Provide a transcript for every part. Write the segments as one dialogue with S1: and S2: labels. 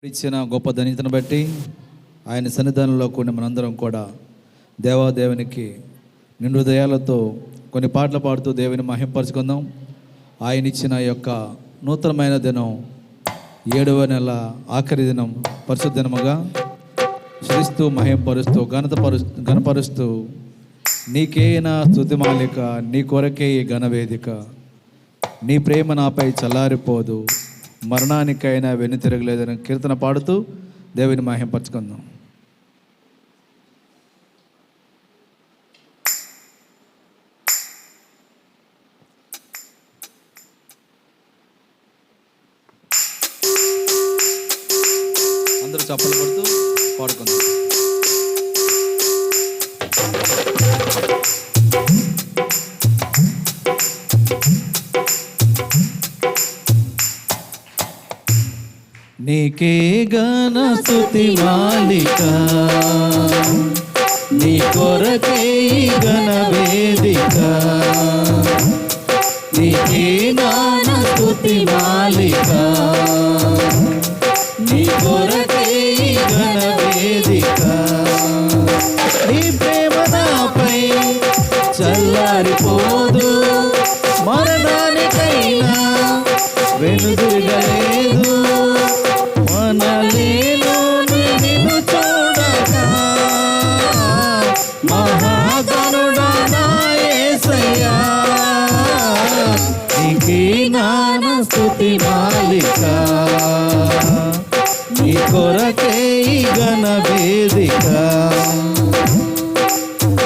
S1: ఇచ్చిన గొప్ప ధన్యతను బట్టి ఆయన సన్నిధానంలో కూడిన మనందరం కూడా దేవాదేవునికి నిండు హృదయాలతో కొన్ని పాటలు పాడుతూ దేవుని మహింపరచుకుందాం. ఆయన ఇచ్చిన యొక్క నూతనమైన దినం 7వ నెల ఆఖరి దినం పరిశుద్ధ దినముగా శ్రీస్తూ మహింపరుస్తూ గణపరుస్తూ నీకే నా స్తుతి మాలిక, నీ కొరకే ఈ ఘనవేదిక, నీ ప్రేమ నాపై చల్లారిపోదు, మరణానికైనా వెన్ను తిరగలేదని కీర్తన పాడుతూ దేవుని మహింపరచుకుందాం. అందరూ చప్పలు పడుతూ పాడుకుందాం. నీకే ఘన స్తుతి మాలిక, నీ కొరకే ఘన వేదిక, నీకే ఘన స్తుతి మాలిక, నీ కొరకే ఘన వేదిక, నీ ప్రేమ నాపై చల్లారిపోదు, మరణానికైనా వెనుదిరగలేదు, మనలేను నిన్ను చూడగా, మహాగణుడా నా యేసయ్యా, నీకే జ్ఞాన స్తుతి మాలిక, నీ కొరకే ఘన వేదిక,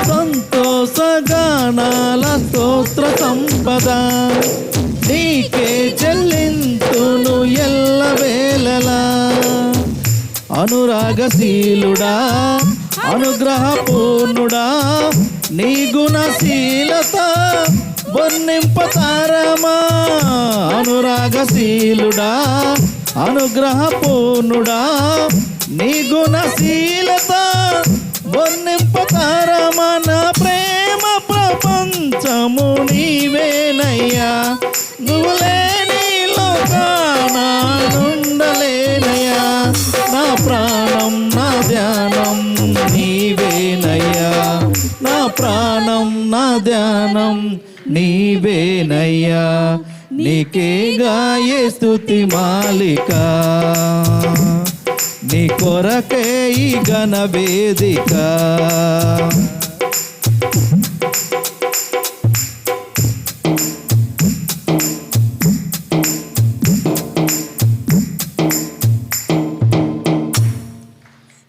S1: సంతోష గానాల స్తోత్ర సంపద నీకే చెల్లింతును ఎల్లవేళలా, అనురాగశీలుడా అనుగ్రహపూర్ణుడా, నీ గుణశీలత వర్ణింపతారమా, అనురాగశీలుడా అనుగ్రహపూర్ణుడా, నీ గుణశీలత వర్ణింపతారమా, నా ప్రేమ ప్రపంచము నీవేనయ్యా, నువ్వు లేని లోకాన నుండలేనయ్యా, నా ప్రాణం నా ధ్యానం నీవేనయ్యా, నా ప్రాణం నా ధ్యానం నీవేనయ్యా, నీకే గాయే స్తుతి మాలిక, నీ కొరకే ఈ ఘన వేదిక,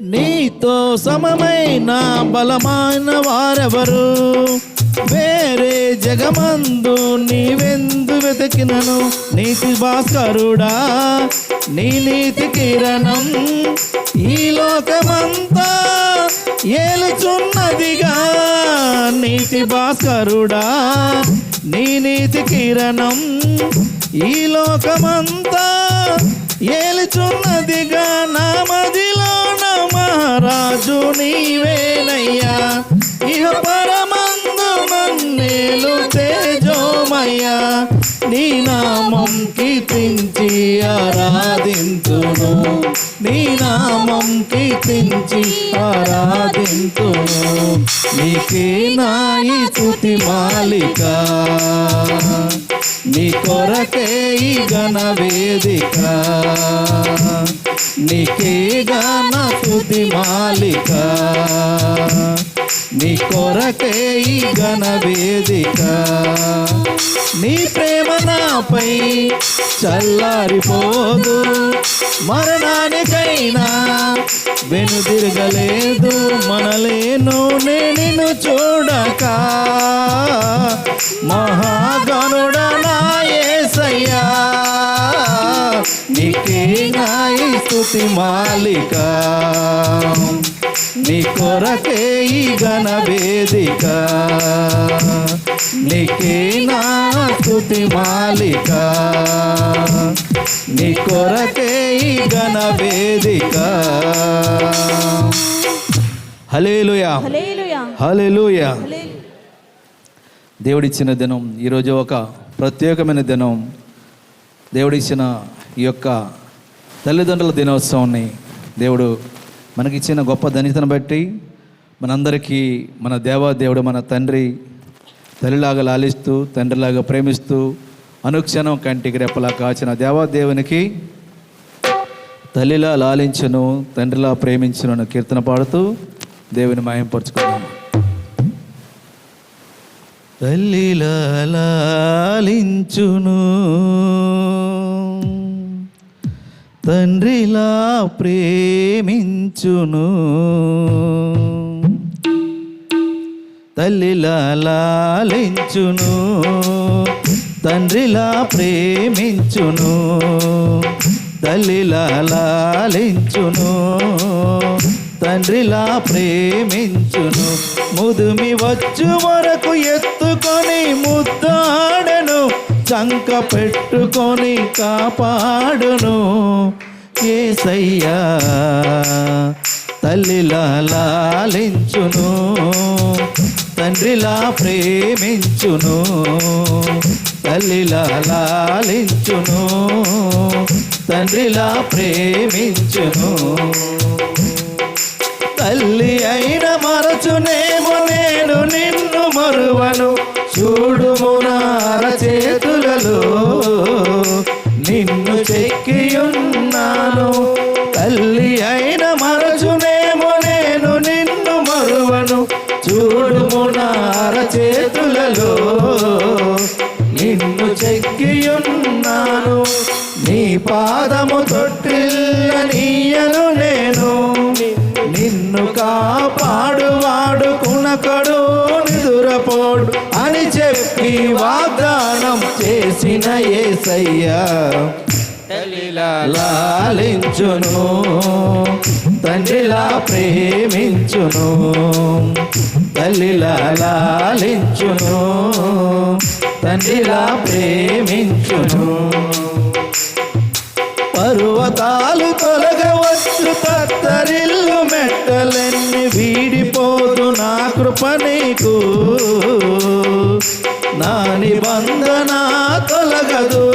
S1: నీతో సమమైన బలమైన వారెవరు, వేరే జగమందు నీవెందు వెతికినను, నీతి భాస్కరుడా నీ నీతి కిరణం ఈ లోకమంతా ఏలుచున్నదిగా, నీతి భాస్కరుడా నీ నీతి కిరణం ఈ లోకమంతా ఏలుచున్నదిగా, నా మదిలోన మహారాజు నీవేనయ్యా, ఇహ పరమందు నన్నేలు తేజోమయ్యా, నీ నామం కీర్తించి ఆరాధింతును, నీ నామం కీర్తించి ఆరాధింతును, నీకే నా ఈ స్తుతి మాలిక, నీ కొరకే ఈ ఘన వేదిక, నీకే ఘన స్తుతి మాలిక, నీ కొరకే ఈ ఘన వేదిక, నీ ప్రేమ నాపై చల్లారిపోదు, మరణానికైనా వెనుదిరగలేదు, మనలేను నిన్ను చూడక, మహాగణుడా నా యేసయ్యా, నీకే నా ఈ స్తుతి మాలిక, నీ కొరకే ఈ ఘన వేదిక, నీకే నా స్తుతి మాలిక, నీ కొరకే ఈ ఘన వేదిక. హల్లెలూయా హల్లెలూయా. దేవుడిచ్చిన దినం ఈరోజు ఒక ప్రత్యేకమైన దినం. దేవుడిచ్చిన ఈ యొక్క తల్లిదండ్రుల దినోత్సవాన్ని దేవుడు మనకిచ్చిన గొప్ప ధన్యతను బట్టి మనందరికీ మన దేవాదేవుడు మన తండ్రి తల్లిలాగా లాలిస్తూ తండ్రిలాగా ప్రేమిస్తూ అనుక్షణం కంటికి రెప్పలా కాచిన దేవాదేవునికి తల్లిలా లాలించును తండ్రిలా ప్రేమించును అన్న కీర్తన పాడుతూ దేవుని మహింపరచుకున్నాము. తల్లిలా లాలించును తండ్రిలా ప్రేమించును, తల్లిలా లాలించును తండ్రిలా ప్రేమించును, తల్లిలా లాలించును తండ్రిలా ప్రేమించును. ముదిమి వచ్చు వరకు ఎత్తుకొని ముద్దాడను, చంక పెట్టుకొని కాపాడును యేసయ్యా. తల్లిలా లాలించును తండ్రిలా ప్రేమించును, తల్లిలా లాలించును తండ్రిలా ప్రేమించును. తల్లి అయిన మరచునేమో నేను నిన్ను మరువను, చూడుము నా అరచేతులలో నిన్ను చెక్కియున్నాను. తల్లి అయిన మరచునేమో నేను నిన్ను మరువను, చూడుము నా అరచేతులలో నిన్ను చెక్కియున్నాను. నీ పాదము తొట్టిల్లనీయను నేను, నిన్ను కాపాడువాడు కునకడు నిదురపోడు అని చెప్పి వాగ్దానం చేసిన యేసయ్యా. తల్లిలా లాలించును తండ్రిలా ప్రేమించును, తల్లిలా లాలించును తండ్రిలా ప్రేమించును. పర్వతాలు తొలగవచ్చు తత్తరిల్లు మెట్టలన్నీ వీడిపోదు నా కృప నీకు, నా నిబంధన తొలగదు.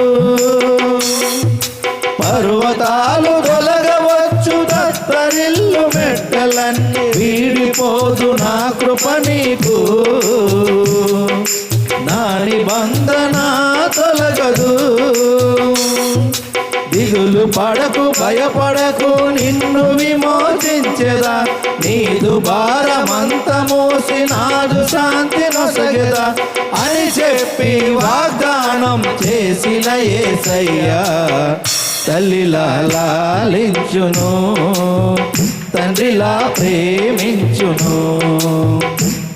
S1: పర్వతాలు తొలగవచ్చు తత్తరిల్లు మెట్టలన్నీ వీడిపోదు నా కృప నీకు, నా నిబంధన తొలగదు. దిగులు పడకు భయపడకు నిన్ను విమోచించెదా, నీదు భారమంత మోసి నాదు శాంతి నొసగెదా అని చెప్పి వాగ్దానం చేసిన యేసయ్యా. తల్లిలా లాలించును తండ్రిలా ప్రేమించును,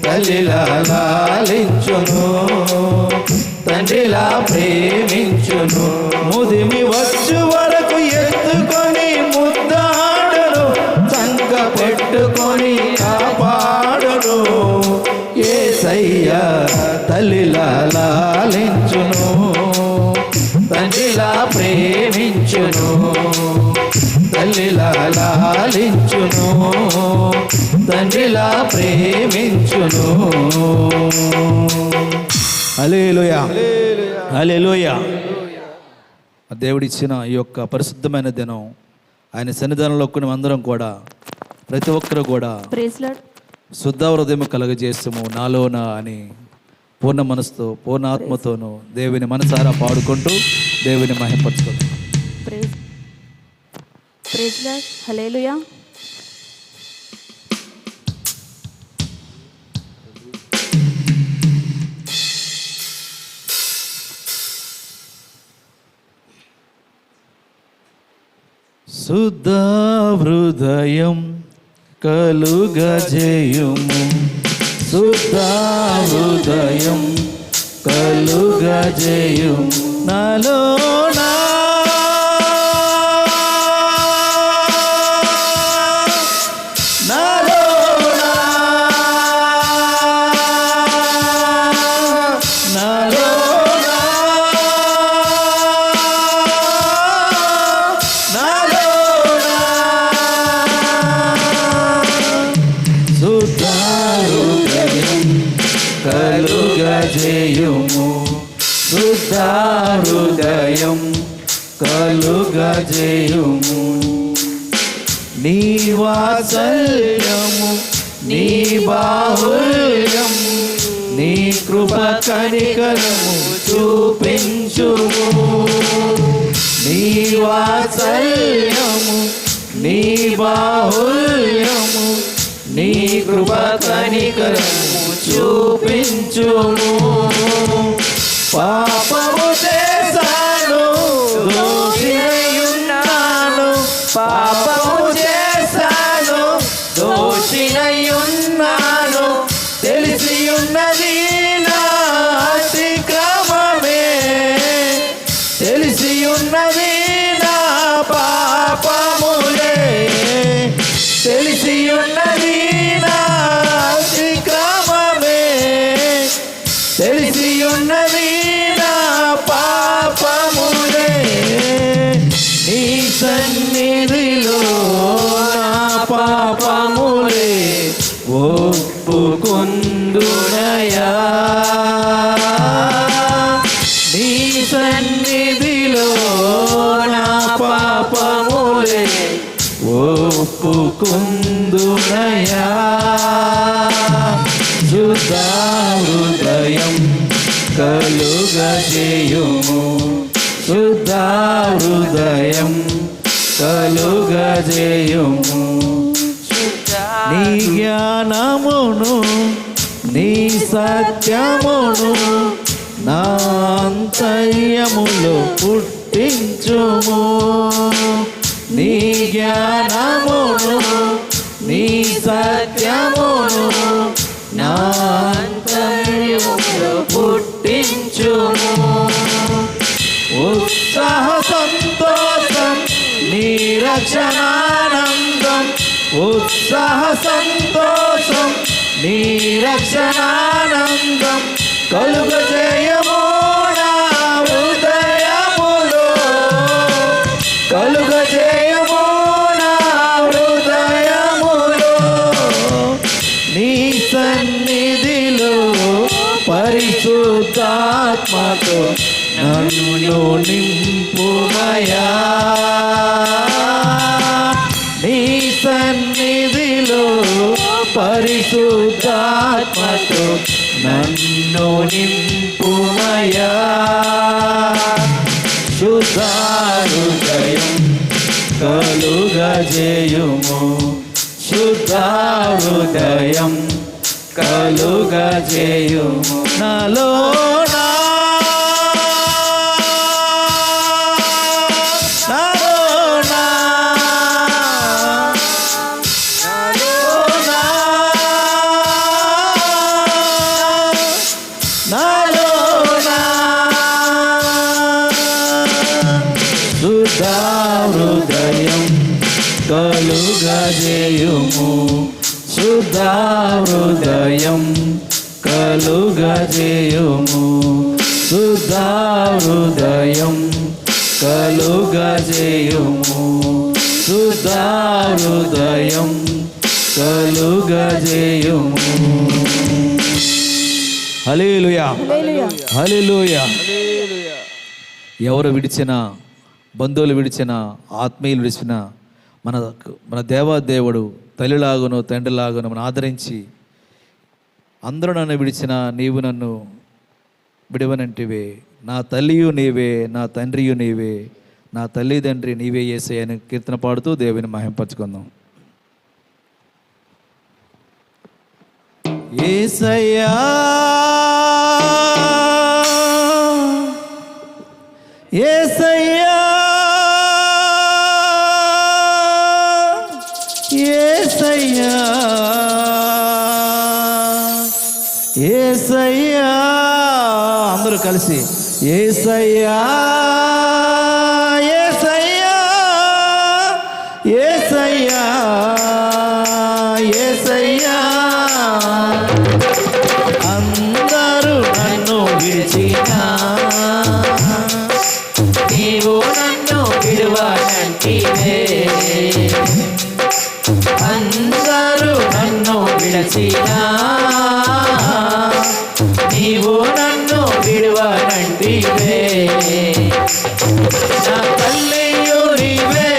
S1: తల్లిలా లాలించును తండ్రిలా ప్రేమించును. ముదిమి వచ్చు వరకు ఎత్తుకొని ముద్దాడును, చంక పెట్టుకొని కాపాడును యేసయ్యా. తల్లిలా లాలించును తండ్రిలా ప్రేమించును, తల్లిలా లాలించును తండ్రిలా ప్రేమించును. హల్లెలూయా హల్లెలూయా. దేవుడిచ్చిన ఈ యొక్క పరిశుద్ధమైన దినం ఆయన సన్నిధానంలో కొన్ని అందరం కూడా ప్రతి ఒక్కరు కూడా శుద్ధ హృదయం కలగజేస్తాము నాలోన అని పూర్ణ మనసుతో పూర్ణ ఆత్మతోనూ దేవుని మనసారా పాడుకుంటూ దేవుని మహిమపరచుకుంటాం.
S2: హల్లెలూయా.
S1: శుద్ధ హృదయం కలుగజేయుము, శుద్ధ హృదయం కలుగజేయుము నాలోనా, నాలోనా నాలోనా నాలోనా. శుద్ధ హృదయం కలుగజేయుము, శుద్ధ హృదయం కలుగజేయుము నీ వాత్సల్యము నీ బాహుల్యము నీ కృప కనికరము చూపించుము నీ వాత్సల్యము నీ బాహుల్యము నీ కృప కనికరము చూపించుము పాపము చేశాను దోషినయున్నాను పాపము చేశాను దోషినయున్నాను తెలిసి ఉన్నది నా అతిక్రమమే తెలిసి ఉన్నది నా పాపములే తెలిసి ఉన్నది నా అతిక్రమమే తెలిసి ఉన్నది నా పాపములే నీ సన్నిధిలో నా పాపములే ఒప్పుకొందునయా నీ సన్నిధిలో నా పాపములే ఒప్పుకొందునయా శుద్ధ హృదయం కలుగజేయుము శుద్ధ హృదయం కలుగజేయుము నీ జ్ఞానమును నీ సత్యమును నా అంతర్యములో పుట్టించుము నీ జ్ఞానమును నీ సత్యమును నా అంతర్యములో పుట్టించుము ఉత్సాహ సంతోషం నీ రక్షణానందం ఉత్సాహ సంతోషం నీ రక్షణానందం కలుగజేయము నా హృదయములో కలుగజేయము నా హృదయములో నీ సన్నిధిలో పరిశుద్ధాత్మతో నన్ను నింపుమయా నీ సన్నిధిలో పరిశుద్ధాత్మతో నన్ను నింపుమయా శుద్ధ హృదయం కలుగజేయుము శుద్ధ హృదయం కలుగజేయుము నాలో శుద్ధ హృదయం కలుగజేయుము శుద్ధ హృదయం కలుగజేయుము శుద్ధ హృదయం కలుగజేయుము శుద్ధ హృదయం కలుగజేయుము హల్లెలూయా హల్లెలూయా ఎవరు విడిచినా బంధువులు విడిచిన ఆత్మీయులు విడిచిన మన దేవాదేవుడు తల్లిలాగును తండ్రిలాగును మనం ఆదరించి అందరూ నన్ను విడిచిన నీవు నన్ను విడవనంటివే నా తల్లియు నీవే నా తండ్రియు నీవే నా తల్లిదండ్రి నీవే యేసయ్య అని కీర్తన పాడుతూ దేవుని మహింపరచుకుందాం. యేసయ్యా యేసయ్యా యేసయ్యా యేసయ్యా అందరూ కలిసి యేసయ్యా యేసయ్యా యేసయ్యా యేసయ్యా అందరూ నన్ను విడిచినా నీవు నన్ను విడువనంటివే అందరూ నన్ను విడచినా నీవు నన్ను విడువనంటివే నా తల్లియు నీవే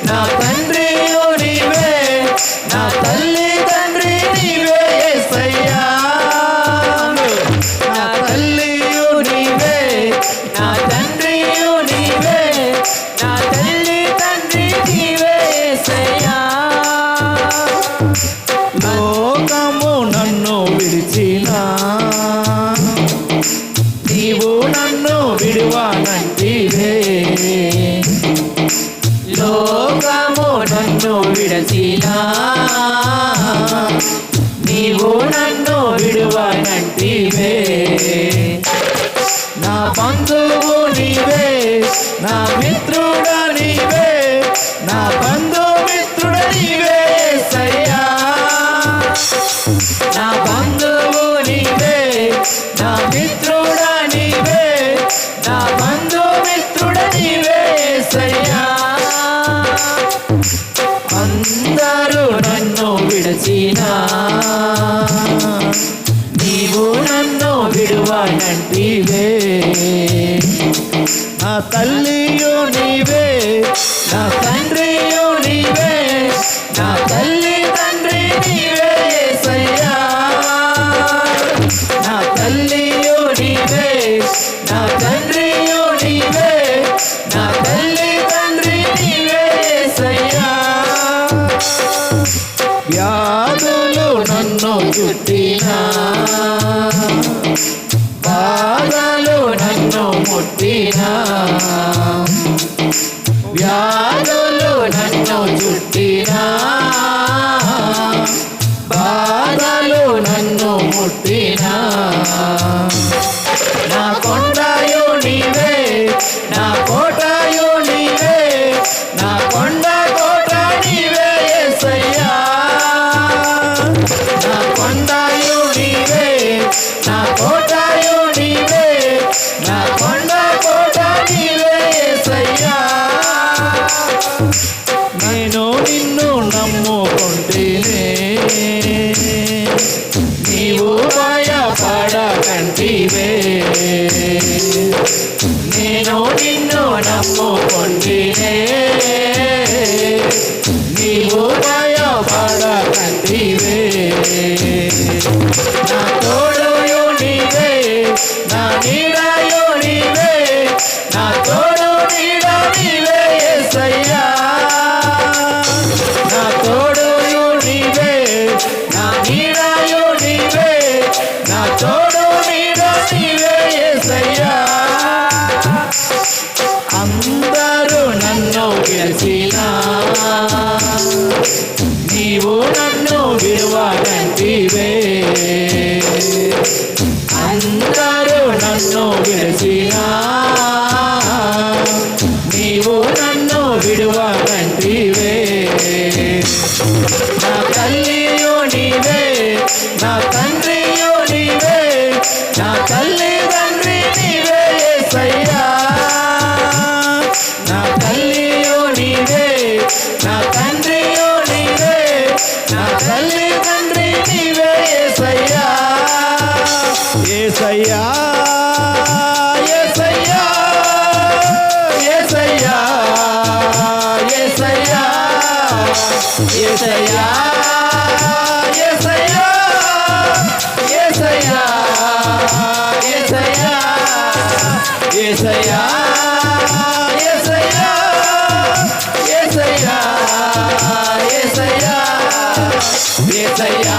S1: నా తండ్రియు నీవే
S3: యేసయ్యా. లోకము నన్ను విడిచినా నీవు నన్ను విడువనంటివే. లోకము నన్ను విడచినా నీవు నన్ను విడువనంటివే. నా బంధువు నీవే, నా మిత్రుడ నీవే, నా బంధుమిత్రుడ నీవే యేసయ్యా. నా బంధువు నీవే, నా మిత్రుడ నీవే, నా బంధుమిత్రుడ నీవే యేసయ్యా. అందరూ నన్ను విడచినా నీవు నన్ను విడువనంటివే. నా తల్లియు నీవే, నా తండ్రియు నీవే, నా తల్లి తండ్రి నీవే యేసయ్యా. నా తల్లియు నీవే, నా తండ్రియు నీవే, నా తల్లి తండ్రి నీవే యేసయ్యా. వ్యాధులు నన్ను చుట్టినా బాధలు నన్ను ముట్టినా, వ్యాధులు నన్ను చుట్టినా బాధలు నన్ను ముట్టినా. నా కొండయు నీవే, నా కోటయు నీవే, నా కొండ కోట నీవే యేసయ్యా. నా కొండయు నీవే, నా కోటయు నీవే, నా కొండ కోట నీవే యేసయ్యా. నేను నిన్ను నమ్ముకుంటేనే నీవు భయపడకంటివే. నేను నిన్ను నమ్ముకుంటేనే నీవు భయపడకంటివే. నా తోడుయు నీవే, నా నీడయు నీవే, నా తోడు నీడ నీవే యేసయ్యా. నా తోడుయు నీవే, నా నీడయు నీవే, నా తోడు నీడ నీవే యేసయ్యా. అందరూ నన్ను విడిచినా నీవు నన్ను విడువనంటివే. అందరూ నన్ను విడిచినా నీవు నన్ను విడువనంటివే. నా తల్లియు నీవే, నా తండ్రియు నీవే, నా తల్లి తండ్రి నీవే యేసయ్యా. నా తల్లియు నీవే, నా తండ్రియు నీవే, నా తల్లి తండ్రి నీవే యేసయ్యా. యేసయ్యా యేసయ్యా యేసయ్యా యేసయ్యా యేసయ్యా యేసయ్యా యేసయ్యా యేసయ్యా యేసయ్యా యేసయ్యా యేసయ్యా యేసయ్యా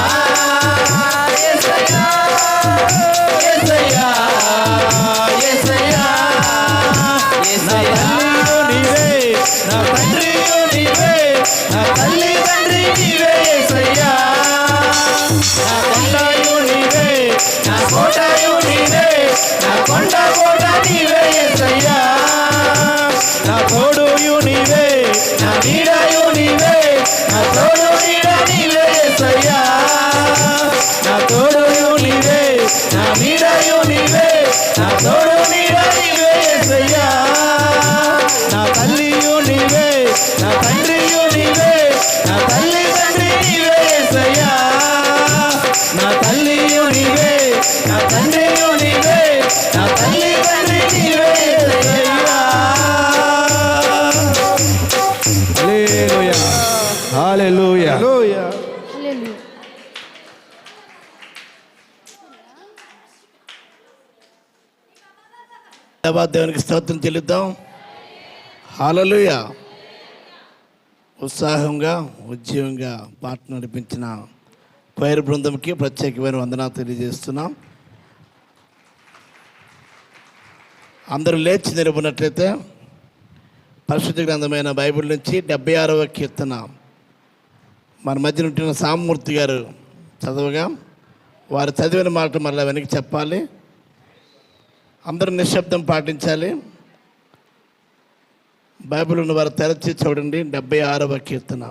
S3: యేసయ్యా యేసయ్యా యేసయ్యా యేసయ్యా. నా తండ్రియు నీవే, నా తల్లి తండ్రి నీవే యేసయ్యా. నా కొండయు నీవే, నా కోటయు నీవే, నా కొండ కోట నీవే యేసయ్యా. నా తోడుయు నీవే, నా నీడయు నీవే, నా తోడు నీడ నీవే యేసయ్యా. నా తోడుయు నీవే, నా నీడయు నీవే, నా తోడు నీడ నీవే యేసయ్యా. నా తల్లియు నీవే, నా తండ్రియు నీవే, నా తల్లి తండ్రి నీవే యేసయ్యా. నా తల్లియు నీవే, నా తండ్రియు నీవే, నా తల్లి తండ్రి నీవే యేసయ్యా. హల్లెలూయా హల్లెలూయా హల్లెలూయా.
S2: హల్లెలూయా.
S4: దేవునికి స్తోత్రం చెల్లిద్దాం. హల్లెలూయా.
S3: ఉత్సాహంగా ఉద్యమంగా పాట నడిపించిన క్వైర్ బృందంకి ప్రత్యేకమైన వందనాలు తెలియజేస్తున్నాం. అందరూ లేచి నిలబడినట్లయితే పరిశుద్ధ గ్రంథమైన బైబిల్ నుంచి 76వ కీర్తన మన మధ్యన ఉంటున్న సామమూర్తి గారు చదవగా వారు చదివిన మాట మళ్ళీ వెనక్కి చెప్పాలి. అందరూ నిశ్శబ్దం పాటించాలి. బైబిల్ ఉన్న వారు తెరచి చూడండి. 76వ కీర్తన.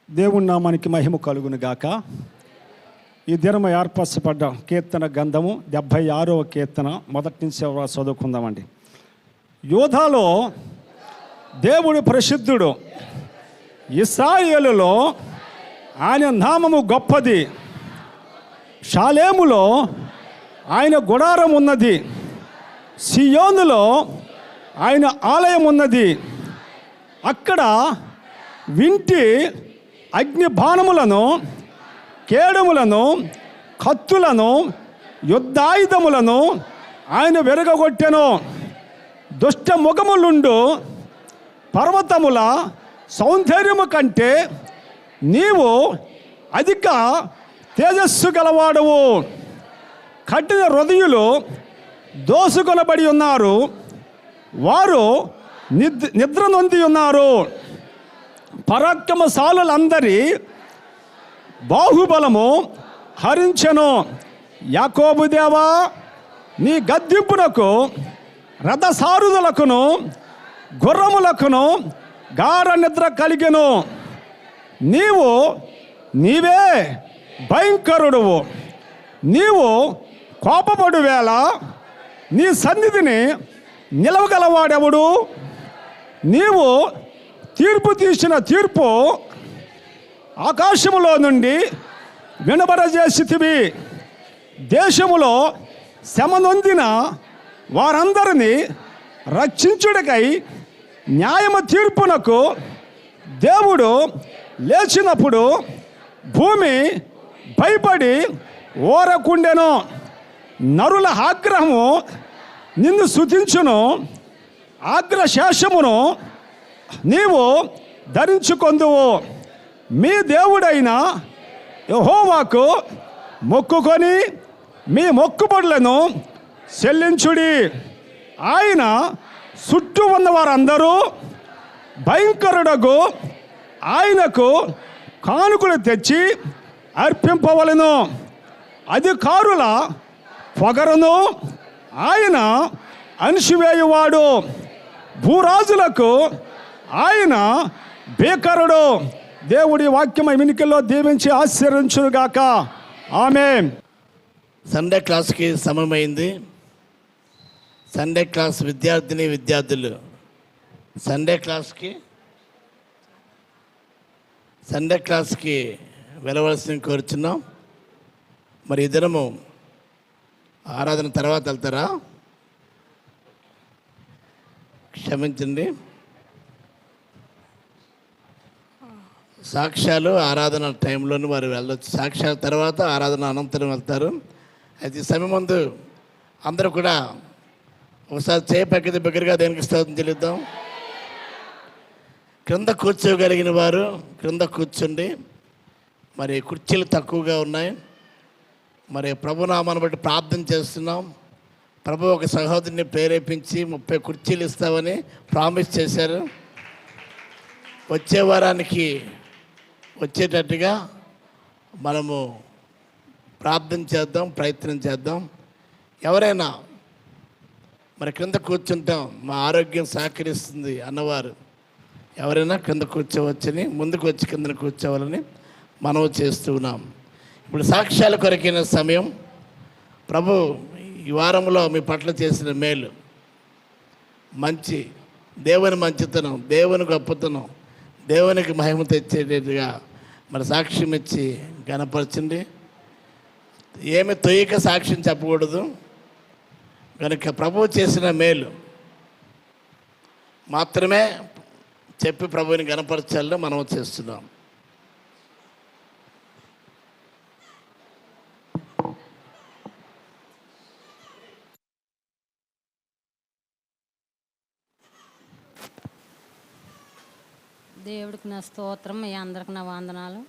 S4: దేవుని నామానికి మహిమ కలుగును గాక. ఈ దినం ఏర్పరచబడ్డ కీర్తన గంధము 76వ కీర్తన మొదటి నుంచి చదువుకుందామండి. యోధాలో దేవుడు ప్రసిద్ధుడు, ఇశ్రాయేలులో ఆయన నామము గొప్పది. షాలేములో ఆయన గుడారం ఉన్నది, సియోనులో ఆయన ఆలయం ఉన్నది. అక్కడ వింటి అగ్ని బాణములను, కేడములను, కత్తులను, యుద్ధాయుధములను ఆయన వెరగగొట్టెను. దుష్ట ముఖములుండు పర్వతముల సౌందర్యము కంటే నీవు అధిక తేజస్సు గలవాడవు. కఠిన హృదయులు దోసుకొనబడి ఉన్నారు, వారు నిద్ర నొంది ఉన్నారు. పరాక్రమశాలులందరి బాహుబలము హరించెను. యాకోబు దేవా, నీ గద్దింపునకు రథసారుదులకును గుర్రములకును గాఢ నిద్ర కలిగెను. నీవే భయంకరుడువు. నీవు కోపపడు వేళ నీ సన్నిధిని నిలవగలవాడెవడు? నీవు తీర్పు తీసిన తీర్పు ఆకాశములో నుండి వినబడజేసితివి. దేశములో శ్రమ నొందిన వారందరినీ రక్షించుటకై న్యాయము తీర్పునకు దేవుడు లేచినప్పుడు భూమి భయపడి ఓరకుండెను. నరుల ఆగ్రహము నిన్ను స్తుతించును, ఆగ్రశేషమును నీవు ధరించుకొందువు. మీ దేవుడైన యెహోవాకు మొక్కుకొని మీ మొక్కుబడులను చెల్లించుడి. ఆయన చుట్టూ ఉన్న వారందరూ భయంకరుడగు ఆయనకు కానుకలు తెచ్చి అర్పింపవలెను. అధికారుల పొగరును ఆయన అణిసివేయువాడు. భూరాజులకు ఆయన భీకరుడు. దేవుడి వాక్యం వినికిల్లో దీవించి ఆశీర్వదించుగాక. ఆమేన్.
S3: సండే క్లాస్కి సమయమైంది. సండే క్లాస్ విద్యార్థులు సండే క్లాస్కి వెళ్ళవలసిన కోరుచున్నాం. మరి ఈ దినము ఆరాధన తర్వాత వెళ్తారా? క్షమించండి. సాక్ష్యాలు ఆరాధన టైంలోనే వారు వెళ్ళొచ్చు. సాక్ష్యాల తర్వాత ఆరాధన అనంతరం వెళ్తారు. అయితే ఈ సమయం ముందు అందరూ కూడా ఒకసారి చేపెక్కితే బిగ్గరగా దేనికి స్తోత్రం చెల్లిద్దాం. క్రింద కూర్చోగలిగిన వారు క్రింద కూర్చోండి. మరి కుర్చీలు తక్కువగా ఉన్నాయి. మరి ప్రభునామాన్ని బట్టి ప్రార్థన చేస్తున్నాం. ప్రభు ఒక సహోదరిని ప్రేరేపించి 30 కుర్చీలు ఇస్తామని ప్రామిస్ చేశారు. వచ్చే వారానికి వచ్చేటట్టుగా మనము ప్రార్థన చేద్దాం, ప్రయత్నం చేద్దాం. ఎవరైనా మరి క్రింద కూర్చుంటాం, మా ఆరోగ్యం సహకరిస్తుంది అన్నవారు ఎవరైనా క్రింద కూర్చోవచ్చని, ముందుకు వచ్చి కింద కూర్చోవాలని మనవి చేస్తున్నాం. ఇప్పుడు సాక్ష్యాల కొరకైన సమయం. ప్రభు ఈ వారంలో మీ పట్ల చేసిన మేలు, మంచి దేవుని మంచితనం, దేవుని గొప్పతనం, దేవునికి మహిమ తెచ్చేటట్టుగా మరి సాక్ష్యం ఇచ్చి గణపరచండి. ఏమి తొయ్యక సాక్ష్యం చెప్పకూడదు. కనుక ప్రభువు చేసిన మేలు మాత్రమే చెప్పి ప్రభువుని గణపరచాలని మనం చేస్తున్నాం.
S5: దేవుడికి నా స్తోత్రం, మీ అందరికి నా వందనాలు.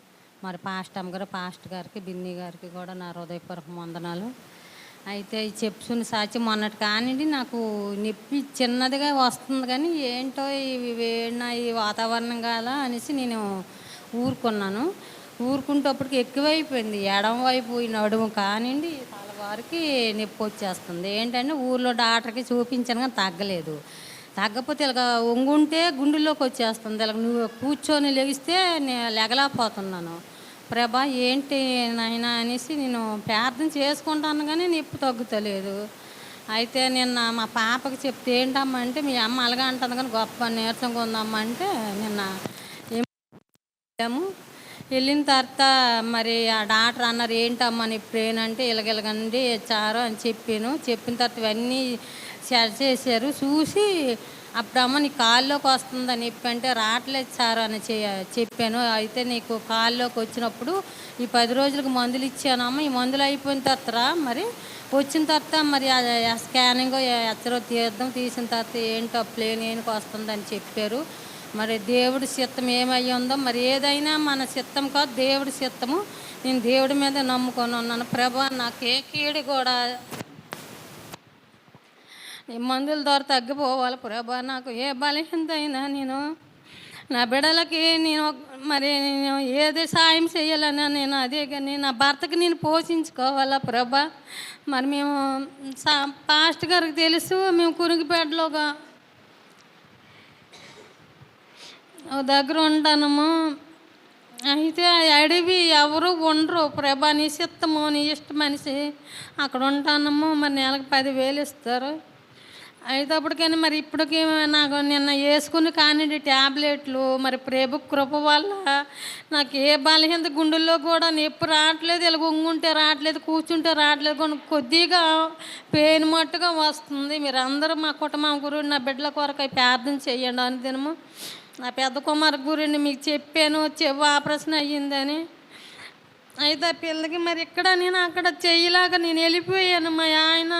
S5: మరి పాస్టర్ గారికి బిన్నీ గారికి కూడా నా హృదయపూర్వక వందనాలు. అయితే ఈ చెప్పుకుని సాచి మొన్నటి కానివ్వండి నాకు నొప్పి చిన్నదిగా వస్తుంది, కానీ ఏంటో ఇవి వేడిన ఈ వాతావరణం కదా అనేసి నేను ఊరుకున్నాను. ఊరుకుంటప్పటికి ఎక్కువైపోయింది. ఎడం వైపు ఈ నడుము కానివ్వండి తల వారికి నొప్పి వచ్చేస్తుంది. ఏంటంటే ఊర్లో డాక్టర్కి చూపించాను కానీ తగ్గలేదు. తగ్గకపోతే ఇలాగ వంగుంటే గుండెల్లోకి వచ్చేస్తుంది. ఇలాగ నువ్వు కూర్చొని లెగిస్తే నేను లెగలేకపోతున్నాను. ప్రభా ఏంటి నాయనా అనేసి నేను ప్రార్థన చేసుకుంటాను కానీ నొప్పి తగ్గుతలేదు. అయితే నిన్న మా పాపకి చెప్తే ఏంటమ్మా అంటే మీ అమ్మ అలాగా అంటుంది కానీ గొప్ప నీరసంగా ఉందమ్మా అంటే నిన్న ఏమో వెళ్ళిన తర్వాత మరి ఆ డాక్టర్ అన్నారు ఏంటమ్మా నొప్పి అంటే ఇలాగెలగండి చారు అని చెప్పిన తర్వాత ఇవన్నీ సెట్ చేశారు. చూసి అప్పుడమ్మ నీ కాల్లోకి వస్తుందని చెప్పంటే రావట్లేదు సార్ అని చెప్పాను. అయితే నీకు కాల్లోకి వచ్చినప్పుడు ఈ 10 రోజులకు మందులు ఇచ్చానమ్మ, ఈ మందులు అయిపోయిన తర్వాత మరి వచ్చిన తర్వాత మరి స్కానింగ్ ఎచ్చరో తీసిన తర్వాత ఏంటో ప్లేన్ ఏనుకు వస్తుందని చెప్పారు. మరి దేవుడి చిత్తం ఏమై ఉందో మరి ఏదైనా మన చిత్తం కాదు, దేవుడి చిత్తము. నేను దేవుడి మీద నమ్ముకొని ఉన్నాను. ప్రభా నాకు ఏ కీడు కూడా ఈ మందుల ద్వారా తగ్గిపోవాలి ప్రభా. నాకు ఏ బలహీనత అయినా నేను నా బిడ్డలకి నేను ఏది సాయం చేయాలన్నా నేను అదే కానీ నా భర్తకి నేను పోషించుకోవాలా ప్రభా. మరి మేము పాస్టర్ గారికి తెలుసు మేము కురిగిపేటలోగా దగ్గర ఉంటానము. అయితే అడవి ఎవరు ఉండరు ప్రభా, నీ చిత్తము నీ ఇష్ట మనిషి అక్కడ ఉంటానము. మరి నెలకు 10,000 ఇస్తారు. అయితే అప్పటికైనా మరి ఇప్పటికీ నాకు నిన్న వేసుకుని కానీ ట్యాబ్లెట్లు మరి ప్రభు కృప వల్ల నాకు ఏ బలహీనత గుండెల్లో కూడా నొప్పి రావట్లేదు. ఇలా ఉంగుంటే రావట్లేదు, కూర్చుంటే రావట్లేదు, కొద్దిగా పెయిన్ మట్టుగా వస్తుంది. మీరు అందరూ మా కుటుంబం గురించి నా బిడ్డల కొరకు ప్రార్థన చేయండి. అనుదినము నా పెద్ద కుమార్ గురించి మీకు చెప్పాను, చెవు ఆపరేషన్ అయ్యిందని. అయితే ఆ పిల్లకి మరి ఇక్కడ నేను అక్కడ చెయ్యలాగా నేను వెళ్ళిపోయాను. మా ఆయన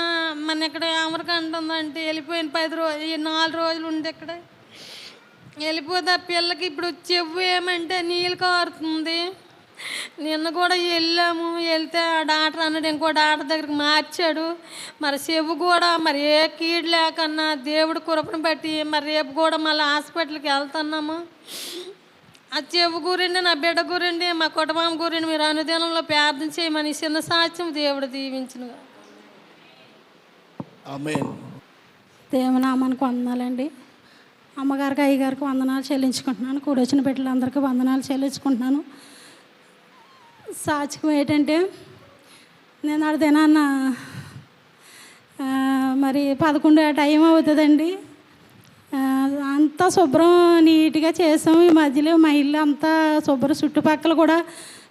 S5: మన ఇక్కడ అమెరికా అంటుందంటే వెళ్ళిపోయాను. 4 రోజులు ఉండి ఇక్కడ వెళ్ళిపోతే ఆ పిల్లకి ఇప్పుడు చెవు ఏమంటే నీళ్ళు కారుతుంది. నిన్న కూడా వెళ్తే ఆ డాక్టర్ అన్నాడు ఇంకో డాక్టర్ దగ్గరికి మార్చాడు. మరి చెవు కూడా మరి ఏ కీడు లేకన్నా దేవుడి కృపను బట్టి మరి రేపు కూడా మళ్ళీ హాస్పిటల్కి వెళ్తున్నాము. ఆ చెవు గురించి నా బిడ్డ గురించి మా కుటుంబం గురించి మీరు అనుదినంలో ప్రార్థన చేయమని చిన్న సాక్ష్యం దేవుడు దీవించిన.
S3: ఆమేన్.
S6: దేవనామానికి వందనాలండి. అమ్మగారికి అయ్యగారికి వందనాలు చెల్లించుకుంటున్నాను. కూడొచ్చిన బిడ్డలందరికీ వందనాలు చెల్లించుకుంటున్నాను. సాక్ష్యం ఏంటంటే నేను అడిదినాన్న మరి 11 టైం అవుతుందండి. అంతా శుభ్రం నీట్గా చేసాం. ఈ మధ్యలో మా ఇల్లు అంతా శుభ్రం, చుట్టుపక్కల కూడా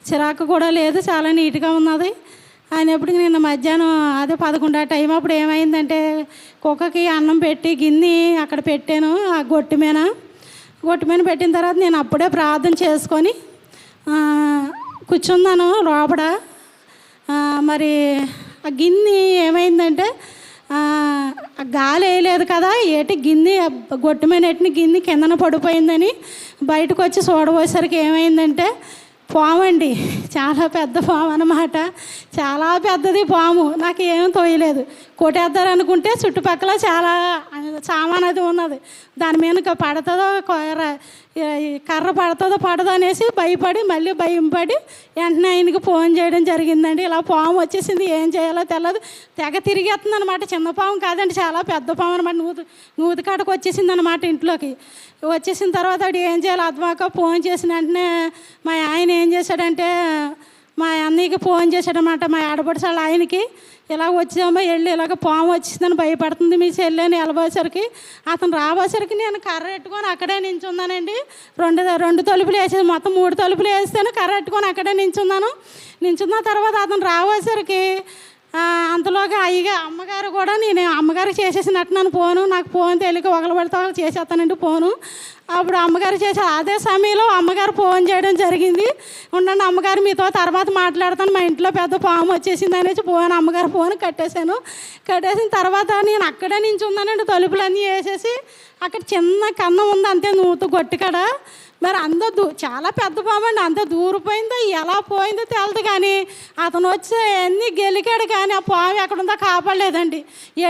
S6: చిరాకు కూడా లేదు, చాలా నీట్గా ఉన్నది. అయినప్పటికీ నిన్న మధ్యాహ్నం అదే 11 టైం అప్పుడు ఏమైందంటే కుక్కకి అన్నం పెట్టి గిన్నె అక్కడ పెట్టాను. ఆ గొట్టు మీద పెట్టిన తర్వాత నేను అప్పుడే ప్రార్థన చేసుకొని కూర్చున్నాను లోపల. మరి ఆ గిన్నె ఏమైందంటే గాలి వేయలేదు కదా, గిన్నె గొట్టు మీద ఎట్టిన గిన్నె కిందన పడిపోయిందని బయటకు వచ్చి చూడబోయేసరికి ఏమైందంటే పాము అండి. చాలా పెద్ద పాము అన్నమాట, చాలా పెద్దది పాము. నాకు ఏం తోయలేదు. కొట్టేద్దారు అనుకుంటే చుట్టుపక్కల చాలా సామాన్ అది ఉన్నది. దాని మీద పడుతుందో కర్ర పడుతుందో పడదో అనేసి భయపడి మళ్ళీ భయంపడి వెంటనే ఆయనకి ఫోన్ చేయడం జరిగిందండి. ఇలా పాము వచ్చేసింది, ఏం చేయాలో తెలియదు. తెగ తిరిగేస్తుంది అనమాట. చిన్న పాము కాదండి, చాలా పెద్ద పాము అనమాట. నూతి కాడకు వచ్చేసింది అనమాట. ఇంట్లోకి వచ్చేసిన తర్వాత అది ఏం చేయాలో అర్థమాక ఫోన్ చేసిన వెంటనే మా ఆయన ఏం చేశాడంటే మా అన్నయ్యకి ఫోన్ చేశాడనమాట. మా ఆడపడిసాళ్ళ ఆయనకి ఇలా వచ్చామో వెళ్ళి ఇలాగ పాము వచ్చిందని భయపడుతుంది మీ చెల్లెని వెళ్ళబోసరికి అతను రాబోసరికి నేను కర్ర పెట్టుకొని అక్కడే నించున్నానండి. రెండు తలుపులు వేసేది, మొత్తం 3 తలుపులు వేస్తాను. కర్ర పెట్టుకొని అక్కడే నించున్న తర్వాత అతను రాబోసరికి అంతలోగా అమ్మగారు కూడా నేను అమ్మగారికి చేసేసినట్టు నన్ను ఫోను నాకు ఫోన్ తెలియక ఒకరు పడితే చేసేస్తానండి ఫోను. అప్పుడు అమ్మగారు చేశారు. అదే సమయంలో అమ్మగారు ఫోన్ చేయడం జరిగింది. ఉండండి అమ్మగారు మీతో తర్వాత మాట్లాడతాను, మా ఇంట్లో పెద్ద పాము వచ్చేసింది అనేసి అమ్మగారు ఫోన్ కట్టేశాను. కట్టేసిన తర్వాత నేను అక్కడే నుంచి ఉన్నానండి. తలుపులన్నీ వేసేసి అక్కడ చిన్న కన్నం ఉంది అంతే, నూతు గొట్టుకడ. మరి చాలా పెద్ద పాము అండి. అంత దూరిపోయిందో ఎలా పోయిందో తెలదు, కానీ అతను వచ్చి అన్నీ గెలికాడు, కానీ ఆ పాము ఎక్కడుందో కాపాడలేదండి.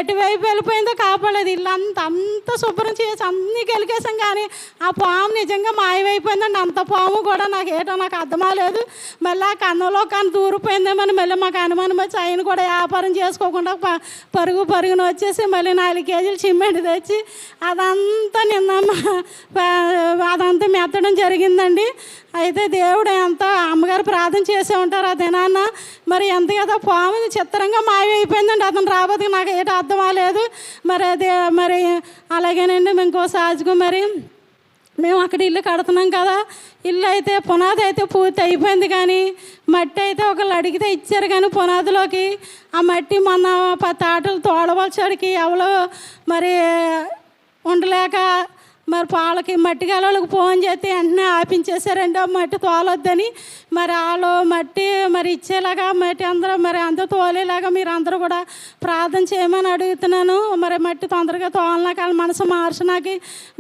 S6: ఎటువైపు వెళ్ళిపోయిందో కాపాడలేదు. అంత శుభ్రం చేసి అన్నీ గెలికేసాం, కానీ ఆ పాము నిజంగా మాయమైపోయిందండి. అంత పాము కూడా నాకు అర్థమలేదు. మళ్ళీ ఆ కన్నంలో కానీ దూరిపోయిందేమని మళ్ళీ మాకు అనుమానం వచ్చి ఆయన కూడా వ్యాపారం చేసుకోకుండా పరుగున వచ్చేసి మళ్ళీ 4 కేజీలు సిమెంట్ తెచ్చి అదంతా అదంతా మెత్తడం జరిగిందండి. అయితే దేవుడు ఎంత అమ్మగారు ప్రార్థన చేసే ఉంటారు ఆ దినాన్న. మరి ఎంత కదా పాము చిత్రంగా మాయమైపోయిందండి. అతను రాబోతుకి నాకు ఏంటో అర్థం అవ్వలేదు. మరి అలాగేనండి ఇంకో సాజుకు మరి మేము అక్కడ ఇల్లు కడుతున్నాం కదా, ఇల్లు అయితే పునాది అయితే పూర్తి అయిపోయింది, కానీ మట్టి అయితే ఒకళ్ళు అడిగితే ఇచ్చారు, కానీ పునాదిలోకి ఆ మట్టి మొన్న 10 ఆటలు తోడవలసడికి ఎవరో మరి ఉండలేక మరి పాలకి మట్టి గలలకు ఫోన్ చేస్తే వెంటనే ఆపించేశారండి ఆ మట్టి తోలొద్దని. మరి వాళ్ళు మట్టి మరి ఇచ్చేలాగా మట్టి అందరూ తోలేలాగా మీరు అందరూ కూడా ప్రార్థన చేయమని అడుగుతున్నాను. మరి మట్టి తొందరగా తోలనాక వాళ్ళ మనసు మార్చనాకి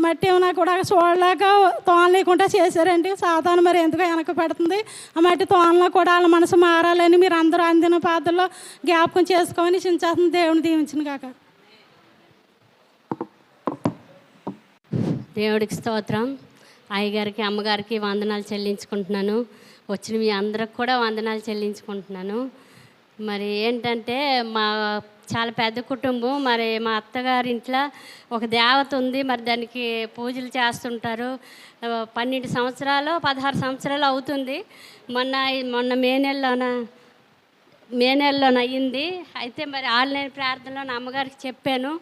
S6: మట్టి ఏమైనా కూడా చూడలేక తోలలేకుండా చేశారండి. సాధారణ మరి ఎందుకో వెనక పెడుతుంది. ఆ మట్టి తోలనా కూడా వాళ్ళ మనసు మారాలని మీరు అందరూ అందిన పాత్రలో జ్ఞాపకం చేసుకోమని చించేస్తుంది. దేవుని దీవించిన కాక.
S7: దేవుడికి స్తోత్రం. అయ్యగారికి అమ్మగారికి వందనాలు చెల్లించుకుంటున్నాను. వచ్చిన మీ అందరికి కూడా వందనాలు చెల్లించుకుంటున్నాను. మరి ఏంటంటే చాలా పెద్ద కుటుంబం. మరి మా అత్తగారి ఇంట్లో ఒక దేవత ఉంది. మరి దానికి పూజలు చేస్తుంటారు. 12 సంవత్సరాలు 16 సంవత్సరాలు అవుతుంది. మొన్న మే నెలలో అయ్యింది. అయితే మరి ఆన్లైన్ ప్రార్థనలో నా అమ్మగారికి చెప్పాను,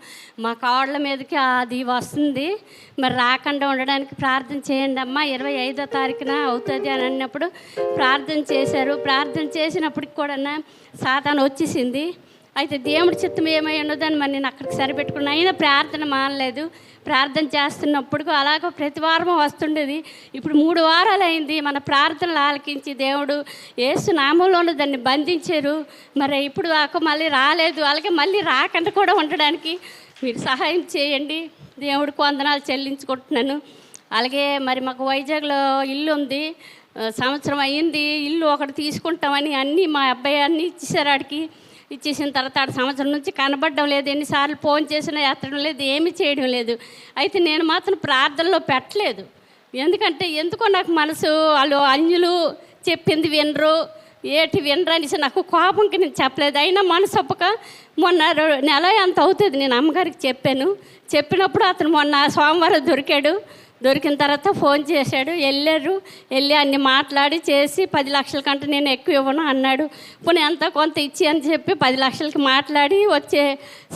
S7: మా కాళ్ళ మీదకి అది వస్తుంది, మరి రాకుండా ఉండడానికి ప్రార్థన చేయండి అమ్మ, 25వ తారీఖున అవుతుంది అని అన్నప్పుడు ప్రార్థన చేశారు. ప్రార్థన చేసినప్పటికి కూడా సాతాను వచ్చేసింది. అయితే దేవుడి చిత్తం ఏమై ఉన్నదని మరి నేను అక్కడికి సరిపెట్టుకున్నా. అయినా ప్రార్థన మానలేదు. ప్రార్థన చేస్తున్నప్పుడు అలాగ ప్రతి వారం వస్తుండేది. ఇప్పుడు 3 వారాలు అయింది. మన ప్రార్థనలు ఆలకించి దేవుడు యేసు నామంలోనే దాన్ని బంధించారు. మరి ఇప్పుడు దాకా మళ్ళీ రాలేదు. అలాగే మళ్ళీ రాకుండా కూడా ఉండడానికి మీరు సహాయం చేయండి. దేవుడికి వందనాలు చెల్లించుకుంటున్నాను. అలాగే మరి మాకు వైజాగ్లో ఇల్లు ఉంది. సంవత్సరం అయ్యింది. ఇల్లు ఒకటి తీసుకుంటామని అన్నీ మా అబ్బాయి అన్నీ ఇచ్చేసారు. ఆడికి ఇచ్చేసిన తర్వాత 6 సంవత్సరం నుంచి కనబడడం లేదు. ఎన్నిసార్లు ఫోన్ చేసినా ఎత్తడం లేదు, ఏమీ చేయడం లేదు. అయితే నేను మాత్రం ప్రార్థనలో పెట్టలేదు. ఎందుకో నాకు మనసు వాళ్ళు అన్యులు చెప్పింది వినరు, వినరు అనేసి నాకు కోపంకి నేను చెప్పలేదు. అయినా మనసు ఒప్పక మొన్న నెల ఎంత అవుతుంది నేను అమ్మగారికి చెప్పినప్పుడు అతను మొన్న సోమవారం దొరికిన తర్వాత ఫోన్ చేశాడు. వెళ్ళి అన్ని మాట్లాడి చేసి 10 లక్షల కంటే నేను ఎక్కువ ఇవ్వను అన్నాడు. పోనీ ఎంత కొంత ఇచ్చి అని చెప్పి 10 లక్షలకి మాట్లాడి వచ్చే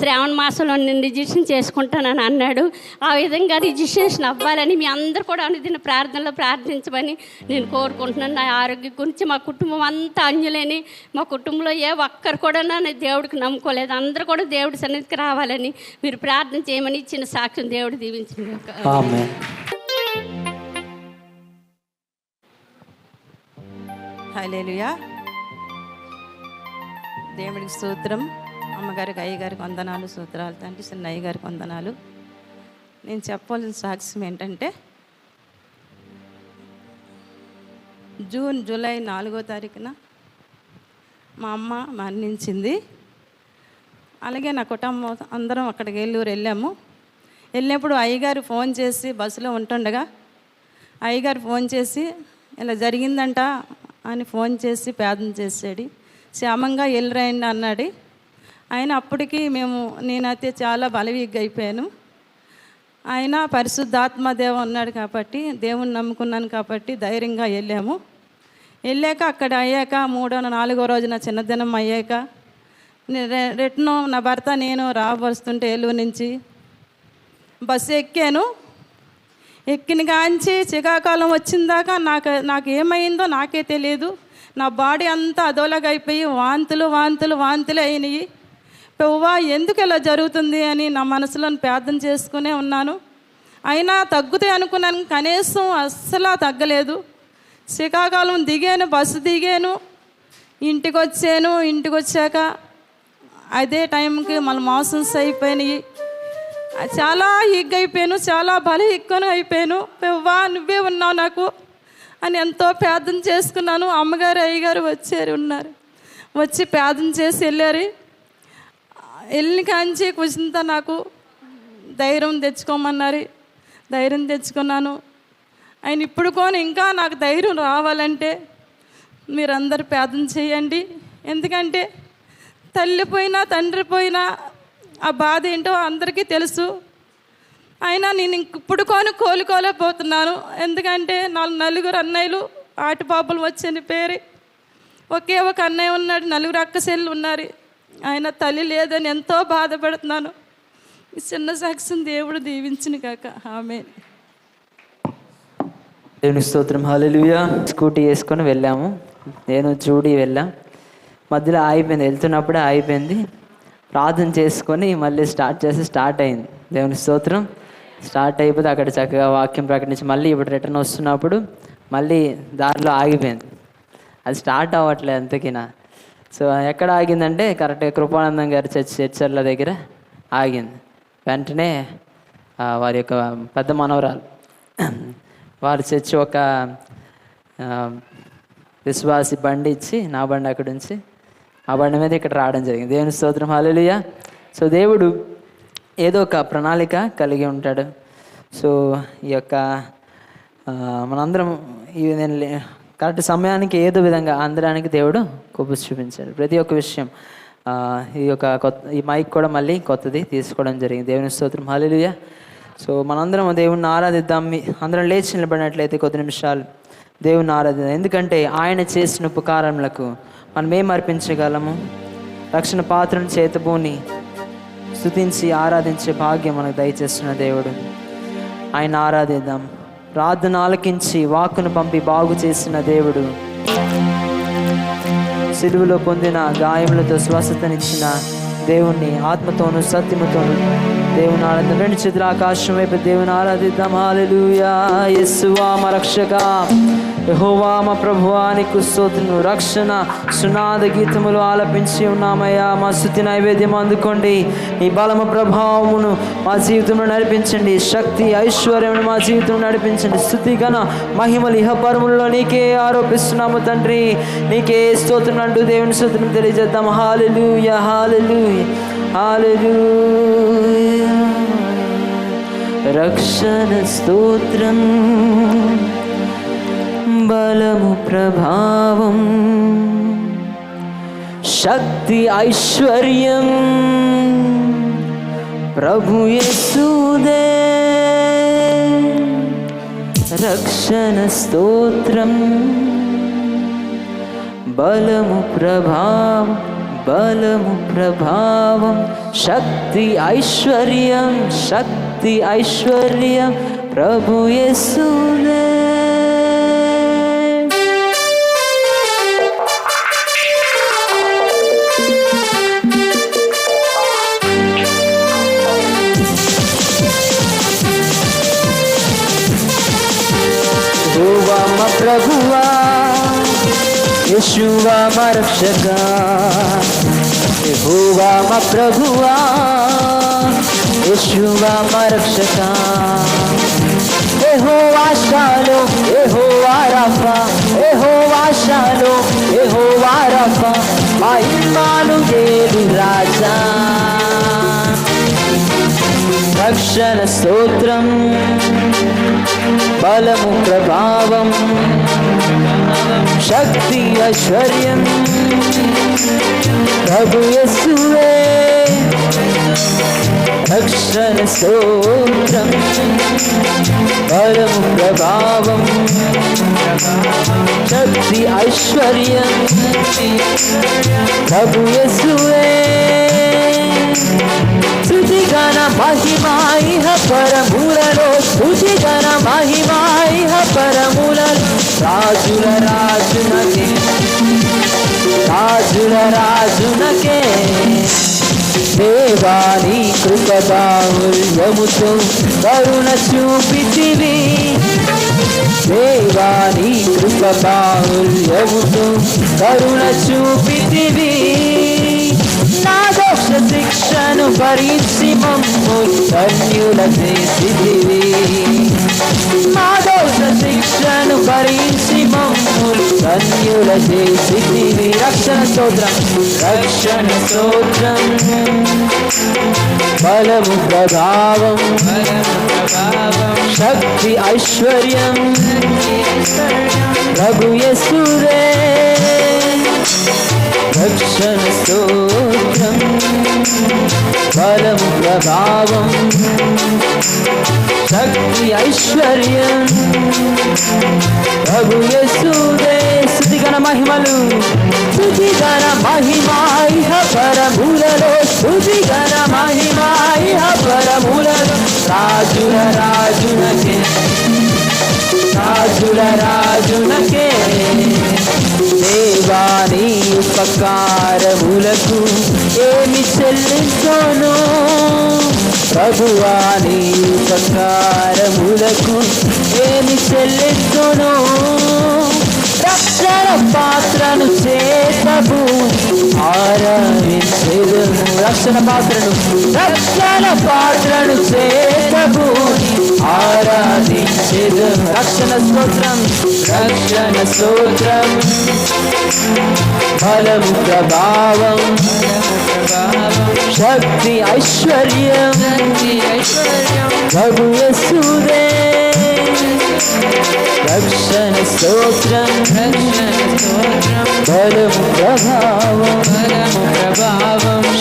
S7: శ్రావణ మాసంలో నేను రిజిస్ట్రేషన్ చేసుకుంటానని అన్నాడు. ఆ విధంగా రిజిస్ట్రేషన్ అవ్వాలని మీ అందరూ కూడా అనుదిన ప్రార్థనలో ప్రార్థించమని నేను కోరుకుంటున్నాను. నా ఆరోగ్యం గురించి మా కుటుంబం అంతా అన్యులేని, మా కుటుంబంలో ఏ ఒక్కరు కూడా నేను దేవుడికి నమ్ముకోలేదు. అందరూ కూడా దేవుడి సన్నిధికి రావాలని మీరు ప్రార్థన చేయమని ఇచ్చిన సాక్ష్యం దేవుడు దీవించింది.
S2: హల్లెలూయా. దేవుడికి స్తోత్రం. అమ్మగారికి అయ్యగారికి వందనాలు, స్తోత్రాలు. తండ్రి చిన్నయ్య గారికి వందనాలు. నేను చెప్పాల్సిన సాక్ష్యం ఏంటంటే జూలై 4వ తారీఖున మా అమ్మ మరణించింది. అలాగే నా కుటుంబం అందరం అక్కడికి వెళ్ళాము. వెళ్ళినప్పుడు అయ్యగారు ఫోన్ చేసి బస్సులో ఉంటుండగా అయ్యగారు ఫోన్ చేసి ఇలా జరిగిందంట అని ఫోన్ చేసి ప్రార్థన చేసాడు. క్షేమంగా వెళ్ళరండి అన్నాడు. ఆయన అప్పటికి నేనైతే చాలా బలవీగ్గా అయిపోయాను. ఆయన పరిశుద్ధాత్మ దేవుడు ఉన్నాడు కాబట్టి, దేవుని నమ్ముకున్నాను కాబట్టి ధైర్యంగా వెళ్ళాక అక్కడ అయ్యాక 3వ 4వ రోజున చిన్నదినం అయ్యాక రిటర్న్ నా భర్త నేను రావస్తుంటే ఏలూరు నుంచి బస్సు ఎక్కిన కాంచి చికాకాలం వచ్చిందాకా నాకు ఏమైందో నాకే తెలియదు. నా బాడీ అంతా అదోలాగా అయిపోయి వాంతులు అయినాయి. పువ్వా ఎందుకు ఇలా జరుగుతుంది అని నా మనసులో ప్రార్థన చేసుకునే ఉన్నాను. అయినా తగ్గుతాయి అనుకున్నాను, కనీసం అస్సలు తగ్గలేదు. శ్రీకాకుళం దిగాను, బస్సు దిగాను, ఇంటికి వచ్చాను. ఇంటికి వచ్చాక అదే టైంకి మళ్ళీ మోషన్స్ అయిపోయినాయి. చాలా హీగ్ అయిపోయాను, చాలా బలహీనం అయిపోయాను. పెవ్వా నువ్వే ఉన్నావు నాకు అని ఎంతో ప్రార్థన చేసుకున్నాను. అమ్మగారు అయ్యగారు ఉన్నారు, వచ్చి ప్రార్థన చేసి వెళ్ళారు. వెళ్ళి కాంచి కూర్చుంత నాకు ధైర్యం తెచ్చుకోమన్నారు. ధైర్యం తెచ్చుకున్నాను. ఆయన ఇప్పుడు ఇంకా నాకు ధైర్యం రావాలంటే మీరందరూ ప్రార్థన చేయండి. ఎందుకంటే తల్లి పోయినా తండ్రి పోయినా ఆ బాధ ఏంటో అందరికీ తెలుసు. అయినా నేను ఇప్పుడు కోలుకోలేకపోతున్నాను. ఎందుకంటే నలుగురు అన్నయ్యలు ఆటపాపలు వచ్చని పేరు, ఒకే ఒక అన్నయ్య ఉన్నాడు, నలుగురు అక్కచెల్లు ఉన్నారు. ఆయన తల్లి లేదని ఎంతో బాధపడుతున్నాను. ఈ చిన్న సాక్ష్యం దేవుడు దీవించిన కాక ఆమేన్.
S8: దేవుని స్తోత్రం. హల్లెలూయా. స్కూటీ వేసుకొని వెళ్ళాము, నేను జూడీ వెళ్ళాం. మధ్యలో ఆగిపోయింది, వెళ్తున్నప్పుడే ఆగిపోయింది. ప్రార్థన చేసుకొని మళ్ళీ స్టార్ట్ అయింది. దేవుని స్తోత్రం. స్టార్ట్ అయిపోతే అక్కడ చక్కగా వాక్యం ప్రకటించి మళ్ళీ ఇప్పుడు రిటర్న్ వస్తున్నప్పుడు మళ్ళీ దారిలో ఆగిపోయింది. అది స్టార్ట్ అవ్వట్లేదు అంతకినా. సో ఎక్కడ ఆగిందంటే కరెక్ట్గా కృపానందం గారి చర్చర్ల దగ్గర ఆగింది. వెంటనే వారి యొక్క పెద్ద మనవరాలు వారు చర్చి ఒక విశ్వాసి బండి ఇచ్చి, నా బండి అక్కడ ఉంచి ఆ బండి మీద ఇక్కడ రావడం జరిగింది. దేవుని స్తోత్రం. హల్లెలూయా. సో దేవుడు ఏదో ఒక ప్రణాళిక కలిగి ఉంటాడు. సో ఈ యొక్క మనందరం నేను కరెక్ట్ సమయానికి ఏదో విధంగా అందడానికి దేవుడు కృప చూపించాడు. ప్రతి ఒక్క విషయం ఈ మైక్ కూడా మళ్ళీ కొత్తది తీసుకోవడం జరిగింది. దేవుని స్తోత్రం. హల్లెలూయా. సో మనందరం దేవుణ్ణి ఆరాధిద్దాం. అందరం లేచి నిలబడినట్లయితే కొద్ది నిమిషాలు దేవుణ్ణి ఆరాధిద్దాం. ఎందుకంటే ఆయన చేసిన ఉపకారములకు మనం ఏం అర్పించగలము? రక్షణ పాత్రను చేతబూని స్తుతించి ఆరాధించే భాగ్యం మనకు దయచేస్తున్న దేవుడు. ఆయన ఆరాధిద్దాం. ప్రార్థన ఆలకించి వాక్కును పంపి బాగు చేసిన దేవుడు, సిలువలో పొందిన గాయములతో స్వస్థతనిచ్చిన దేవుణ్ణి ఆత్మతోను సత్యముతోను దేవుని ఆరాధన. రెండు చేతుల ఆకాశం వైపు దేవుని ఆరాధిద్దాం. హల్లెలూయా. యేసువా మా రక్షక, యెహోవా మా ప్రభువా, నీకు స్తోత్రము. రక్షణ సునాద గీతములు ఆలపించి ఉన్నామయ్యా. మా స్తుతి నైవేద్యం అందుకోండి. నీ బలము ప్రభావమును మా జీవితంలో నడిపించండి. శక్తి ఐశ్వర్యమును మా జీవితంలో నడిపించండి. స్తుతి ఘన మహిమలు ఇహపరములలో నీకే ఆరోపిస్తున్నాము తండ్రి. నీకే స్తోత్రం అంటూ దేవుని స్తోత్రం తెలియజేద్దాం. హల్లెలూయా, హల్లెలూయా, హల్లెలూయా. రక్షణ స్తోత్రం, బలము ప్రభావం, శక్తి ఐశ్వర్యం ప్రభు యేసుదే. రక్షణ స్తోత్రం, బలము ప్రభావం, బలము ప్రభావం, శక్తి ఐశ్వర్యం, శక్తి ఐశ్వర్యం ప్రభు యేసుదే. యెహోవా మా ప్రభువా, యెషువా మా రక్షక. యెహోవా మా ప్రభువా, యెషువా మా రక్షక. యెహోవా షాలోమ్, యెహోవా రఫా, యెహోవా షాలోమ్, యెహోవా రఫా, మా ఇమ్మానుయేలు రాజా. రక్షణ స్తోత్రం, బలము ప్రభావం, శక్తి ఐశ్వర్యం ప్రభు యేసువే. రక్షణ స్తోత్రం, బలము ప్రభావం, శక్తి ఐశ్వర్యం ప్రభు యేసువే. స్తుతి గణ మహిమా ఇహ పరములలో, స్తుతి గణ మహిమా ఇహ పరములలో. రాజుల రాజునకే, రాజుల రాజునకే దేవాని కృప బాహుల్యముతో కరుణ చూపితివి, దేవాని కృప బాహుల్యముతో కరుణ చూపితివి, నా దోష శిక్షను భరించి మమ్ము ధన్యుల చేసితివి, నా దోష శిక్షను భరించి మమ్ము ధన్యుల చేసితివి. రక్షణ స్తోత్రం, రక్షణ స్తోత్రం, బలము ప్రభావం, శక్తి ఐశ్వర్యం ప్రభు యేసురే. రక్షణ స్తోత్రం, బలము ప్రభావం, శక్తి ఐశ్వర్యం ప్రభు యేసురే. స్తుతిగణ మహిమలు, స్తుతిగణ మహిమ ఇహ పరములలో, స్తుతిగణ మహిమ ఇహ పరములలో, రాజుల రాజునకే, రాజుల రాజునకే. దేవాని ఉపకారములకు ఏమి చెల్లించను, ప్రభువాని ఉపకారములకు ఏమి చెల్లించును. రక్షణ పాత్రను చేతము ఆరాధించెదము, రక్షణ పాత్రను, రక్షణ పాత్రను చేతము ఆరాధించెదము. రక్షణ స్తోత్రం, రక్షణ స్తోత్రం, బలము ప్రభావం, శక్తి ఐశ్వర్యం ప్రభు యేసుదే. రక్షణ స్తోత్రం, బలము ప్రభావం,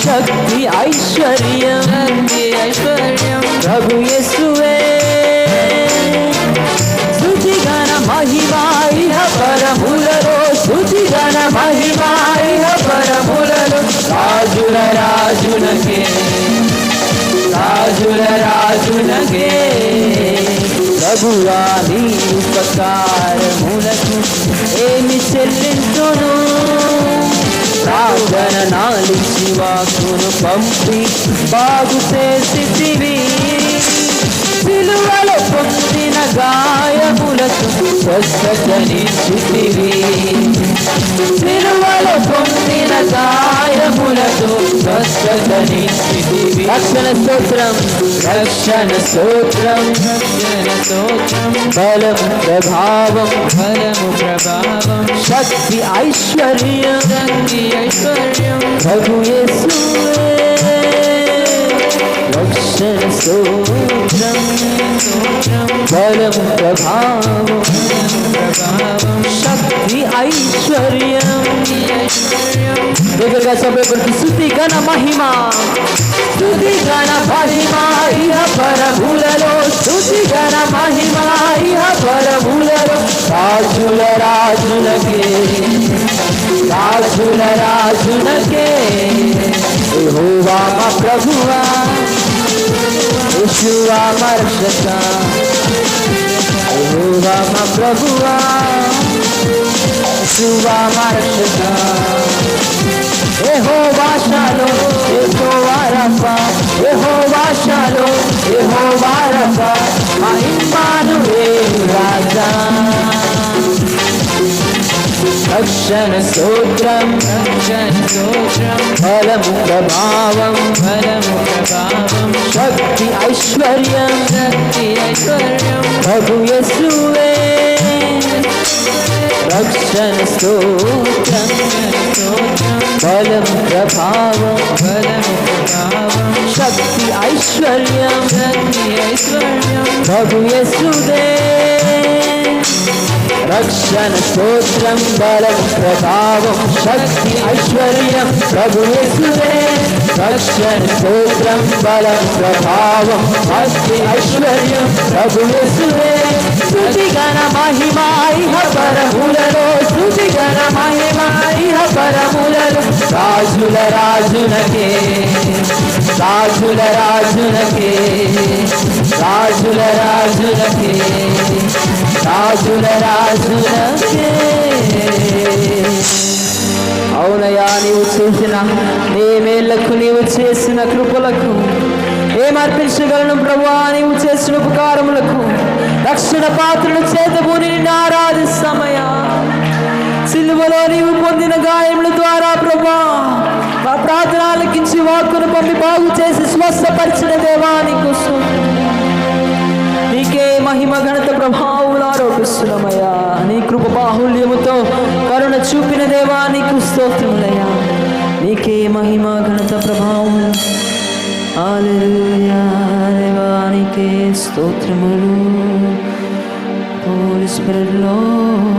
S8: శక్తి ఐశ్వర్యం ప్రభు యేసువే. స్తుతిగణ మహిమ ఇహ పరములలో, స్తుతిగణ మహిమ ఇహ పరములలో, రాజుల రాజునకే, రాజుల రాజునకే. ప్రభువాని ఉపకారములకు ఏమి చెల్లించును. ప్రార్థన నాలించి వాక్కును పంపి బాగు చేసితివి, సిలువలో పొందిన గాయములకు స్వస్థతనిచ్చితివి, సిలువలో పొందిన గాయములకు స్వస్థతనిచ్చితివి. రక్షణ స్తోత్రం, రక్షణ స్తోత్రం, బలము ప్రభావం, శక్తి ఐశ్వర్యం ప్రభు యేసువే. రక్షణ స్తోత్రం, బలము ప్రభావం, శక్తి ఐశ్వర్యం. దగ్గరగా సభ్యులకు స్తుతిగణ మహిమ, స్తుతిగణ మహిమ ఇహ పరములలో, స్తుతిగణ మహిమ ఇహ పరములలో, రాజుల రాజునకే, రాజుల రాజునకే. యెహోవా మా ప్రభువా, యేషువా మా రక్షక, యెహోవా మా ప్రభువా, యేషువా మా రక్షక. యెహోవా షాలోమ్, యెహోవా రఫా, యెహోవా షాలోమ్, యెహోవా రఫా, మా ఇమ్మానుయేలు రాజా. రక్షణ స్తోత్రం, బలము ప్రభావం, శక్తి ఐశ్వర్యం ప్రభు యేసువే. రక్షణ స్తోత్రం, బలము ప్రభావం, శక్తి ఐశ్వర్యం ప్రభు యేసువే. రక్షణ స్తోత్రం, బలం ప్రభావం, శక్తి ఐశ్వర్యం ప్రభు యేసువే. రక్షణ స్తోత్రం, బలం ప్రభావం, శక్తి ఐశ్వర్యం ప్రభు యేసువే. స్తుతిగణ మహిమ ఇహ పరములలో, స్తుతిగణ మహిమ ఇహ పరములలో, రాజుల రాజునకే, రాజుల రాజునకే, రాజుల రాజునకే, రాజుల రాజునకే. అవునయా నీవు సూచన నీ మేళ్లకు నీవు చేసిన కృపలకు ఏమర్పించగలను ప్రభువా? నీవు చేసిన ఉపకారములకు రక్షణ పాత్రను చేతబూని నిన్ను ఆరాధిస్తామయ్యా. సిలువలో నీవు పొందిన గాయముల ద్వారా ప్రభువా మా ప్రార్థన ఆలకించి వాక్కును పంపి బాగు చేసి స్వస్థపరిచిన దేవా నీకు నీకే మహిమ ఘనత ప్రభావములు ఆరోపిస్తున్నామయ్యా. నీ కృప బాహుల్యముతో కరుణ చూపిన దేవా నీకు స్తోత్రములయ్యా. నీకే మహిమ ఘనత ప్రభావములు. హల్లెలూయా దేవా నీకే స్తోత్రములు. Holy spirit lord.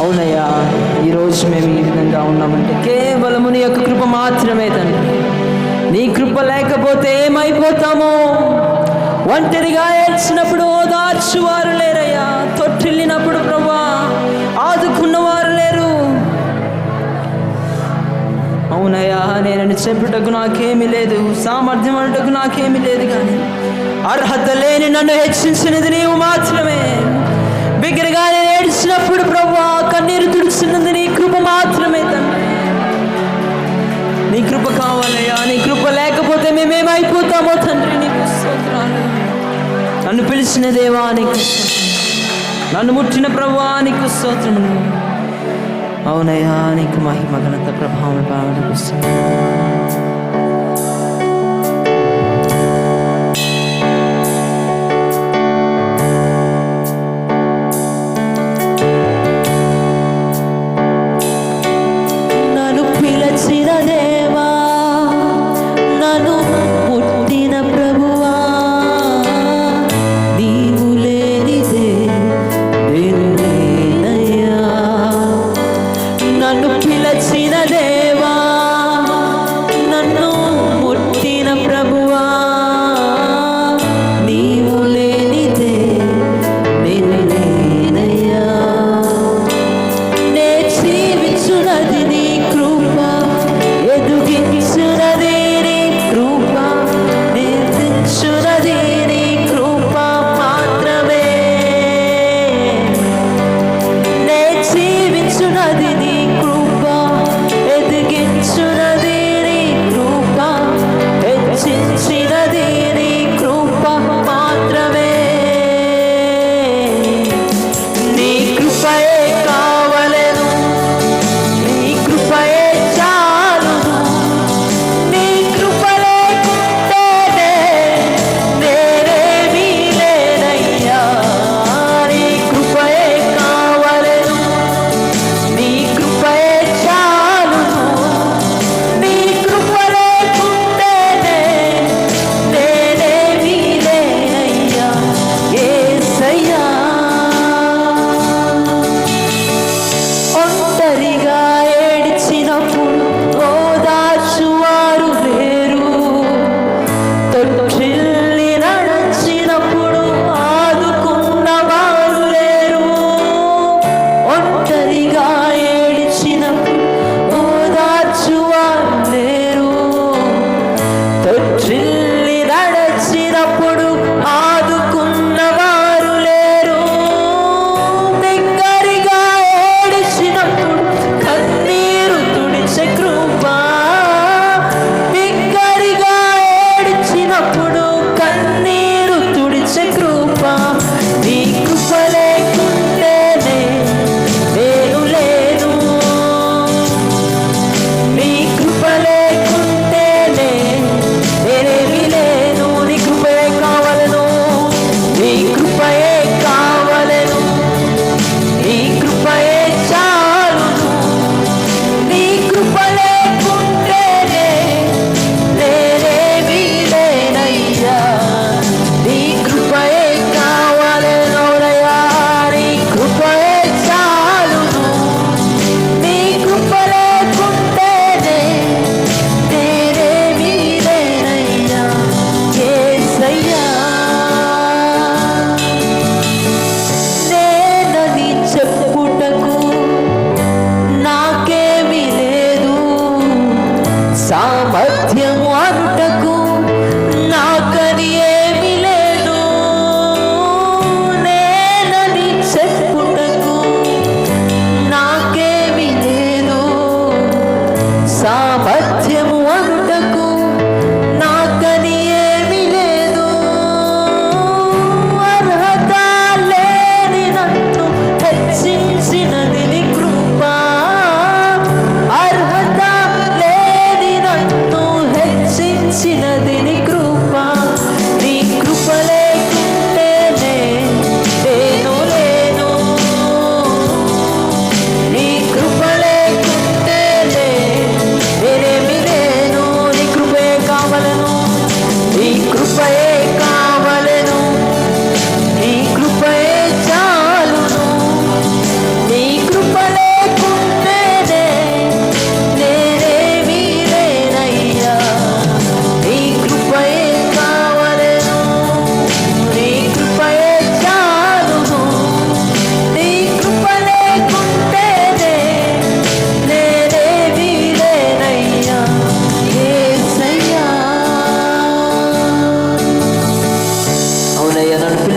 S8: అవునయ్యా, ఈరోజు మేము ఈ విధంగా ఉన్నామంటే కేవలము నీ యొక్క కృప మాత్రమే తండ్రి. నీ కృప లేకపోతే ఏమైపోతామో? ఒంటరిగా ఏడ్చినప్పుడు ఓదార్చువారు లేరయ్యా. తొట్టిల్లినప్పుడు ప్రభువా ఆదుకున్నవారు లేరు. అవునయ్యా, నేను చెప్పుటకు నాకేమీ లేదు, సామర్థ్యం అంటకు నాకేమీ లేదు, కానీ అర్హత లేని నన్ను హెచ్చించినది నీవు మాత్రమే. బిగ్గరగా నేను ఏడ్చినప్పుడు ప్రభువా కన్నీరు తుడిచినది నీ కృప మాత్రమే తండ్రి. నీ కృప కావాలయ్యా. నీ కృప లేకపోతే మేమేమైపోతామో తండ్రి. నీకు స్తోత్రాలు. నన్ను పిలిచిన దేవా నీకు స్తోత్రం. నన్ను ముట్టిన ప్రభువా నీకు స్తోత్రములు. అవునయ్యా, నీకు మహిమ ఘనత ప్రభావం పాలన.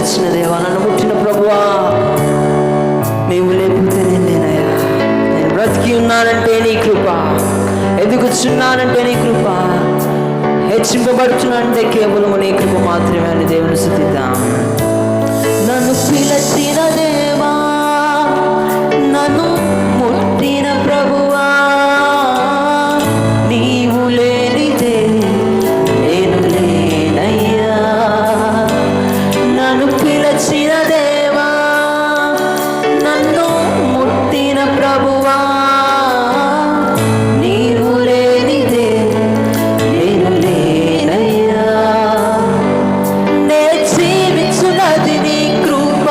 S8: లేచిన దేవా, నన్ను ముట్టిన ప్రభువా, నీవు లేకపోతే నేనయ్యా. నేను బ్రతికి ఉన్నానంటే నీ కృప, ఎదుగుచున్నానంటే నీ కృప, హెచ్చింపబడుతున్నానంటే కేవలము నీ కృప మాత్రమే అని దేవుని స్తుతిద్దాం. నన్ను పిలచిన దేవా, నన్ను ముట్టిన ప్రభువా, నీవు లేనిదే నేను లేనయ్యా. నన్ను పిలచిన దేవా, నన్ను ముట్టిన ప్రభువా, నీవు లేనిదే నేను లేనయ్యా. నే జీవించున్నది నీ కృప,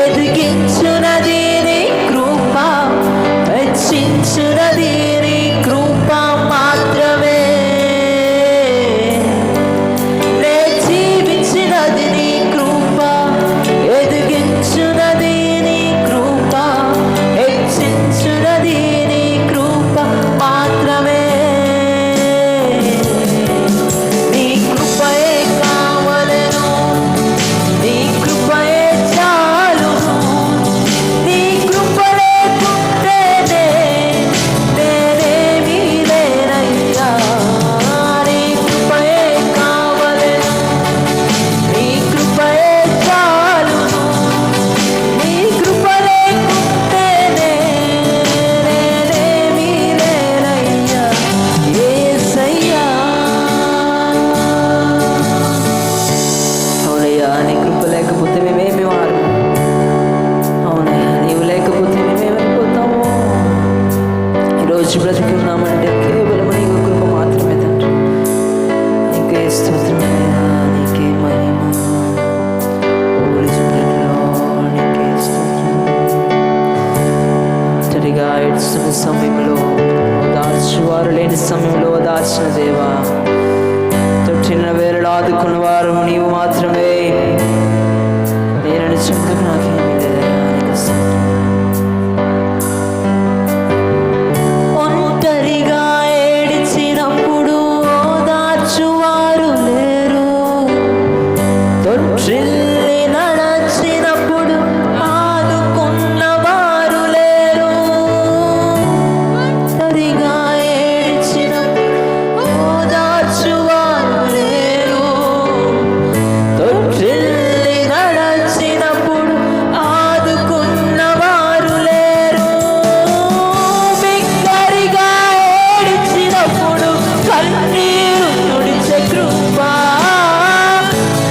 S8: ఎదిగించున్నది నీ కృప, హెచ్చించున్నది నీ కృప మాత్రమే. నే జీవించినది నీ కృప, ఎదిగించున్నది నీ కృప, హెచ్చించున్నది నీ కృప మాత్రమే. నీ కృపయే కావలెను, నీ కృపయే చాలును, నీ కృప లేకుంటేనే నేనేమీ లేనయ్యా. నీ కృపయే కావలెను, నీ కృపయే చాలును, నీ కృప లేకుంటేనే నేనేమీ లేనయ్యా. యేసయ్యా, అవునయ్యా, నీ కృప లేకపోతే మేమేమి వారు. అవునయ్యా, నీవు లేకపోతే మేమేమైపోతాము. ఈరోజు బ్రతికున్నామంటే కేవలం నీ కృప మాత్రమే తండ్రి. నీకే స్తోత్రమయ్యా, నీకే మహిమ. Holy Spirit, Lord, నీకే స్తోత్రం. ఒంటరిగా ఏడుస్తున్న సమయంలో, ఓదార్చువారు లేని సమయంలో ఓదార్చిన దేవా, తొట్టిన వేరులో ఆదుకున్న వారు నీవు మాత్రమే. నేను చెప్పుకు నాకేమీ లేదయ్యా, నీకు స్తోత్రం. ఒంటరిగా ఏడిచినప్పుడు ఓదార్చువారు లేరు, తొట్టిల్లి నడచినప్పుడు ఆదుకున్నవారు లేరు. ఒంటరిగా ఏడిచినప్పుడు ఓదార్చువారు లేరు, తొట్టిల్లి నడచినప్పుడు ఆదుకున్నవారు లేరు. బిగ్గరగా ఏడిచినప్పుడు కన్నీరు తుడిచే కృప,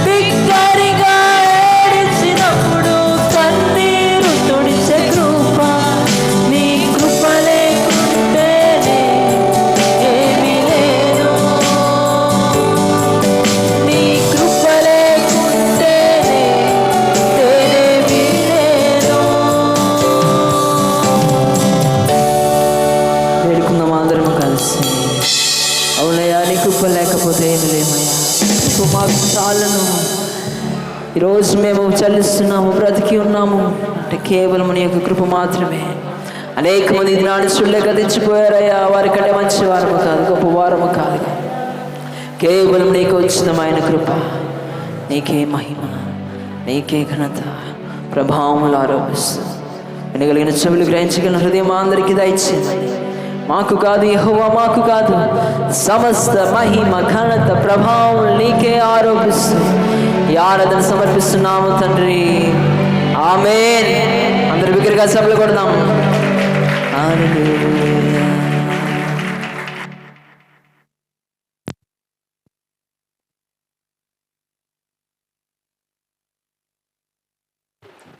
S8: బిగ్గరగా ఏడిచినప్పుడు కన్నీరు తుడిచే కృప, నీ కృప లేకుంటేనే ఏమీ లేదు. నీ కృప లేకుంటేనే నేనేమీ లేదు. వేడుకుందాం అందరం కలిసి. అవునయ్యా, నీ కృప లేకపోతే ఏమి లేమయ్యా. కృప మాకు చాలను. ఈరోజు మేము చలిస్తున్నాము, బ్రతికి ఉన్నాము అంటే కేవలం నీ యొక్క కృప మాత్రమే. అనేక మంది దినాన్ని చూడలేక తెచ్చిపోయారయ్యా. వారికంటే మంచి వారము కాదు, గొప్ప వారము కాదు, కేవలం నీకు ఉచితమైన కృప. నీకే మహిమ, నీకే ఘనత, ప్రభావములు ఆరోపిస్తూ వినగలిగిన చెవులు గ్రహించగలిగిన హృదయం అందరికీ దయచేయండి. మాకు కాదు యెహోవా, మాకు కాదు, సమస్త మహిమ ఘనత ప్రభావం నీకే ఆరోపిస్తూ ఈ ఆరాధన సమర్పిస్తున్నాము తండ్రి. ఆమేన్. అందరూ బిగ్గరగా చప్పట్లు కొడదాం. హల్లెలూయా.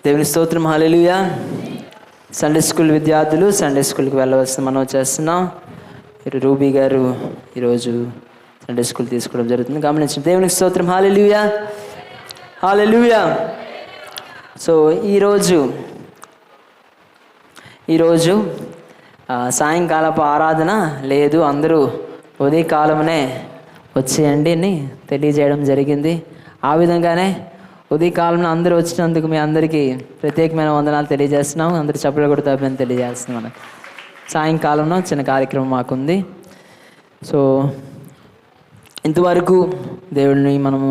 S8: దేవుని స్తోత్రం. హల్లెలూయా. సండే స్కూల్ విద్యార్థులు సండే స్కూల్కి వెళ్ళవలసిన మనం చేస్తున్నాం. మీరు రూబీ గారు ఈరోజు సండే స్కూల్ తీసుకోవడం జరుగుతుంది, గమనించండి. దేవునికి స్తోత్రం. హల్లెలూయా, హల్లెలూయా. సో ఈరోజు సాయంకాలపు ఆరాధన లేదు, అందరూ ఉదయకాలమునే వచ్చేయండి అని తెలియజేయడం జరిగింది. ఆ విధంగానే ఉదయకాలంలో అందరూ వచ్చినందుకు మీ అందరికీ ప్రత్యేకమైన వందనాలు తెలియజేస్తున్నాం. అందరూ చప్పట్లు కొడతామని తెలియజేస్తున్నాం. మనకు సాయంకాలంలో చిన్న కార్యక్రమం మాకుంది. సో ఇంతవరకు దేవుడిని మనము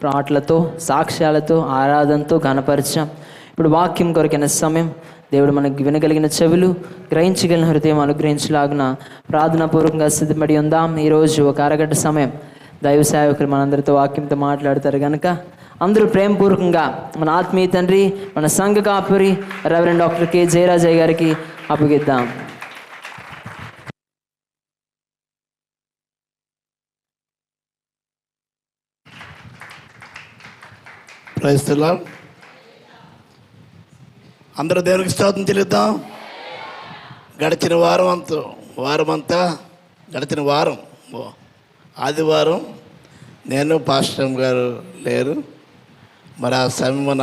S8: పాటలతో, సాక్ష్యాలతో, ఆరాధనతో ఘనపరిచాం. ఇప్పుడు వాక్యం కొరకైన సమయం. దేవుడు మనకు వినగలిగిన చెవులు, గ్రహించగలిగిన హృదయం అనుగ్రహించలాగున ప్రార్థనాపూర్వకంగా సిద్ధపడి ఉందాం. ఈరోజు ఒక అరగంట సమయం దైవ సేవకులు మనందరితో వాక్యంతో మాట్లాడతారు కనుక అందరూ ప్రేమపూర్వకంగా మన ఆత్మీయ తండ్రి, మన సంఘ కాపురి రెవరెండ్ డాక్టర్ కె జయరాజయ్య గారికి అప్పగిద్దాం.
S3: Praise the lord. అందరూ దేవునికి స్తోత్రం చెల్లిద్దాం. గడిచిన వారం ఆదివారం నేను పాస్టర్ గారు లేరు. మరి ఆ సమయం మన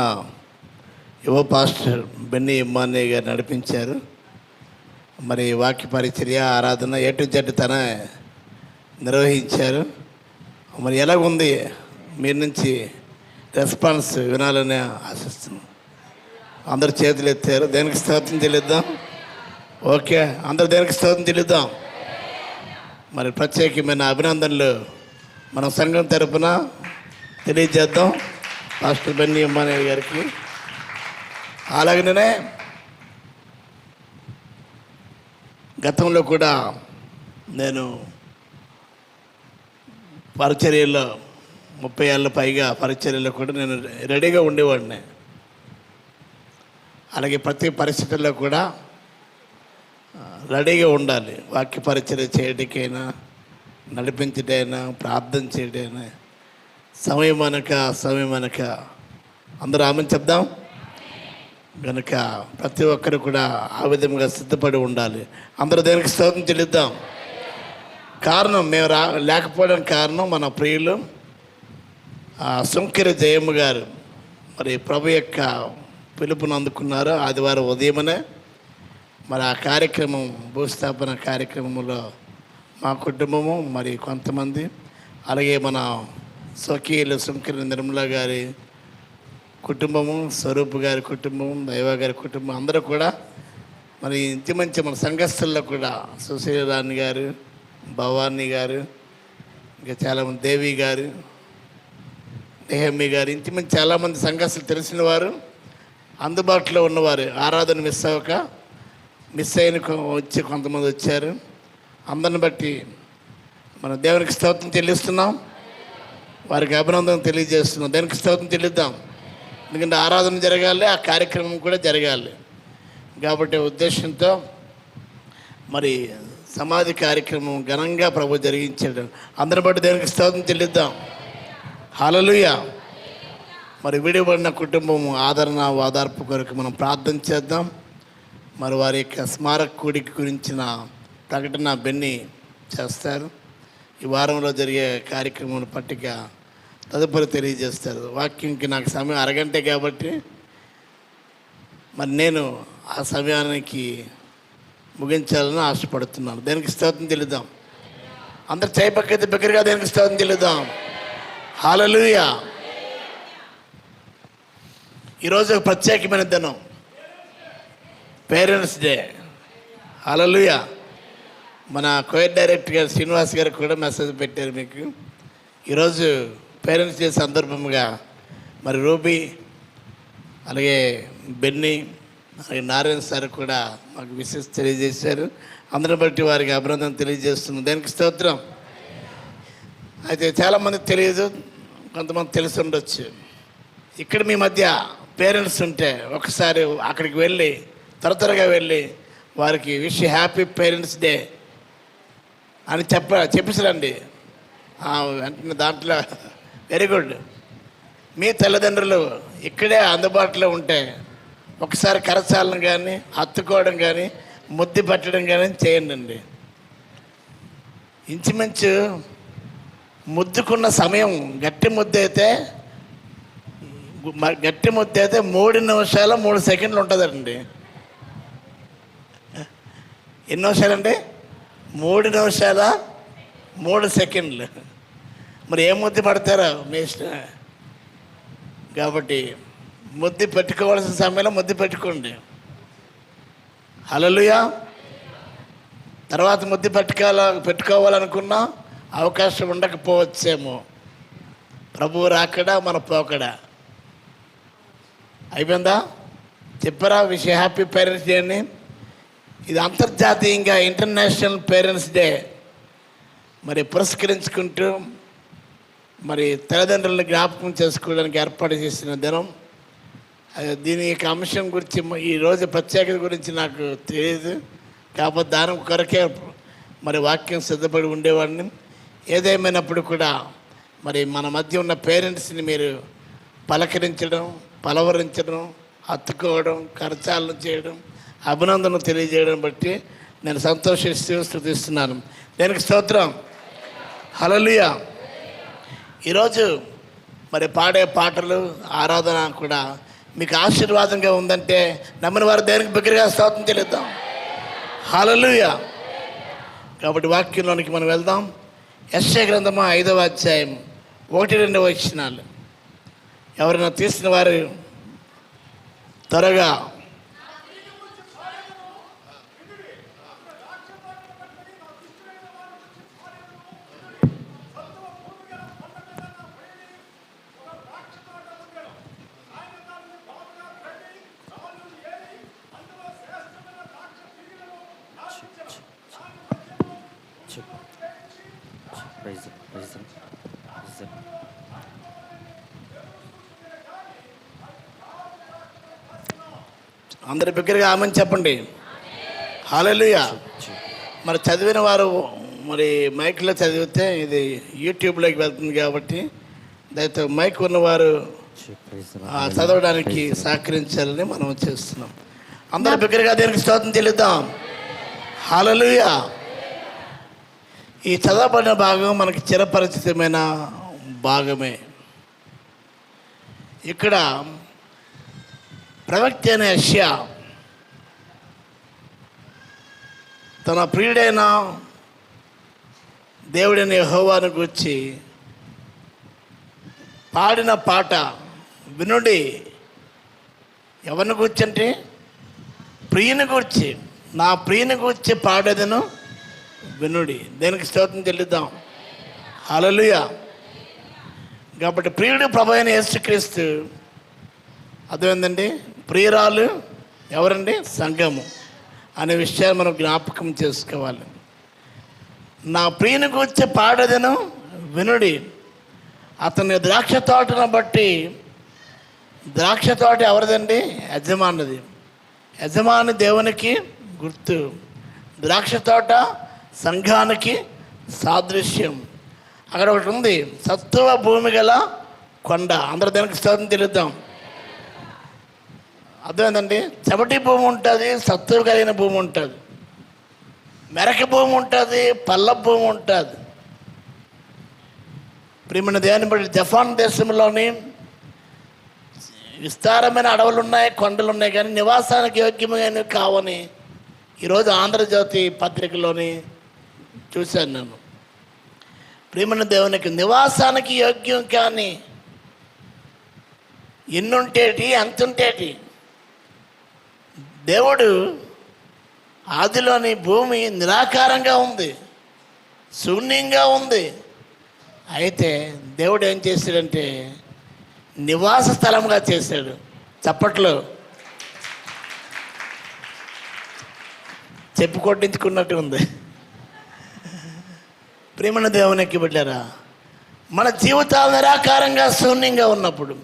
S3: యువ పాస్టర్ బెన్నీ ఇమ్మాని గారు నడిపించారు. మరి వాక్య పరిచర్య, ఆరాధన A to Z తన నిర్వహించారు. మరి ఎలాగుంది మీ నుంచి రెస్పాన్స్ వినాలని ఆశిస్తున్నాం. అందరు చేతులు ఎత్తారు. దేనికి స్తోత్రం చెల్లిద్దాం. ఓకే, అందరు దేనికి స్తోత్రం చెల్లిద్దాం. మరి ప్రత్యేకమైన అభినందనలు మన సంఘం తరపున తెలియజేద్దాం పాస్టర్ బెన్నీ ఇమ్మాని గారికి. అలాగనే గతంలో కూడా నేను పరిచర్యలో 30 ఏళ్ళ పైగా పరిచర్యలో కూడా నేను రెడీగా ఉండేవాడిని. అలాగే ప్రతి పరిస్థితుల్లో కూడా రెడీగా ఉండాలి. వాక్య పరిచర్య చేయడానికైనా, నడిపించటైనా, ప్రార్థన చేయటైనా సమయం అనక అందరూ ఆమెను చెప్దాం. కనుక ప్రతి ఒక్కరు కూడా ఆ విధంగా సిద్ధపడి ఉండాలి. అందరూ దేనికి స్తోత్రం చెల్లిద్దాం. కారణం మేము లేకపోవడానికి కారణం మన ప్రియులు సుంకెర జయమ్మ గారు మరి ప్రభు యొక్క పిలుపును అందుకున్నారు. ఆదివారం ఉదయమనే మరి ఆ కార్యక్రమం, భూస్థాపన కార్యక్రమంలో మా కుటుంబము, మరి కొంతమంది, అలాగే మన స్వకీయులు సుంకెర నిర్మల గారి కుటుంబము, స్వరూప్ గారి కుటుంబం, దైవ గారి కుటుంబం అందరూ కూడా మరి ఇంటి మంచి మన సంఘస్థుల్లో కూడా సుశీలరాణి గారు, భవానీ గారు, ఇంకా చాలామంది, దేవి గారు, నెహమ్మి గారు, ఇంటి మంచి చాలామంది సంఘస్థులు తెలిసిన వారు, అందుబాటులో ఉన్నవారు. ఆరాధన మిస్ అయిన వచ్చి కొంతమంది వచ్చారు. అందరిని బట్టి మన దేవునికి స్తోత్రం చెల్లిస్తున్నాం. వారికి అభినందన తెలియజేస్తున్నాం. దేవునికి స్తోత్రం చెల్లిద్దాం. ఎందుకంటే ఆరాధన జరగాలి, ఆ కార్యక్రమం కూడా జరగాలి. కాబట్టి ఉద్దేశంతో మరి సమాధి కార్యక్రమం ఘనంగా ప్రభు జరిగించాడు. అందరి బట్టి దేవునికి స్తోత్రం చెల్లిద్దాం. హల్లెలూయా. మరి విడిపడిన కుటుంబం ఆదరణ, ఓదార్పు కొరకు మనం ప్రార్థన చేద్దాం. మరి వారి యొక్క స్మారక కూడిక గురించిన ప్రకటన బెన్నీ చేస్తారు. ఈ వారంలో జరిగే కార్యక్రమం పట్టిక తదుపరి తెలియజేస్తారు. వాక్యంకి నాకు సమయం అరగంటే కాబట్టి మరి నేను ఆ సమయానికి ముగించాలని ఆశపడుతున్నాను. దేనికి స్తోత్రం చెల్లిద్దాం. అందరు చేయి పక్కైతే బిగ్గరగా దేనికి స్తోత్రం చెల్లిద్దాం. హల్లెలూయా. ఈరోజు ఒక ప్రత్యేకమైన దినం, పేరెంట్స్ డే. హల్లెలూయా. మన కోయర్ డైరెక్టర్ గారు శ్రీనివాస్ గారు కూడా మెసేజ్ పెట్టారు మీకు. ఈరోజు పేరెంట్స్ డే సందర్భంగా మరి రూబీ, అలాగే బెన్నీ, అలాగే నారాయణ సార్ కూడా మాకు విషెస్ తెలియజేశారు. అందరిని బట్టి వారికి అభినందన తెలియజేస్తున్నాం. దానికి స్తోత్రం. అయితే చాలామంది తెలియదు, కొంతమంది తెలిసి ఉండొచ్చు. ఇక్కడ మీ మధ్య పేరెంట్స్ ఉంటే ఒకసారి అక్కడికి వెళ్ళి త్వరగా వెళ్ళి వారికి విష్ హ్యాపీ పేరెంట్స్ డే అని చెప్పేసారండి. వెంటనే దాంట్లో వెరీ గుడ్. మీ తల్లిదండ్రులు ఇక్కడే అందుబాటులో ఉంటే ఒకసారి కరచాలను కానీ, హత్తుకోవడం కానీ, ముద్దు పెట్టడం కానీ చేయండి. ఇంచుమించు ముద్దుకున్న సమయం గట్టి ముద్దు అయితే 3 నిమిషాలు 3 సెకండ్లు ఉంటుందండి. ఎన్ని నిమిషాలండి? 3 నిమిషాల 3 సెకండ్లు. మరి ఏం ముద్దు పడతారో మీ ఇష్టం. కాబట్టి ముద్దు పెట్టుకోవాల్సిన సమయంలో ముద్దు పెట్టుకోండి. హల్లెలూయా. తర్వాత ముద్దు పెట్టుకోవాలనుకున్నా అవకాశం ఉండకపోవచ్చేమో. ప్రభువు రాకడా మన పోకడా. అయిపోయిందా? చెప్పారా విషయ హ్యాపీ పేరెంట్స్ డే అని? ఇది అంతర్జాతీయంగా ఇంటర్నేషనల్ పేరెంట్స్ డే మరి పురస్కరించుకుంటూ మరి తల్లిదండ్రులను జ్ఞాపకం చేసుకోవడానికి ఏర్పాటు చేసిన దినం. దీని యొక్క అంశం గురించి ఈరోజు ప్రత్యేకత గురించి నాకు తెలియదు, కాకపోతే దాని కొరకే మరి వాక్యం సిద్ధపడి ఉండేవాడిని. ఏదేమైనప్పుడు కూడా మరి మన మధ్య ఉన్న పేరెంట్స్ని మీరు పలకరించడం, పలవరించడం, హత్తుకోవడం, కరచాలను చేయడం, అభినందన తెలియజేయడం బట్టి నేను సంతోషిస్తూ స్తుతిస్తున్నాను. దానికి స్తోత్రం. హల్లెలూయా. ఈరోజు మరి పాడే పాటలు, ఆరాధన కూడా మీకు ఆశీర్వాదంగా ఉందంటే నమ్మిన వారు దేనికి బిగ్గరగా స్తోత్రం చెల్లిద్దాం. హల్లెలూయా. కాబట్టి వాక్యంలోనికి మనం వెళ్దాం. యెషయా గ్రంథము 5వ అధ్యాయం 1-2 వచనాలు. ఎవరైనా తీసిన వారు త్వరగా. అందరి బిగ్గరగా ఆమని చెప్పండి. హల్లెలూయా. మరి చదివిన వారు మరి మైక్లో చదివితే ఇది యూట్యూబ్లోకి వెళ్తుంది కాబట్టి దయతో మైక్ ఉన్నవారు చదవడానికి సహకరించాలని మనం చేస్తున్నాం. అందరి బిగ్గరగా దేనికి స్తోత్రం చెల్లిద్దాం. హల్లెలూయా. ఈ చదవబడిన భాగం మనకి చిరపరిచితమైన భాగమే. ఇక్కడ ప్రవక్త అయిన యెషయా తన ప్రియుడైన దేవుడైన యెహోవాను గూర్చి పాడిన పాట వినుడి. ఎవరిని గూర్చి అంటే ప్రియుని గూర్చి, నా ప్రియుని గూర్చి పాడేదను వినుడి. దేనికి స్తోత్రం చెల్లిద్దాం. హల్లెలూయా. కాబట్టి ప్రియుడు ప్రభు అయిన యేసుక్రీస్తు, అదేంటండి ప్రియురాలు ఎవరండి? సంఘము అనే విషయాన్ని మనం జ్ఞాపకం చేసుకోవాలి. నా ప్రియుని గూర్చి పాడేదను వినుడి. అతని ద్రాక్ష తోటను బట్టి, ద్రాక్ష తోట ఎవరిదండి? యజమానిది. యజమాని దేవునికి గుర్తు, ద్రాక్ష తోట సంఘానికి సాదృశ్యం. అక్కడ ఒకటి ఉంది, సత్తువ భూమి గల కొండ. అందరూ దానికి స్తోత్రం చెల్లిద్దాం. అర్థమైందండి? చెమటి భూమి ఉంటుంది, సత్తువ కలిగిన భూమి ఉంటుంది, మెరక భూమి ఉంటుంది, పల్ల భూమి ఉంటుంది. ప్రియమైన దేవుని బట్టి జపాన్ దేశంలోని విస్తారమైన అడవులు ఉన్నాయి, కొండలు ఉన్నాయి, కానీ నివాసానికి యోగ్యమైనవి కావని ఈరోజు ఆంధ్రజ్యోతి పత్రికలోని చూశాను నేను. ప్రియమైన దేవునికి నివాసానికి యోగ్యం కానీ ఎన్నుంటేటి అంతుంటేటి. దేవుడు ఆదిలోని భూమి నిరాకారంగా ఉంది, శూన్యంగా ఉంది. అయితే దేవుడు ఏం చేశాడంటే నివాస స్థలంగా చేశాడు. చప్పట్లో చెప్పు కొట్టించుకున్నట్టు ఉంది. ప్రియమైన దేవునికి బిడ్డలారా, మన జీవితాలు నిరాకారంగా శూన్యంగా ఉన్నప్పుడు,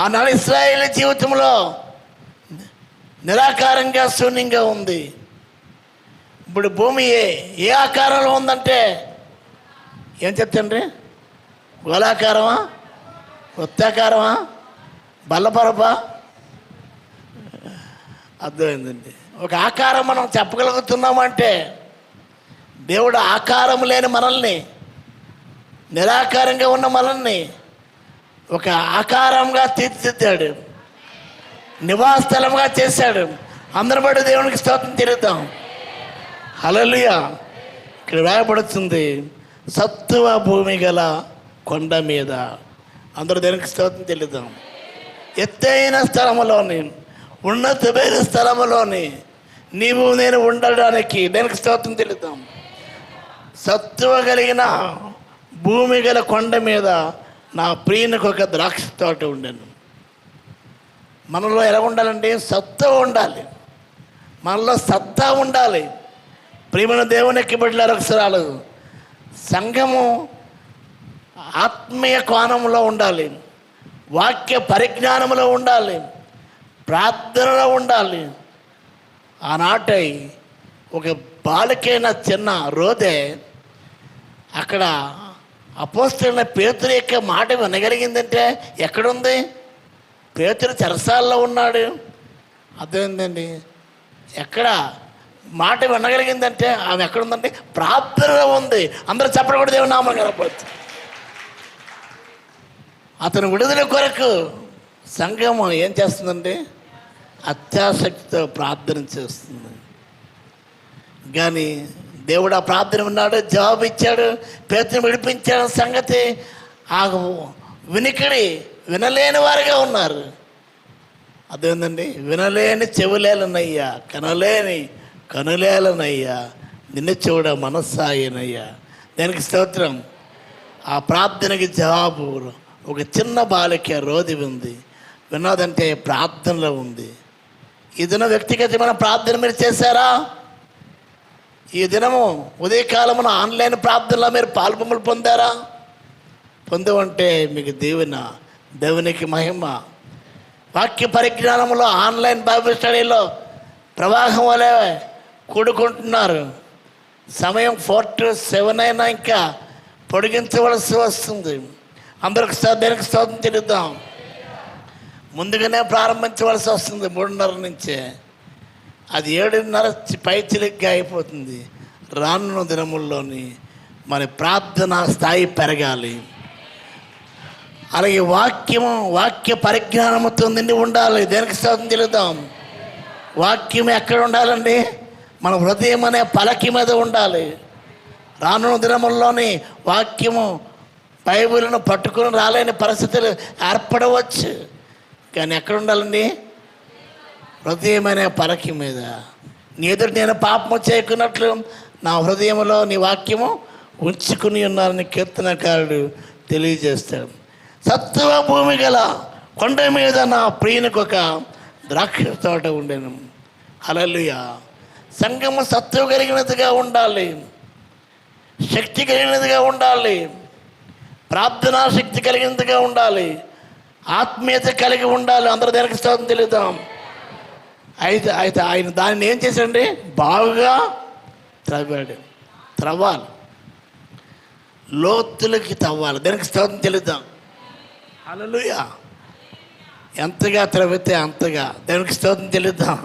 S3: ఆనాడు ఇశ్రాయేలు జీవితంలో నిరాకారంగా శూన్యంగా ఉంది. ఇప్పుడు భూమి ఏ ఆకారంలో ఉందంటే ఏం చెప్తండి? గోళాకారమా, వృత్తాకారమా, బల్లపరపా? అర్థమైందండి. ఒక ఆకారం మనం చెప్పగలుగుతున్నామంటే దేవుడు ఆకారం లేని మనల్ని, నిరాకారంగా ఉన్న మనల్ని ఒక ఆకారంగా తీర్చిదిద్దాడు, నివాస స్థలంగా చేశాడు. అందరి బట్టి దేవునికి స్తోత్రం చెల్లిద్దాం. హల్లెలూయా. ఇక్కడ రాయబడుతుంది సత్తువ భూమి గల కొండ మీద. అందరూ దేవునికి స్తోత్రం చెల్లిద్దాం. ఎత్తైన స్థలములోని, ఉన్నతమైన స్థలములోని నీవు నేను ఉండడానికి దేనికి స్తోత్రం చెల్లిద్దాం. సత్తువ కలిగిన భూమి గల కొండ మీద నా ప్రియునికి ఒక ద్రాక్ష తోట ఉండెను. మనలో ఎలా ఉండాలంటే సత్తా ఉండాలి, మనలో సత్తా ఉండాలి. ప్రియమైన దేవునికి బిడ్డలారా, అక్షరాలు సంఘము ఆత్మీయ కోణంలో ఉండాలి, వాక్య పరిజ్ఞానంలో ఉండాలి, ప్రార్థనలో ఉండాలి. ఆనాటై ఒక బాలికైన చిన్న రోదే అక్కడ అపోస్తలుడైన పేతురు యొక్క మాట వినగలిగిందంటే ఎక్కడుంది? పేతురు చెరసాల్లో ఉన్నాడు. అర్థమైందండి. ఎక్కడ మాట వినగలిగిందంటే ఆమె ఎక్కడుందంటే ప్రార్థనలో ఉంది. అందరూ చెప్పడం కూడా దేవుని నామం కనపడుతుంది. అతను విడుదల కొరకు సంఘము ఏం చేస్తుందంటే అత్యాసక్తితో ప్రార్థన చేస్తుంది. కానీ దేవుడు ఆ ప్రార్థన విన్నాడు, జవాబు ఇచ్చాడు, పేతురుని విడిపించాడు. సంగతి ఆ వినికిడి వినలేని వారుగా ఉన్నారు. అదేందండి, వినలేని చెవులేలనయ్యా, కనలేని కనులేలనయ్యా, నిన్ను చూడ మనస్సాయనయ్యా. దానికి స్తోత్రం. ఆ ప్రార్థనకి జవాబు ఒక చిన్న బాలిక రోది ఉంది. విన్నదంటే ప్రార్థనలో ఉంది. ఈ దినం వ్యక్తిగతమైన ప్రార్థన మీరు చేశారా? ఈ దినము ఉదయకాలమున ఆన్లైన్ ప్రార్థనలో మీరు పాల్పొమ్మలు పొందారా? పొందవంటే మీకు దేవునికి మహిమ. వాక్య పరిజ్ఞానంలో ఆన్లైన్ బైబిల్ స్టడీలో ప్రవాహం వలె కూడుకుంటున్నారు. సమయం 4 to 7 అయినా ఇంకా పొడిగించవలసి వస్తుంది. అందరికి దేనికి స్తోత్రం చెల్లిద్దాం. ముందుగానే ప్రారంభించవలసి వస్తుంది 3:30 నుంచే. అది 7:30 పైచిలిగ్గా అయిపోతుంది. రానున్న దినముల్లోని మన ప్రార్థన స్థాయి పెరగాలి. అలాగే వాక్య పరిజ్ఞానంతో నిండి ఉండాలి. దేనికి స్తోత్రం చెల్లిద్దాం. వాక్యం ఎక్కడ ఉండాలండి? మన హృదయం అనే పలకి మీద ఉండాలి. రానున్న దినముల్లోని వాక్యము బైబిల్ను పట్టుకుని రాలేని పరిస్థితులు ఏర్పడవచ్చు. కానీ ఎక్కడ ఉండాలండి? హృదయం అనే పలకి మీద. నీ ఎదురు నేను పాపము చేయకున్నట్లు నా హృదయంలో నీ వాక్యము ఉంచుకుని ఉన్నారని కీర్తనకారుడు తెలియజేస్తాడు. సత్వ భూమి గల కొండ మీద నా ప్రియునికి ఒక ద్రాక్ష తోట ఉండెను. హల్లెలూయా. సంఘము సత్వ కలిగినదిగా ఉండాలి, శక్తి కలిగినదిగా ఉండాలి, ప్రార్థనా శక్తి కలిగినదిగా ఉండాలి, ఆత్మీయత కలిగి ఉండాలి. అందరూ దానికి స్తోత్రం తెలుద్దాం. అయితే ఆయన దానిని ఏం చేశాడండి? బాగా త్రవ్వాలి, లోతులకి తవ్వాలి. దానికి స్తోత్రం తెలుద్దాం. హల్లెలూయా. ఎంతగా త్రవ్వితే అంతగా దానికి స్తోత్రం తెలుద్దాం.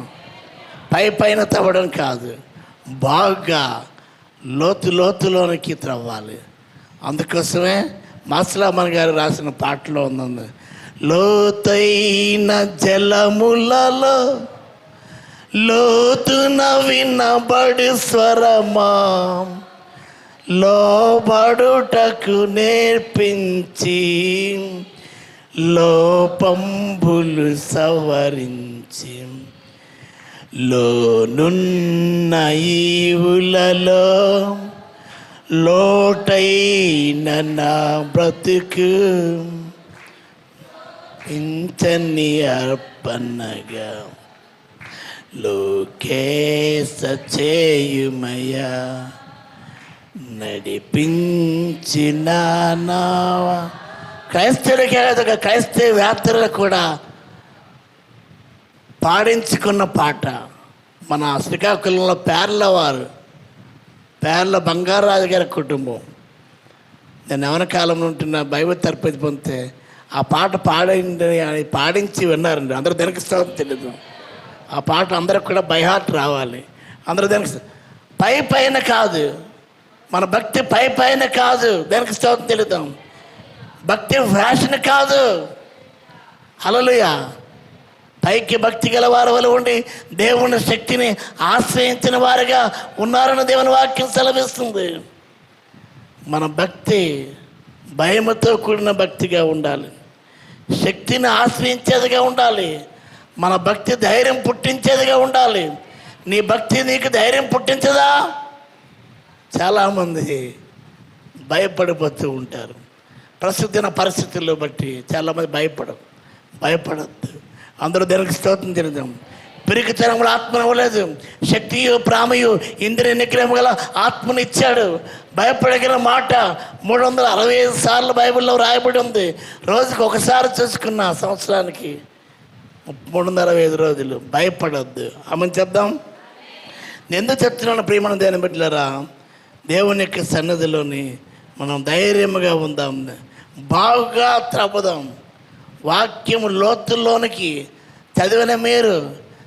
S3: పైన తవ్వడం కాదు, బాగా లోతులోనికి త్రవ్వాలి. అందుకోసమే మాస్లామన్ గారు రాసిన పాటలో ఉంది, లోతైన జలములలో లోతున వినబడి స్వరమా, లోబడుటకు నేర్పించి లోపంబులు సవరించి, లోనున్న ఈవులలో లోటైన నా బ్రతుకు ఇంచని అర్పణగా లోకేశ చేయుమయ్యా, నడిపించిన నావా. క్రైస్తవులకే కాదు, క్రైస్తవ యాత్రలు కూడా పాడించుకున్న పాట. మన శ్రీకాకుళంలో పేర్ల బంగారాజు గారి కుటుంబం, నేను యవన కాలంలో ఉంటున్న బైబిల్ తరపతి పొందితే ఆ పాట పాడించి విన్నారండి. అందరూ దానికి స్తోత్రం తెలియదు. ఆ పాట అందరికి కూడా బై హార్ట్ రావాలి. అందరూ దానికి పైన కాదు, మన భక్తి పైన కాదు. దానికి స్తోత్రం తెలుద్దాం. భక్తి ఫ్యాషన్ కాదు. హల్లెలూయా. పైకి భక్తి గల వారి వల్ల ఉండి దేవుని శక్తిని ఆశ్రయించిన వారుగా ఉన్నారని దేవుని వాక్యం సెలవిస్తుంది. మన భక్తి భయముతో కూడిన భక్తిగా ఉండాలి, శక్తిని ఆశ్రయించేదిగా ఉండాలి, మన భక్తి ధైర్యం పుట్టించేదిగా ఉండాలి. నీ భక్తి నీకు ధైర్యం పుట్టించదా? చాలామంది భయపడిపోతూ ఉంటారు. ప్రస్తుత పరిస్థితుల్లో బట్టి చాలామంది భయపడద్దు. అందరూ దేవునికి స్తోత్రం చెల్లిద్దాం. పిరికితనములు ఆత్మను ఇవ్వలేదు, శక్తియు ప్రామయు ఇంద్రియ నిగ్రహము గల ఆత్మను ఇచ్చాడు. భయపడగిన మాట 365 సార్లు బైబిల్లో రాయబడి ఉంది. రోజుకి ఒకసారి చూసుకున్న సంవత్సరానికి 365 రోజులు. భయపడద్దు. ఆమెను చెప్దాం. ఎందుకు చెప్తున్నాను ప్రియమైన దేవుని బిడ్డలారా, దేవుని యొక్క సన్నిధిలోని మనం ధైర్యముగా ఉందాం, బాగా త్రవ్వుదాం. వాక్యము లోతుల్లోనికి చదివిన మీరు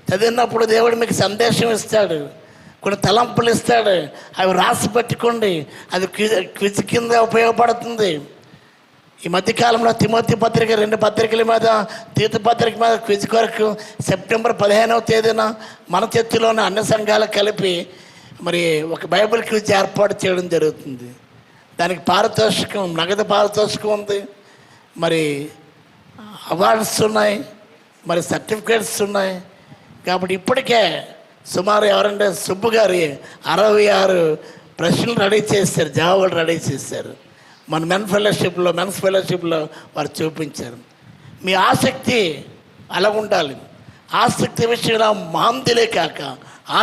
S3: చదివినప్పుడు దేవుడు మీకు సందేశం ఇస్తాడు, కొన్ని తలంపులు ఇస్తాడు. అవి రాసి పెట్టుకోండి, అది క్విజ్ కింద ఉపయోగపడుతుంది. ఈ మధ్యకాలంలో తిమోతి పత్రిక 2 పత్రికల మీద, తీతు పత్రిక మీద క్విజ్ కొరకు సెప్టెంబర్ 15వ తేదీన మన చర్చిలోని అన్ని సంఘాలు కలిపి మరి ఒక బైబిల్ క్విజ్ ఏర్పాటు చేయడం జరుగుతుంది. దానికి పారితోషికం, నగదు పారితోషికం ఉంది, మరి అవార్డ్స్ ఉన్నాయి, మరి సర్టిఫికేట్స్ ఉన్నాయి. కాబట్టి ఇప్పటికే సుమారు ఎవరంటే సుబ్బు గారి 66 ప్రశ్నలు రెడీ చేశారు, జవాబులు రెడీ చేశారు. మన మెన్స్ ఫెలోషిప్లో వారు చూపించారు. మీ ఆసక్తి అలా ఉండాలి. ఆసక్తి విషయంలో మాందులే కాక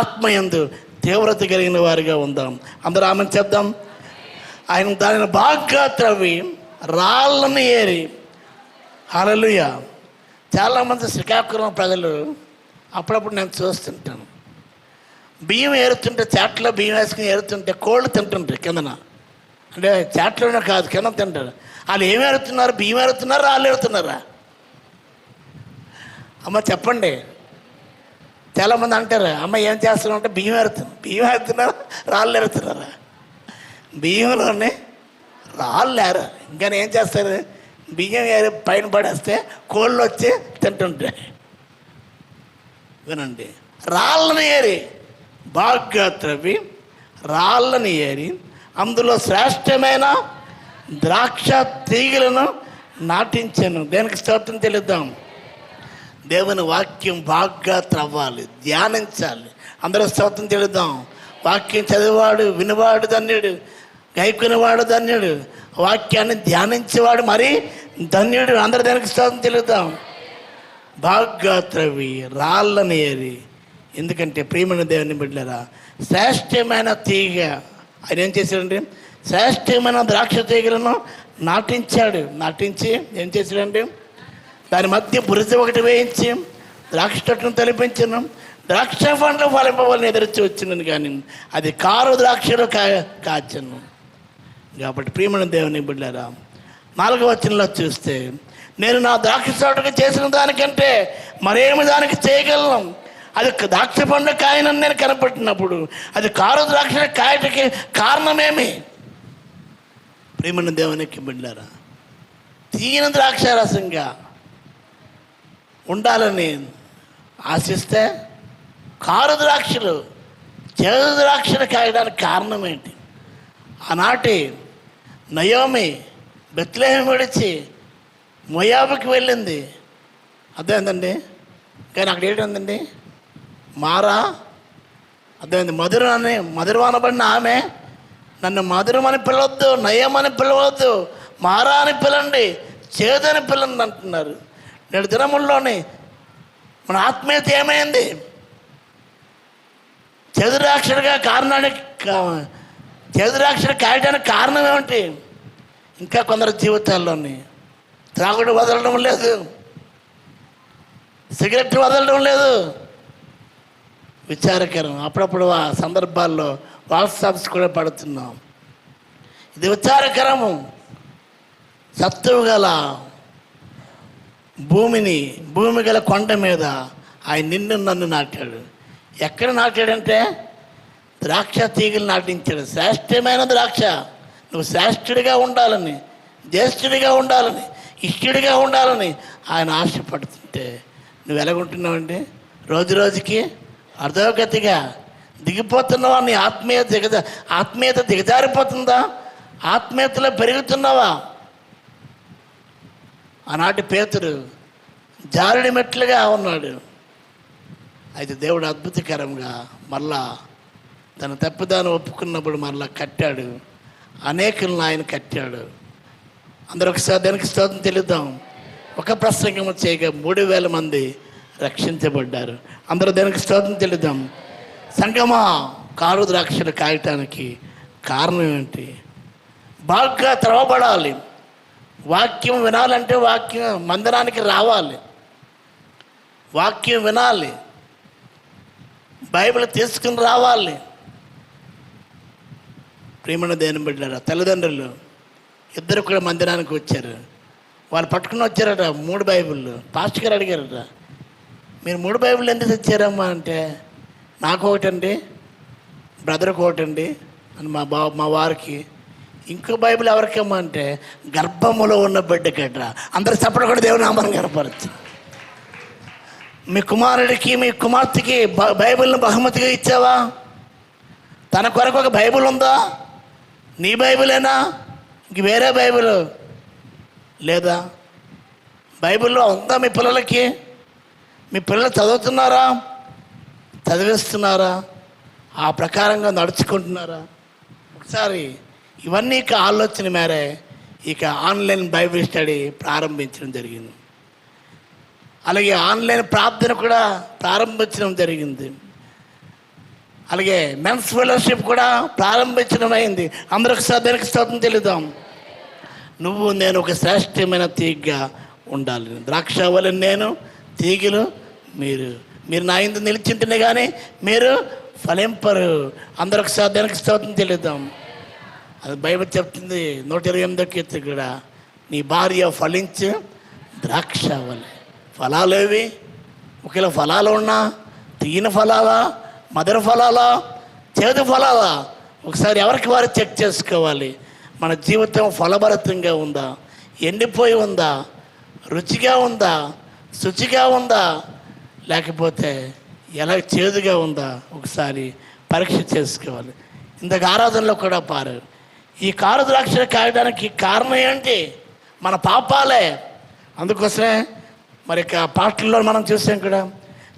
S3: ఆత్మయందు తీవ్రత కలిగిన వారిగా ఉందాం. అందరూ ఆమెను చెప్దాం. ఆయన దానిని బాగా త్రవ్వి రాళ్ళను ఏరి. హల్లెలూయా. చాలామంది శ్రీకాకుళం ప్రజలు అప్పుడప్పుడు నేను చూస్తుంటాను, బియ్యం ఏరుతుంటే చాట్లో బియ్యం వేసుకుని ఏరుతుంటే కోళ్ళు తింటుంటారు కిందన. అంటే చాట్లోనే కాదు, కింద తింటారు. వాళ్ళు ఏమి ఏరుతున్నారు? బియ్యం ఏరుతున్నారా, రాళ్ళు ఏరుతున్నారా? అమ్మ చెప్పండి. చాలామంది అంటారు, అమ్మ ఏం చేస్తున్నావు అంటే బియ్యం ఏరుతున్నారా, రాళ్ళు ఏరుతున్నారా? బియ్యంలోనే రాళ్ళు ఏరా. ఇంకా ఏం చేస్తారు? బియ్యం ఏరి పైన పడేస్తే కోళ్ళు వచ్చి తింటుంటాయి. వినండి, రాళ్ళను ఏరి బాగా త్రవ్వి రాళ్ళను ఏరి అందులో శ్రేష్టమైన ద్రాక్ష తీగలను నాటించాను. దేనికి స్తోత్రం తెలుద్దాం. దేవుని వాక్యం బాగా త్రవ్వాలి, ధ్యానించాలి. అందరూ స్తోత్రం తెలుద్దాం. వాక్యం చదివాడు వినివాడు ధన్యుడు, గైకునివాడు ధన్యుడు, వాక్యాన్ని ధ్యానించేవాడు మరి ధన్యుడు. అందరూ దానికి స్తోత్రం తెలుద్దాం. బాగా త్రవ్వి రాళ్ళను ఏరి. ఎందుకంటే ప్రియమైన దేవుని బిడ్డలారా, శ్రేష్టమైన తీగ ఆయన ఏం చేశాడంటే శ్రేష్టమైన ద్రాక్ష తీగలను నాటించి ఏం చేశాడంటే దాని మధ్య బురద ఒకటి వేయించి ద్రాక్ష చెట్టును తలిపించను. ద్రాక్ష పండ్లు ఫలింపవాలని ఎదురొచ్చి వచ్చినాను, కానీ అది కారు ద్రాక్షలు కాచను. కాబట్టి ప్రియమైన దేవుని బిడ్డలారా, 4వ వచనంలో చూస్తే, నేను నా ద్రాక్ష తోటకు చేసిన దానికంటే మరేమి దానికి చేయగలను. అది ద్రాక్ష పండు కాయనని నేను కనపట్టినప్పుడు అది కారు ద్రాక్ష కాయటకి కారణమేమి? ప్రియమైన దేవునికి బిడ్డలారా, తీయని ద్రాక్ష రసంగా ఉండాలని ఆశిస్తే కారు ద్రాక్షలు చేదు ద్రాక్షలు కాయడానికి కారణం ఏంటి? ఆనాటి నయోమి బెత్లెహేము విడిచి మోయాబుకి వెళ్ళింది, అర్థమైందండి. కానీ అక్కడ ఏంటందండి, మారా అర్థమైంది. మధురమనబడిన ఆమె నన్ను మధురమని పిలవద్దు, నయమని పిలవద్దు, మారా అని పిలండి, చేదని పిల్లండి అంటున్నారు. నేడు దినముల్లోని మన ఆత్మీయత ఏమైంది? చేదురాక్షడిగా చేదురాక్షడి కాయడానికి కారణం ఏమిటి? ఇంకా కొందరు జీవితాల్లోని త్రాగుడు వదలడం లేదు, సిగరెట్ వదలడం లేదు. విచారకరం. అప్పుడప్పుడు ఆ సందర్భాల్లో వాట్సాప్స్ కూడా పడుతున్నాం. ఇది విచారకరము. సత్తువు గల భూమి గల కొండ మీద ఆయన నిన్ను నన్ను నాటాడు. ఎక్కడ నాటాడంటే ద్రాక్ష తీగలు నాటించాడు. శ్రేష్టమైన ద్రాక్ష. నువ్వు శ్రేష్ఠుడిగా ఉండాలని, జ్యేష్ఠుడిగా ఉండాలని, ఇష్టుడిగా ఉండాలని ఆయన ఆశపడుతుంటే నువ్వు ఎలాగుంటున్నావండి? రోజు రోజుకి అర్ధోగతిగా దిగిపోతున్నావా? నీ ఆత్మీయత దిగజారిపోతుందా? ఆత్మీయతలో పెరుగుతున్నావా? ఆనాటి పేతురు జారుడి మెట్లుగా ఉన్నాడు. అయితే దేవుడు అద్భుతకరంగా మళ్ళా తన తప్పిదాన్ని ఒప్పుకున్నప్పుడు మళ్ళా కట్టాడు. అనేకులను ఆయన కట్టాడు. అందరూ ఒకసారి దానికి స్తోత్రం తెలుద్దాం. ఒక ప్రసంగం చేయగా 3,000 మంది రక్షించబడ్డారు. అందరూ దానికి స్తోత్రం తెలుద్దాం. సంగమా, కారు ద్రాక్షలు కాయటానికి కారణం ఏంటి? బాగా త్రవబడాలి. వాక్యం వినాలంటే వాక్యం మందిరానికి రావాలి, వాక్యం వినాలి, బైబిల్ తీసుకుని రావాలి. ప్రియమైన దేవుని బిడ్డలారా, తల్లిదండ్రులు ఇద్దరు కూడా మందిరానికి వచ్చారు. వాళ్ళు పట్టుకుని వచ్చారట 3 బైబిళ్ళు. పాస్టర్ గారు అడిగారట, మీరు 3 బైబిళ్ళు ఎందుకు తెచ్చారమ్మా అంటే, నాకు ఒకటండి, బ్రదర్కి ఒకటండి అని మా వారికి. ఇంకో బైబిల్ ఎవరికమ్మా అంటే, గర్భములో ఉన్న బిడ్డకట్రా. అందరు చప్పట కూడా దేవుని నామాన్ని కనపరచు. మీ కుమారుడికి మీ కుమార్తెకి బైబిల్ని బహుమతిగా ఇచ్చావా? తన కొరకు ఒక బైబిల్ ఉందా? నీ బైబిలేనా? ఇంక వేరే బైబిల్ లేదా? బైబిల్లో ఉందా మీ పిల్లలకి? మీ పిల్లలు చదువుతున్నారా? చదివిస్తున్నారా? ఆ ప్రకారంగా నడుచుకుంటున్నారా? ఒకసారి ఇవన్నీ ఇక ఆలోచన మేరే ఇక ఆన్లైన్ బైబిల్ స్టడీ ప్రారంభించడం జరిగింది. అలాగే ఆన్లైన్ ప్రార్థన కూడా ప్రారంభించడం జరిగింది. అలాగే మెన్స్ ఫెలోషిప్ కూడా ప్రారంభించడం అయింది. అందరికి దానికి స్తోత్రం తెలుద్దాం. నువ్వు నేను ఒక శ్రేష్టమైన తీగగా ఉండాలి. ద్రాక్షావళిని నేను, తీగలు మీరు. మీరు నా యందు నిలిచింటేనే కానీ మీరు ఫలింపరు. అందరికి దానికి స్తోత్రం తెలుద్దాం. అది బైబిల్ చెప్తుంది 128వ కీర్తన కూడా, నీ భార్య ఫలించు ద్రాక్షావళి. ఫలాలేవి? ఒకవేళ ఫలాలు ఉన్నా తీయని ఫలాలా, మధుర ఫలాలా, చేదు ఫలాలా? ఒకసారి ఎవరికి వారు చెక్ చేసుకోవాలి. మన జీవితం ఫలభరితంగా ఉందా, ఎండిపోయి ఉందా, రుచిగా ఉందా, శుచిగా ఉందా, లేకపోతే ఎలా చేదుగా ఉందా? ఒకసారి పరీక్ష చేసుకోవాలి. ఇంతకు ఆరాధనలో కూడా పారు. ఈ కారు ద్రాక్షలు కాయడానికి కారణం ఏంటి? మన పాపాలే. అందుకోసమే మరి పాటల్లో మనం చూసాం కూడా,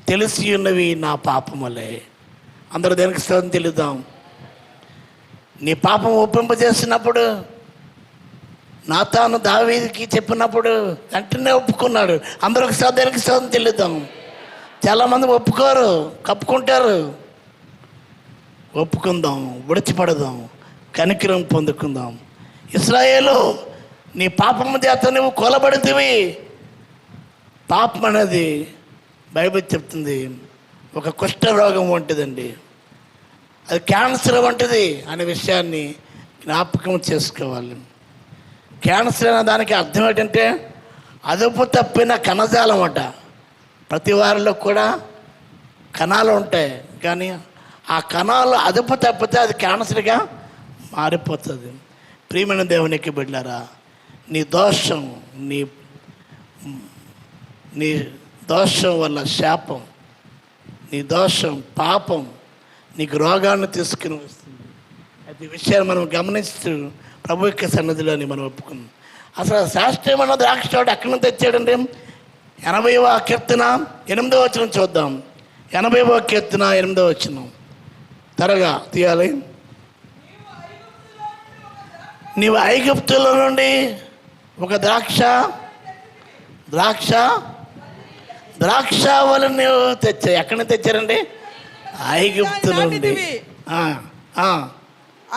S3: తెలిసి ఉన్నవి నా పాపములే. అందరూ దేనికి స్తోత్రం తెలుద్దాం. నీ పాపం ఒప్పింపజేసినప్పుడు నాతాను దావీదుకి చెప్పినప్పుడు వెంటనే ఒప్పుకున్నాడు. అందరూ ఒకసారి దేనికి స్తోత్రం తెలుద్దాం. చాలామంది ఒప్పుకోరు, కప్పుకుంటారు. ఒప్పుకుందాం, విడిచిపడదాం, కనికరం పొందుకుందాం. ఇశ్రాయేలు, నీ పాపము చేత నువ్వు కొలబడితివి. పాపం అనేది బైబిల్ చెప్తుంది ఒక కుష్ఠ రోగం వంటిదండి, అది క్యాన్సర్ వంటిది అనే విషయాన్ని జ్ఞాపకం చేసుకోవాలి. క్యాన్సర్ అనే దానికి అర్థం ఏంటంటే అదుపు తప్పిన కణజాలం అట. ప్రతి వారిలో కూడా కణాలు ఉంటాయి, కానీ ఆ కణాలు అదుపు తప్పితే అది క్యాన్సర్గా మారిపోతుంది. ప్రియమైన దేవునికి బిడ్డలారా, నీ దోషం, నీ దోషం వల్ల శాపం, నీ దోషం పాపం నీకు రోగాన్ని తీసుకుని వస్తుంది. అయితే ఈ విషయాన్ని మనం గమనిస్తూ ప్రభు యొక్క సన్నిధిలోని మనం ఒప్పుకున్నాం. అసలు శాస్త్రీయమైన ద్రాక్షోడు ఎక్కడి నుంచి తెచ్చాడండి? 80వ కీర్తన 8వ వచనం చూద్దాం. 80వ కీర్తన 8వ వచనం త్వరగా తీయాలి. నీవు ఐగుప్తుల నుండి ఒక ద్రాక్షావళి నువ్వు తెచ్చా. ఎక్కడి నుంచి తెచ్చారండి? ఐగుప్తు నుండి.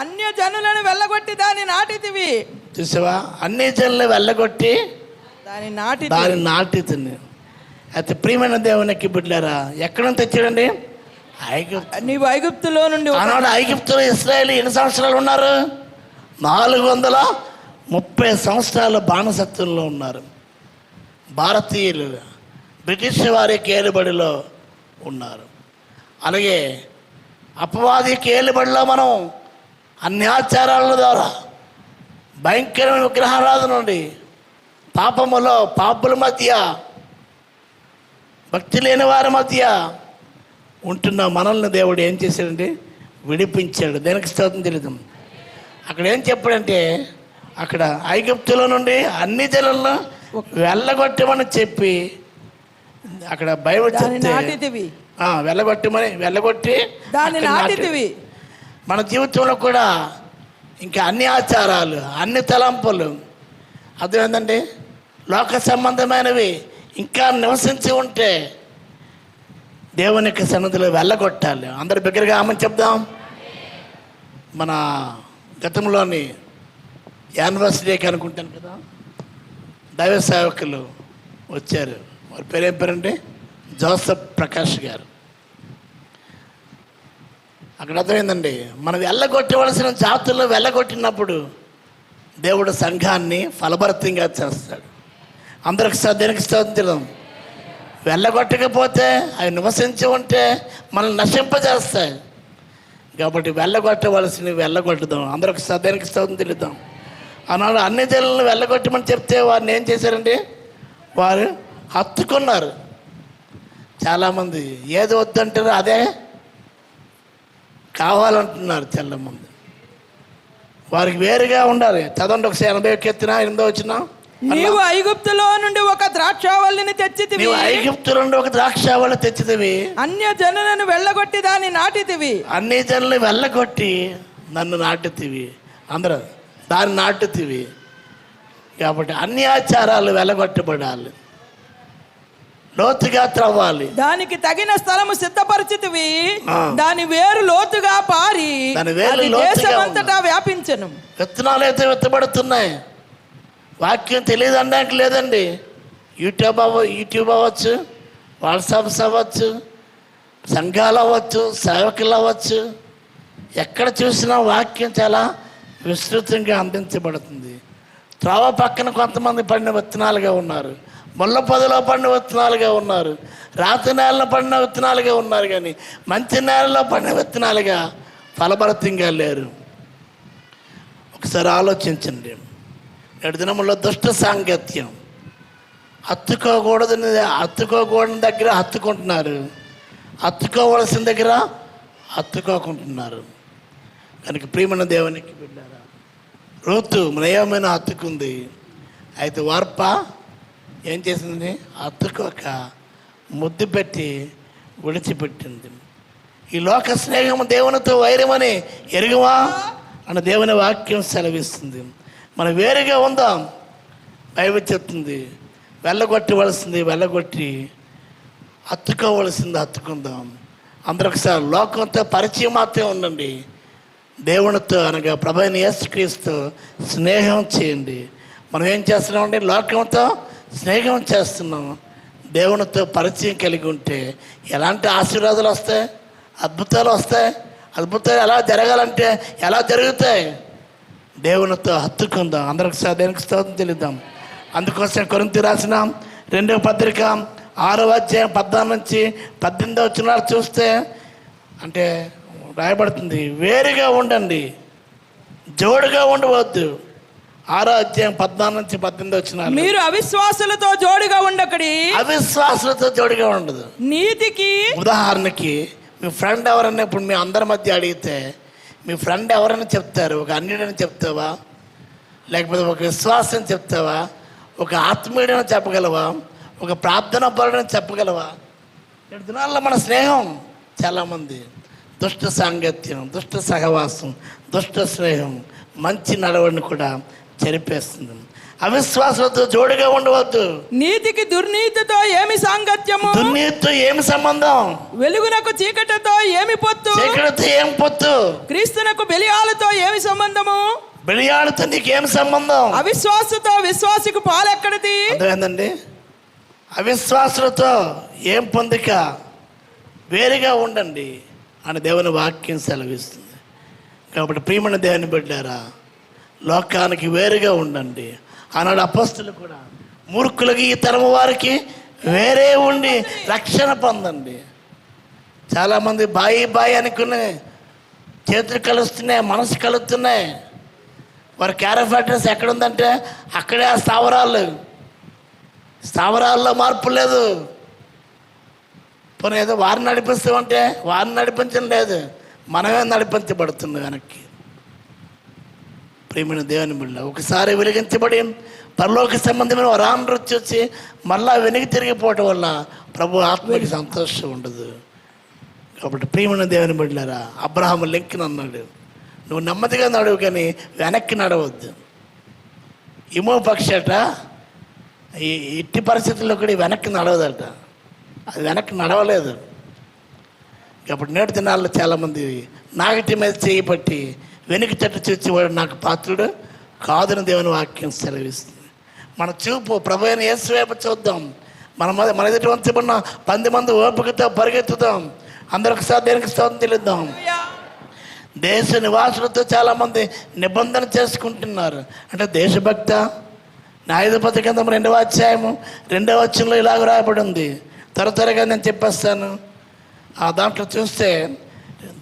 S9: అన్య జనులను వెళ్ళగొట్టి దాన్ని నాటితివి.
S3: చూసావా? అన్ని జనులను వెళ్ళగొట్టి దాన్ని నాటితుంది. అయితే ప్రియమైన దేవునికి బిడ్డలారా, ఎక్కడ నుంచి తెచ్చాడండి? ఐగుప్తు.
S9: నీవు ఐగుప్తులో నుండి.
S3: ఆనాడు ఐగుప్తులో ఇశ్రాయేలు ఎన్ని సంవత్సరాలు ఉన్నారు? 430 సంవత్సరాలు బానిసత్వంలో ఉన్నారు. భారతీయులు బ్రిటిష్ వారి కేలుబడిలో ఉన్నారు. అలాగే అపవాది కేలుబడిలో మనం అన్యాచారాల ద్వారా, భయంకరమైన విగ్రహారాధన నుండి, పాపములో పాపుల మధ్య, భక్తి లేని వారి మధ్య ఉంటున్న మనల్ని దేవుడు ఏం చేశాడంటే విడిపించాడు. దేనికి స్తోత్రం తెలియదు. అక్కడ ఏం చెప్పాడంటే, అక్కడ ఐగుప్తులో నుండి అన్ని జనులను వెళ్ళగొట్టమని చెప్పి అక్కడ బైబిల్ వెళ్ళగొట్టి
S9: దాన్ని నాటితివి.
S3: మన జీవితంలో కూడా ఇంకా అన్ని ఆచారాలు, అన్ని తలంపులు, అర్థమైందండి? లోక సంబంధమైనవి ఇంకా నివసించి ఉంటే దేవుని యొక్క సన్నిధిలో వెళ్ళగొట్టాలి. అందరు బిగ్గరగా ఆమెను చెప్దాం. మన గతంలోని యానివర్సరీకి అనుకుంటాను కదా, దైవ సేవకులు వచ్చారు. వారి పేరేం పేరండి? జోసఫ్ ప్రకాష్ గారు. అక్కడ అర్థమైందండి, మనం వెళ్ళగొట్టవలసిన జాతుల్లో వెళ్ళగొట్టినప్పుడు దేవుడు సంఘాన్ని ఫలభరితంగా చేస్తాడు. అందరికి దేనికి స్తోత్రం. వెళ్ళగొట్టకపోతే అవి నివసించి ఉంటే మనల్ని నశింపజేస్తాయి. కాబట్టి వెళ్ళగొట్టవలసినవి వెళ్ళగొట్టుదాం. అందరికి దేనికి స్తోత్రం తెలుద్దాం. ఆనాడు అన్ని జనులను వెళ్ళగొట్టమని చెప్తే వారిని ఏం చేశారండి? వారు హత్తుకున్నారు. చాలామంది ఏది వద్దంటారో అదే కావాలంటున్నారు. చాలామంది వారికి వేరుగా ఉండాలి. చదవండి ఒకసారి 81 వచ్చిన.
S9: నీవు ఐగుప్తులో నుండి ఒక ద్రాక్షావల్లిని తెచ్చితివి.
S3: నీవు ఐగుప్తు నుండి ఒక ద్రాక్షావల్లి తెచ్చితివి.
S9: అన్య జనులను వెళ్ళగొట్టి దాన్ని నాటితివి.
S3: అన్ని జనులు వెళ్ళగొట్టి నన్ను నాటుతివి. అందరూ దాన్ని నాటుతివి. కాబట్టి అన్ని ఆచారాలు వెళ్ళగొట్టబడాలి, లోతుగా త్రవ్వాలి.
S9: దానికి తగిన స్థలము సిద్ధపరిచితివి. దాని వేరు లోతుగా పారి దేశమంతటా వ్యాపించెను.
S3: విత్తనాలు అయితే విత్తబడుతున్నాయి. వాక్యం తెలియదు అనడానికి లేదండి. యూట్యూబ్ అవ్వచ్చు, వాట్సాప్స్ అవ్వచ్చు, సంఘాలు అవ్వచ్చు, సేవకులు అవ్వచ్చు, ఎక్కడ చూసినా వాక్యం చాలా విస్తృతంగా అందించబడుతుంది. త్రోవ పక్కన కొంతమంది పడిన విత్తనాలుగా ఉన్నారు, ముళ్ళ పొదలో పడిన విత్తనాలుగా ఉన్నారు, రాతి నేలలో పడిన విత్తనాలుగా ఉన్నారు, కానీ మంచి నేలలో పడిన విత్తనాలుగా ఫలభరితంగా లేరు. ఒకసారి ఆలోచించండి. నేటి దినములో దుష్ట సాంగత్యం, హత్తుకోకూడని దగ్గర హత్తుకుంటున్నారు, హత్తుకోవలసిన దగ్గర హత్తుకోకుంటున్నారు. కనుక ప్రియమైన దేవునికి బిడ్డారా, రూతు నయోమిని హత్తుకుంది. అయితే వార్ప ఏం చేసింది? హత్తుకోక ముద్దు పెట్టి విడిచిపెట్టింది. ఈ లోక స్నేహం దేవునితో వైరమని ఎరుగుమా అన్న దేవుని వాక్యం సెలవిస్తుంది. మనం వేరుగా ఉందాం. బైబిల్ చెప్తుంది, వెళ్ళగొట్టవలసింది వెళ్ళగొట్టి, హత్తుకోవలసింది హత్తుకుందాం. అందరూ ఒకసారి లోకంతో పరిచయం మాత్రమే ఉండండి. దేవునితో అనగా ప్రభువైన యేసుక్రీస్తు స్నేహం చేయండి. మనం ఏం చేస్తున్నామండి? లోకంతో స్నేహం చేస్తున్నాం. దేవునితో పరిచయం కలిగి ఉంటే ఎలాంటి ఆశీర్వాదాలు వస్తాయి, అద్భుతాలు వస్తాయి. అద్భుతాలు ఎలా జరగాలంటే ఎలా జరుగుతాయి? దేవునితో హత్తుకుందాం. అందరికి దేనికి స్తోత్రం తెలుద్దాం. అందుకోసం కొరింథీ రాసిన 2వ పత్రిక 6వ అధ్యాయం 14 నుంచి 18 వచ్చిన చూస్తే అంటే రాయబడుతుంది, వేరుగా ఉండండి, జోడుగా ఉండవద్దు. 6వ అధ్యాయం 14 నుంచి 18 వచ్చిన
S9: మీరు అవిశ్వాసులతో జోడుగా ఉండకడి.
S3: అవిశ్వాసులతో జోడుగా ఉండదు.
S9: నీతికి
S3: ఉదాహరణకి మీ ఫ్రెండ్ ఎవరన్నా ఇప్పుడు మీ అందరి మధ్య అడిగితే మీ ఫ్రెండ్ ఎవరైనా చెప్తారు? ఒక అన్యుడని చెప్తావా? లేకపోతే ఒక విశ్వాసం చెప్తావా? ఒక ఆత్మీయుడని చెప్పగలవా? ఒక ప్రార్థన పరుడని చెప్పగలవా? 7 దినాల్లో మన స్నేహం చాలామంది దుష్ట సాంగత్యం, దుష్ట సహవాసం, దుష్ట స్నేహం మంచి నడవడిని కూడా చెరిపేస్తుంది. అవిశ్వాసంతో జోడుగా ఉండవద్దు.
S9: నీతికి దుర్నీతితో ఏమి సాంగత్యము?
S3: దుర్నీతితో ఏమి సంబంధం?
S9: వెలుగునకు చీకటితో ఏమి పొత్తు?
S3: చీకటితో ఏం పొత్తు?
S9: క్రీస్తునకు బెలియాలతో ఏమి సంబంధము?
S3: బెలియాలతో నీకేం సంబంధం?
S9: అవిశ్వాసతో విశ్వాసికి పాలెక్కడిది?
S3: అర్థమైందండి? అవిశ్వాసులతో ఏం పొందిక? వేరుగా ఉండండి అని దేవుని వాక్యం సెలవిస్తుంది. కాబట్టి ప్రియమైన దేవుని బిడ్డారా, లోకానికి వేరుగా ఉండండి. ఆనాడు అపొస్తలులు కూడా మూర్ఖులకి ఈ తరము వారికి వేరే ఉండి రక్షణ పొందండి. చాలామంది బాయి అనుకునే చేతులు కలుస్తున్నాయి, మనసు కలుగుతున్నాయి. వారి క్యారెక్టర్ అడ్రస్ ఎక్కడుందంటే అక్కడే ఆ స్థావరాల్లో మార్పు లేదు. పోనీ ఏదో వారిని నడిపిస్తామంటే వారిని నడిపించడం లేదు, మనమే నడిపించబడుతుంది వెనక్కి. ప్రియమైన దేవుని బిడ్డ, ఒకసారి వెలిగించబడి పరలోక సంబంధమైన వరాన్ని రుచి వచ్చి మళ్ళా వెనక్కి తిరిగిపోవటం వల్ల ప్రభు ఆత్మకి సంతోషం ఉండదు. కాబట్టి ప్రియమైన దేవుని బిడ్డలారా, అబ్రహాము లెంకిన అన్నాడు, నువ్వు నెమ్మదిగా నడువు కానీ వెనక్కి నడవద్దు. ఇమో పక్షి అట ఈ ఇట్టి పరిస్థితుల్లో కూడా వెనక్కి నడవదట. అది వెనక్కి నడవలేదు. అప్పుడు నేటి దినాల్లో చాలామంది నాగటి మీద చేయి పట్టి వెనుక తట్టు చూచేవాడు నాకు పాత్రుడు కాదని దేవుని వాక్యం సెలవిస్తుంది. మన చూపు ప్రభు అయిన యేసు వైపు చూద్దాం. మన ఎదుటి వంచబడిన 10 మంది ఓపికతో పరిగెత్తుదాం. అందరికి దేనికి స్తోత్రం చెల్లిద్దాం. దేశ నివాసులతో చాలామంది నిబంధన చేసుకుంటున్నారు. అంటే దేశభక్త. న్యాయాధిపతి గ్రంథం 2వ అధ్యాయము 2వ వచనంలో ఇలాగ రాయబడి ఉంది. త్వరగా నేను చెప్పేస్తాను. దాంట్లో చూస్తే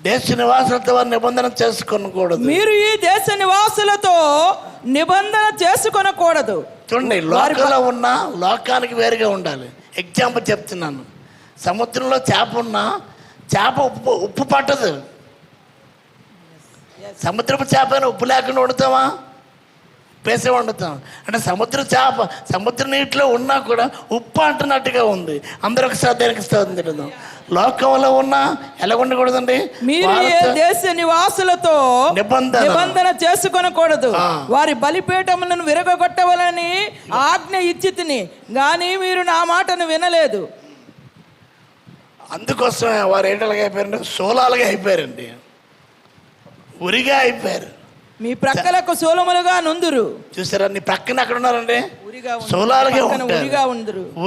S3: దేశ నివాసులతో వారు నిబంధన చేసుకొనకూడదు.
S9: మీరు ఈ దేశ నివాసులతో నిబంధన చేసుకొనకూడదు.
S3: చూడండి, లోకంలో ఉన్న లోకానికి వేరుగా ఉండాలి. ఎగ్జాంపుల్ చెప్తున్నాను. సముద్రంలో చేప ఉన్నా చేప ఉప్పు పట్టదు. సముద్రపు చేప ఉప్పు లేకుండా వండుతామా? పేసే వండుతాం. అంటే సముద్ర నీటిలో ఉన్నా కూడా ఉప్పు అంటున్నట్టుగా ఉంది. అందరూ ఒకసారి దేనికి స్తోత్రం. లోకంలో ఉన్నా ఎలా ఉండకూడదండి?
S9: మీరు దేశ నివాసులతో నిబంధన చేసుకొనకూడదు. వారి బలిపీఠములను విరగొట్టవలని ఆజ్ఞ ఇచ్చి తిని గాని మీరు నా మాటను వినలేదు.
S3: అందుకోసం వారు ఏంటలాగా అయిపోయారండి? సోలాలుగా అయిపోయారండి, ఉరిగా అయిపోయారు.
S9: మీ ప్రక్కలకు సోలములుగా నుందురు.
S3: చూసారా? నీ ప్రక్కన అక్కడ ఉన్నారండి, సోలాలుగా ఉంటారు,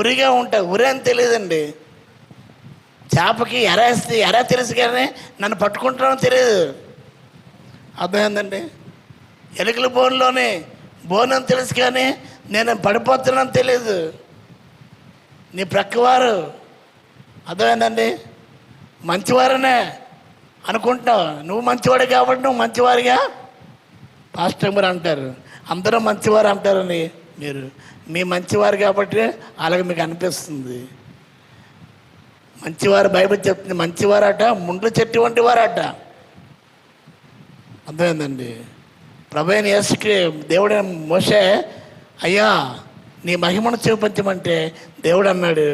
S3: ఉరిగా ఉంటారు. ఉరి అని తెలియదండి. చేపకి ఎరా తెలుసు కానీ నన్ను పట్టుకుంటానని తెలియదు. అర్థమైందండి? ఎలుకల బోన్లోనే బోన్ తెలుసు కానీ నేను పడిపోతున్నానని తెలియదు. నీ ప్రక్కవారు అర్థమైందండి మంచివారనే అనుకుంటావు. నువ్వు మంచివాడు కాబట్టి నువ్వు మంచివారిగా పాస్టర్ గారు అంటారు. అందరూ మంచివారు అంటారని మీ మంచివారు కాబట్టి అలాగే మీకు అనిపిస్తుంది. మంచివారు బైబిల్ చెప్తుంది. మంచివారట ముండ్ల చెట్టు వంటి వారట. అర్థమైందండి? ప్రభు అయిన యేసుకి దేవుడు మోషే అయ్యా నీ మహిమను చూపించమంటే దేవుడు అన్నాడు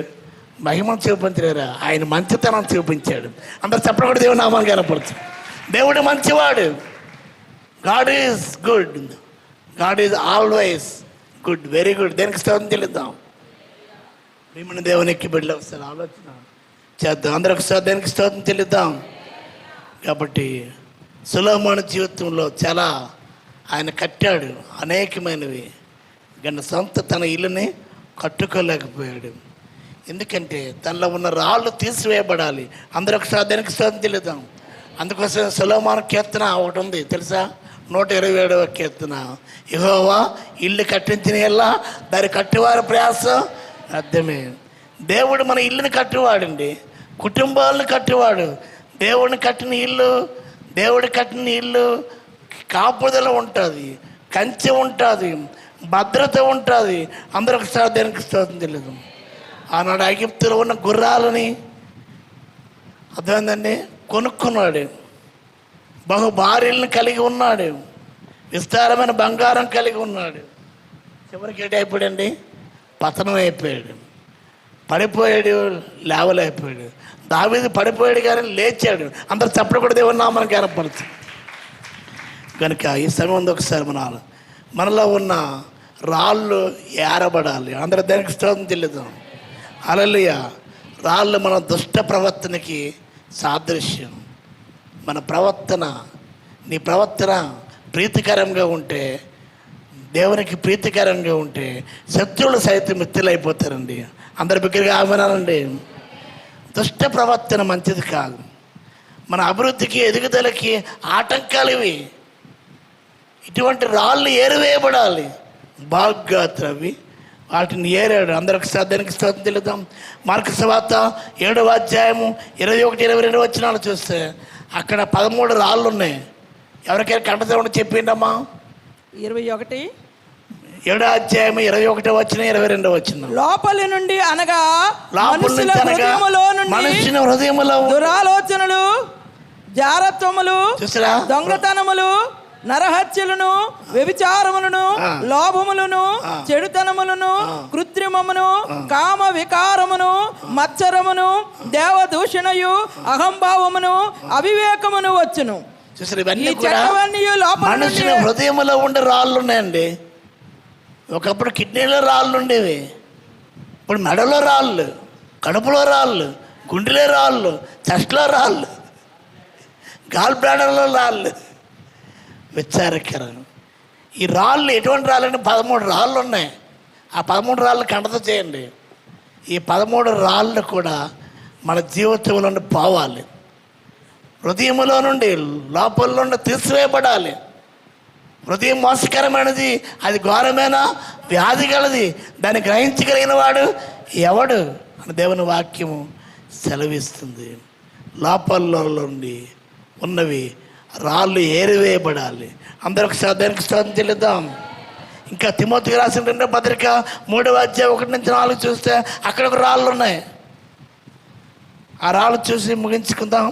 S3: మహిమను చూపించలేరా, ఆయన మంచితనం చూపించాడు. అందరు చెప్పకూడదు దేవుడు నామాన్ని కనపడుతుంది. దేవుడు మంచివాడు. God is good. God is always good. Very good. దేనికి స్తోత్రం చెల్లిద్దాం. మిమ్మల్ని దేవునికి బిడ్డలు ఒకసారి ఆలోచన చేద్దాం. అందరూ ఒకసారి దేనికి స్తోత్రం చెల్లిద్దాం. కాబట్టి సొలొమోను జీవితంలో చాలా ఆయన కట్టాడు అనేకమైనవి, కానీ తన ఇల్లుని కట్టుకోలేకపోయాడు. ఎందుకంటే తనలో ఉన్న రాళ్ళు తీసివేయబడాలి. అందరూ ఒకసారి దానికి స్తోత్రం చెల్లిద్దాం. అందుకోసం సొలొమోను కీర్తన ఒకటి ఉంది తెలుసా? 127వ కీర్తన. యెహోవా ఇల్లు కట్టించిన ఎల్లా దాని కట్టువారి ప్రయాసం అర్థమే. దేవుడు మన ఇల్లుని కట్టువాడండి, కుటుంబాలను కట్టువాడు. దేవుడు కట్టిన ఇల్లు కాపుదల ఉంటుంది, కంచె ఉంటుంది, భద్రత ఉంటుంది. అందరూ ఒకసారి దానికి స్తోత్రం తెలియదు. ఆనాడు ఐగుప్తులో ఉన్న గుర్రాలని అర్థమైందండి కొనుక్కున్నాడు. బహు భార్యలను కలిగి ఉన్నాడు, విస్తారమైన బంగారం కలిగి ఉన్నాడు. చివరికి ఏటైపోయాడండి? పతనం అయిపోయాడు, పడిపోయాడు, లేవలైపోయాడు. దావీదు పడిపోయాడు కానీ లేచాడు. అందరు చప్పుడు కూడా దేవుని నామాన్ని కనపడుతుంది. కనుక ఈ సమయం ఒకసారి మనలో ఉన్న రాళ్ళు ఏరబడాలి. అందరూ దానికి స్తోత్రం చెల్లిద్దాం. హల్లెలూయా. రాళ్ళు మన దుష్ట ప్రవర్తనకి సాదృశ్యం. మన ప్రవర్తన, నీ ప్రవర్తన ప్రీతికరంగా ఉంటే, దేవునికి ప్రీతికరంగా ఉంటే శత్రువులు సైతం మిత్రులైపోతారండి. అందరి బిగ్గరగా ఆమెనాలండి. దుష్ట ప్రవర్తన మంచిది కాదు. మన అభివృద్ధికి ఎదుగుదలకి ఆటంకాలు ఇవి. ఇటువంటి రాళ్ళు ఏరివేయబడాలి. బాగా త్రవ్వి వాటిని ఏరాడు. అందరికి శ్రద్ధానికి స్తోత్రం తెలుద్దాం. మార్కు సువార్త 7వ అధ్యాయము 21-22 వచనాలు చూస్తే అక్కడ 13 రాళ్ళు ఉన్నాయి. ఎవరికైనా కంటతోండి చెప్పిండమ్మా?
S9: 21
S3: 7వ అధ్యాయము 21వ వచనం 22వ వచనం.
S9: లోపలి నుండి అనగా
S3: మనుషుని హృదయములో
S9: దురాలోచనలు, జారత్వములు, దొంగతనములు, నరహత్యలను, వ్యభిచారములను, లోభములను, చెడుతనములను, కృత్రిమమును, కామ వికారమును, మత్సరమును, దేవదూషణయు, అహంభావమును, అవివేకమును వచ్చును.
S3: చూసారు? ఇవన్నీ కూడా మనుషుని హృదయములో ఉండే రాళ్ళు ఉన్నాయండి. ఒకప్పుడు కిడ్నీలో రాళ్ళు ఉండేవి, ఇప్పుడు మెడలో రాళ్ళు, కడుపులో రాళ్ళు, గుండెలో రాళ్ళు, చెస్ట్లో రాళ్ళు, గాల్ బ్లాడర్లో రాళ్ళు. విచారకరం. ఈ రాళ్ళు ఎటువంటి రాళ్ళంటే 13 రాళ్ళు ఉన్నాయి. ఆ 13 రాళ్ళు కంటతో చేయండి. ఈ 13 రాళ్ళు కూడా మన జీవితంలో నుండి పోవాలి. హృదయంలో నుండి లోపల నుండి తీసివేయబడాలి. హృదయం మోసకరమైనది, అది ఘోరమైన వ్యాధి గలది, దాన్ని గ్రహించగలిగిన వాడు ఎవడు అని దేవుని వాక్యము సెలవిస్తుంది. లోపల నుండి ఉన్నవి రాళ్ళు ఏరివేయబడాలి. అందరూ ఒకసారి దానికి స్తోత్రం చెల్లిద్దాం. ఇంకా తిమోతికి రాసిన 2వ పత్రిక 3వ అధ్యాయం 1-4 చూస్తే అక్కడ ఒక రాళ్ళు ఉన్నాయి. ఆ రాళ్ళు చూసి ముగించుకుందాం,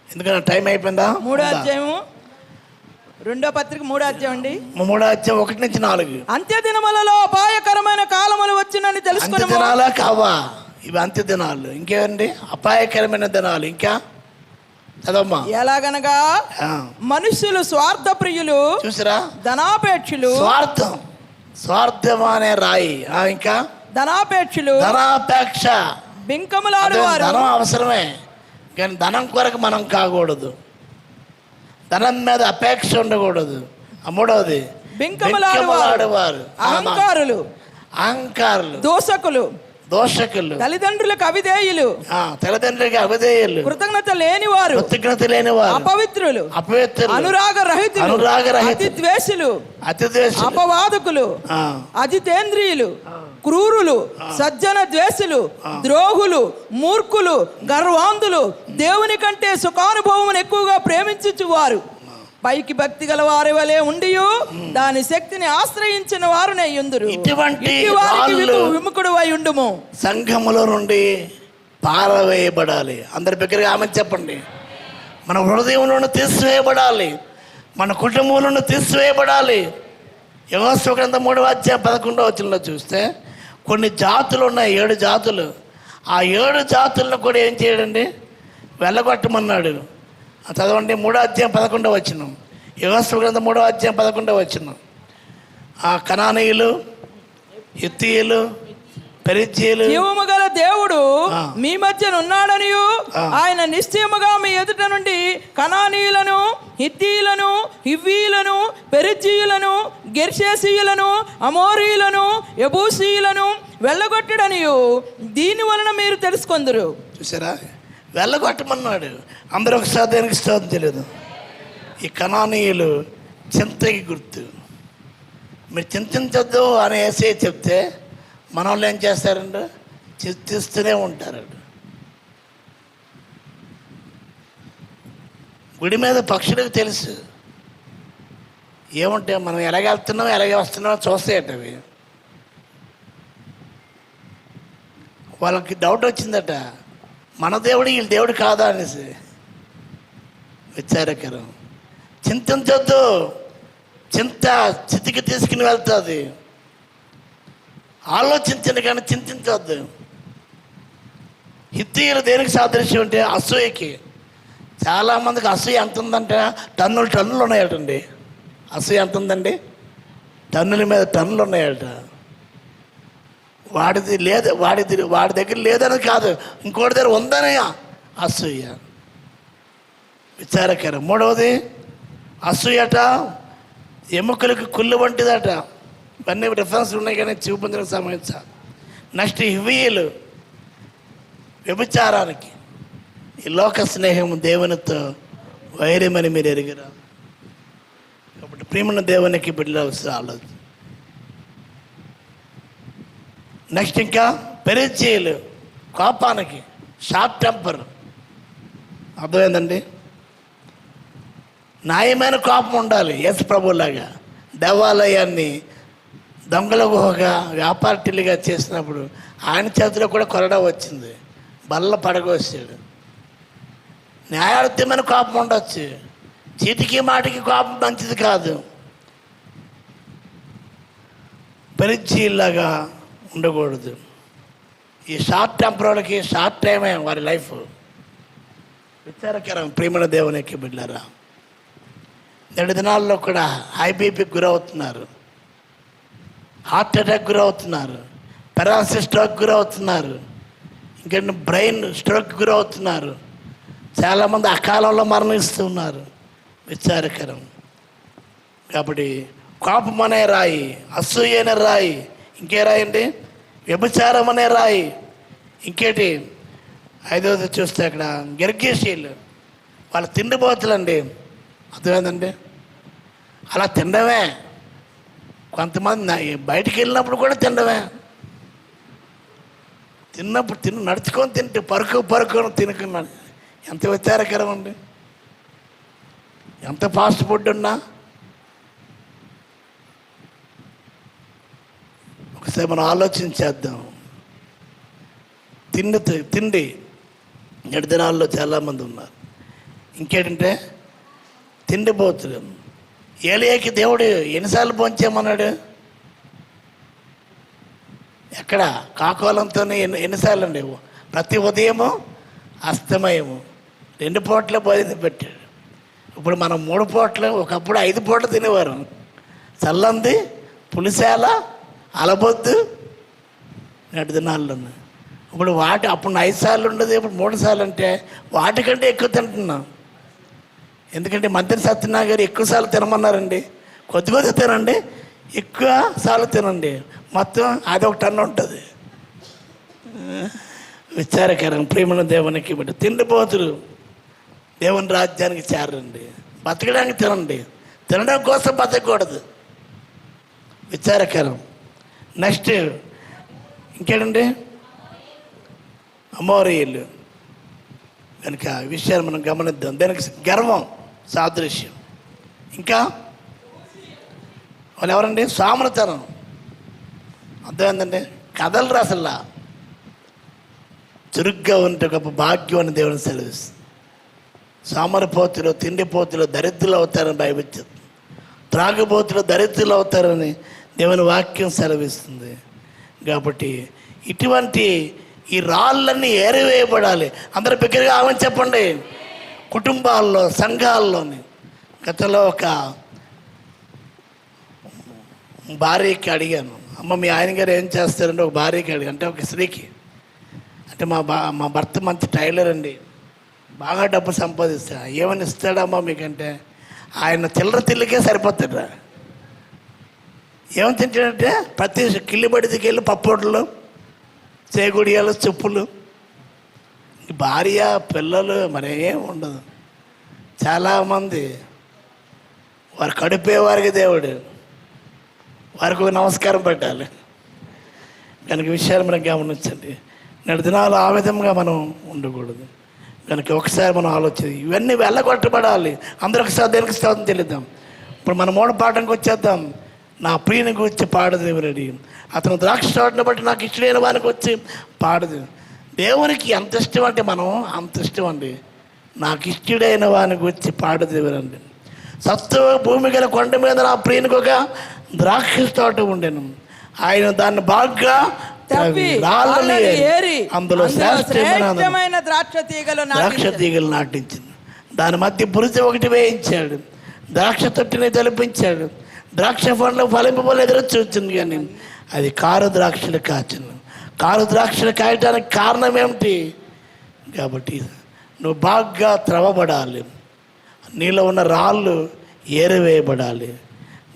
S3: ఎందుకంటే టైం అయిపోయిందా.
S9: 3వ అధ్యాయము 2వ పత్రిక 3వ అధ్యాయం అండి.
S3: 3వ అధ్యాయం 1-4.
S9: అంత్య దినములలో అపాయకరమైన కాలములు వచ్చినని తెలుసుకుని.
S3: అంత్య దినాలా కావా ఇవి? అంత్య దినాలు. ఇంకేమండి? అపాయకరమైన దినాలు. ఇంకా చదవమ్మా.
S9: ఎలాగనగా మనుషులు స్వార్థ ప్రియులు, చూసారా, ధనాపేక్షులు.
S3: స్వార్థం అనే రాయి. ఇంకా ధనాపేక్ష.
S9: బింకములాడువారు.
S3: ధనం అవసరమే, కానీ ధనం కొరకు మనం కాకూడదు. ధనం మీద అపేక్ష ఉండకూడదు. 3వది బింకములాడువారు,
S9: అహంకారులు, దోషకులు, తల్లిదండ్రులకు అవిధేయులు, కృతజ్ఞత లేనివారు, అపవిత్రులు, అనురాగ రహితులు, అతి ద్వేషులు, అపవాదకులు, అజితేంద్రియులు, క్రూరులు, సజ్జన ద్వేషులు, ద్రోహులు, మూర్ఖులు, గర్వాంధులు, దేవుని కంటే సుఖానుభవం ఎక్కువగా ప్రేమించువారు, పైకి భక్తి గల వారి వలె ఉండి దాని శక్తిని ఆశ్రయించిన వారునే యుందురు.
S3: ఇటువంటి
S9: విముఖుడు అయి ఉండుము.
S3: సంఘములో నుండి పారవేయబడాలి. అందరి దగ్గరగా ఆమె చెప్పండి. మన హృదయం నుండి తీసివేయబడాలి, మన కుటుంబం నుండి తీసివేయబడాలి. యెహోషువ గ్రంథం 3వ అధ్యాయం 11వ వచనంలో చూస్తే కొన్ని జాతులు ఉన్నాయి, 7 జాతులు. ఆ 7 జాతులను కూడా ఏం చేయడండి? వెళ్ళగొట్టమన్నాడు. చదవండి. 3వ అధ్యాయం 11వ వచనం. యెహోషువ గ్రంథం 3వ అధ్యాయం 11వ వచనం. ఆ కనానీయులు, హిత్తీయులు, పెరిజ్జీయులు,
S9: జీవము గల దేవుడు మీ మధ్య ఉన్నాడనియు ఆయన నిశ్చయముగా మీ ఎదుట నుండి కనానీయులను, హిత్తీయులను, హివ్వీయులను, పెరిజ్జీయులను, గెర్షేసీయులను, అమోరీయులను, యెబూసీయులను వెళ్ళగొట్టడనియు దీని వలన మీరు తెలుసుకొందురు.
S3: చూసారా, వెళ్ళగొట్టమన్నాడు. అందరూ ఒకసారి దేనికి స్తోత్రం తెలియదు. ఈ కనానీయులు చింతకి గుర్తు. మీరు చింతించొద్దు అని యేసే చెప్తే మన వాళ్ళు ఏం చేస్తారండి? చింతిస్తూనే ఉంటారండి. గుడి మీద పక్షులకు తెలుసు ఏముంటే మనం ఎలాగ వెళ్తున్నాం, ఎలాగే వస్తున్నామో చూస్తాయట అవి. వాళ్ళకి డౌట్ వచ్చిందట, మన దేవుడు వీళ్ళ దేవుడు కాదా అనేసి. విచారకరం. చింతించొద్దు, చింత స్థితికి తీసుకుని వెళ్తుంది. ఆలోచించండి కానీ చింతించవద్దు. హిత్తీయులు దేనికి సాదృశ్యం అంటే అసూయకి. చాలామందికి అసూయ ఎంత ఉందంటే టన్నులు ఉన్నాయటండి. అసూయ ఎంత ఉందండి? టన్నుల మీద టన్నులు ఉన్నాయట. వాడి దగ్గర లేదని కాదు, ఇంకోటి దగ్గర ఉందని అసూయ. విచారకరం. 3వది అసూయట ఎముకలకు కుళ్ళు వంటిదట. ఇవన్నీ రిఫరెన్స్ ఉన్నాయి కానీ చూపించడానికి సమయం చాలు. నెక్స్ట్ హివ్వీయులు వ్యభిచారానికి. ఈ లోక స్నేహం దేవునితో వైరమని మీరు ఎరిగిరా. కాబట్టి ప్రేమను దేవునికి బిడ్డలు అవసరాలు. నెక్స్ట్ ఇంకా పెరిజ్జీయులు కోపానికి, షార్ట్ టెంపర్. అర్థమైందండి? న్యాయమైన కోపం ఉండాలి. యేసు ప్రభులాగా దేవాలయాన్ని దొంగల గుహగా వ్యాపారటిలుగా చేసినప్పుడు ఆయన చేతిలో కూడా కొరడా వచ్చింది, బల్ల పడగొచ్చాడు. న్యాయార్థమైన కోపం ఉండొచ్చు, చీటికి మాటికి కోపం మంచిది కాదు. పెరిజ్జీలాగా ఉండకూడదు. ఈ షార్ట్ టెంపర్లకి షార్ట్ టైమే వారి లైఫ్. విచారకరం. ప్రేమల దేవునికి బిడ్డలారా, 2 దినాల్లో కూడా హై బీపీకి గురవుతున్నారు. హార్ట్ అటాక్ గురవుతున్నారు, పెరాలసిస్ స్ట్రోక్ గురవుతున్నారు, ఇంకేంటి బ్రెయిన్ స్ట్రోక్ గురవుతున్నారు. చాలామంది అకాలంలో మరణిస్తూ ఉన్నారు. విచారకరం. కాబట్టి కోపం అనే రాయి, అసూయ అనే రాయి, ఇంకే రాయి అండి, వ్యభిచారం అనే రాయి, ఇంకేటి 5వది చూస్తే అక్కడ గిర్గీషీలు, వాళ్ళ తిండిపోతులండి. అర్థమైందండి, అలా తినడమే. కొంతమంది బయటికి వెళ్ళినప్పుడు కూడా తినడమే. తిన్నప్పుడు నడుచుకొని తింటే పరుకొని తినుకున్నాను. ఎంత విచారకరం అండి. ఎంత ఫాస్ట్ ఫుడ్ ఉన్నా ఒకసారి మనం ఆలోచించేద్దాం. తిండి నేటి దినాల్లో చాలామంది ఉన్నారు. ఇంకేంటంటే తిండిపోతులు. ఏలియాకి దేవుడు ఎన్నిసార్లు భోంచేయమన్నాడు? ఎక్కడ? కాకోలంతో ఎన్నిసార్లు అండి? ప్రతి ఉదయము అస్తమయము 2 పూటల భోజనం పెట్టాడు. ఇప్పుడు మనం 3 పూటలు, ఒకప్పుడు 5 పూటలు తినేవారు. చల్లంది, పులిసేల, అలబొద్దు నేటి దినాల్లో. ఇప్పుడు అప్పుడు 5 సార్లు ఉండదు, ఇప్పుడు 3 సార్లు. అంటే వాటికంటే ఎక్కువ తింటున్నాం. ఎందుకంటే మంత్రి సత్యనారాయణ గారు ఎక్కువసార్లు తినమన్నారండి. కొద్ది తినండి, ఎక్కువ సార్లు తినండి, మొత్తం అది 1 టన్ను ఉంటుంది. విచారకరం. ప్రేమను దేవునికి బట్టి తిండిపోతులు దేవుని రాజ్యానికి చేరండి. బతకడానికి తినండి, తినడం కోసం బతకూడదు. విచారకరం. నెక్స్ట్ ఇంకేంటండి? అమోరీయులు. కనుక ఈ విషయాన్ని మనం గమనిద్దాం. దానికి గర్వం, సాదృశ్యం. ఇంకా వాళ్ళు ఎవరండి? సామర్థనం. అర్థమైందండి, కథలు రాసల్లా చురుగ్గా ఉంటే గొప్ప భాగ్యం అని దేవుని సెలవిస్తుంది. సామరపోతులు, తిండిపోతులు దరిద్రులు అవుతారని బైబిల్ చెప్తుంది. త్రాగుబోతులు దరిద్రులు అవుతారని దేవుని వాక్యం సెలవిస్తుంది. కాబట్టి ఇటువంటి ఈ రాళ్ళన్నీ ఏరివేయబడాలి. అందరూ బిగ్గరగా ఆమెను చెప్పండి. కుటుంబాల్లో, సంఘాల్లోని. గతంలో ఒక భార్యకి అడిగాను, అమ్మ మీ ఆయన గారు ఏం చేస్తారంటే ఒక భార్యకి అడిగాను, అంటే ఒక స్త్రీకి. అంటే మా భర్త మంచి టైలర్ అండి, బాగా డబ్బు సంపాదిస్తాడు. ఏమని ఇస్తాడమ్మా మీకంటే? ఆయన చిల్లర తిల్లికే సరిపోతాడు. ఏమని తింటాడంటే ప్రతి కిల్లి బడికి వెళ్ళి పప్పోట్లు, చేగుడియాలు, చెప్పులు. భార్య, పిల్లలు మరేం ఉండదు. చాలామంది వారు కడిపేవారికి దేవుడు వారికి ఒక నమస్కారం పెట్టాలి. కనుక విషయాలు మనం గమనించండి. నేటి దినాలు ఆ విధంగా మనం ఉండకూడదు. కనుక ఒకసారి మనం ఆలోచన, ఇవన్నీ వెళ్ళగొట్టబడాలి. అందరూ ఒకసారి దేనికి స్తోత్రం చెల్లిద్దాం. ఇప్పుడు మనం 3వ పాఠంకి వచ్చేద్దాం. నా ప్రియుని గురించి పాడదు ఎవరడి, అతను ద్రాక్ష తోటను బట్టి నాకు ఇష్టమైన వానికి వచ్చి పాడదు. దేవునికి ఎంత ఇష్టం అంటే మనం అంత ఇష్టం అండి. నాకు ఇష్టడైన వానికి వచ్చి పాడదు ఎవరండి. సత్తువ భూమి గల కొండ మీద నా ప్రియునికి ఒక ద్రాక్ష తోట ఉండెను. ఆయన దాన్ని బాగా అందులో శ్రేష్టమైన ద్రాక్ష తీగలు నాటించింది. దాని మధ్య బురుజ ఒకటి వేయించాడు, ద్రాక్ష తొట్టిని తలిపించాడు. ద్రాక్ష పండ్లు ఫలింపబోలు ఎదురు చూచింది, కానీ అది కారు ద్రాక్షలు కాచును. కారు ద్రాక్షలు కాయటానికి కారణం ఏమిటి? కాబట్టి నువ్వు బాగా త్రవబడాలి, నీలో ఉన్న రాళ్ళు ఏరివేయబడాలి.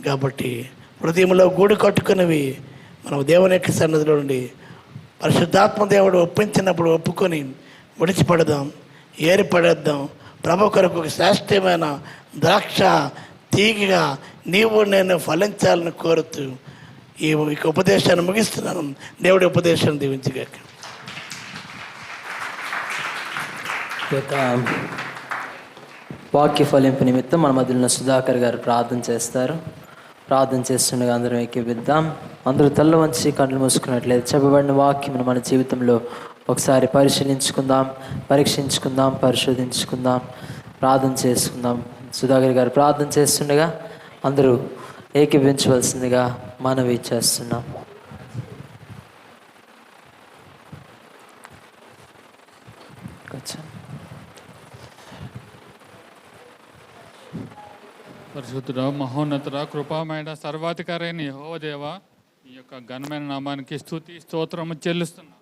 S3: కాబట్టి హృదయంలో గూడు కట్టుకున్నవి మనం దేవుని యొక్క సన్నిధిలో నుండి పరిశుద్ధాత్మ దేవుడు ఒప్పించినప్పుడు ఒప్పుకొని విడిచిపడదాం, ఏరిపడేద్దాం. ప్రభు కొరకు ఒక శ్రేష్టమైన ద్రాక్ష తీగగా నీవు నేను ఫలించాలని కోరుతూ ఈ ఉపదేశాన్ని ముగిస్తున్నాను. దేవుడి ఉపదేశాన్ని దీవించగాక.
S8: వాక్య ఫలింపు నిమిత్తం మన మధ్యలో సుధాకర్ గారు ప్రార్థన చేస్తారు. ప్రార్థన చేస్తుండగా అందరం ఎక్కిద్దాం. అందరూ తల్ల వంచి కళ్ళు మూసుకున్నట్లయితే చెప్పబడిన వాక్యం మన జీవితంలో ఒకసారి పరిశీలించుకుందాం, పరీక్షించుకుందాం, పరిశోధించుకుందాం, ప్రార్థన చేసుకుందాం. సుధాకర్ గారు ప్రార్థన చేస్తుండగా అందరూ ఏకీభవించవలసిందిగా మనవి చేస్తున్నాం.
S10: పరిశుద్ధుడ, మహోన్నతుడ, కృపామయుడ, సర్వాధికారైన యెహోవా దేవా, ఈ యొక్క ఘనమైన నామానికి స్తుతి స్తోత్రము చెల్లిస్తున్నాం.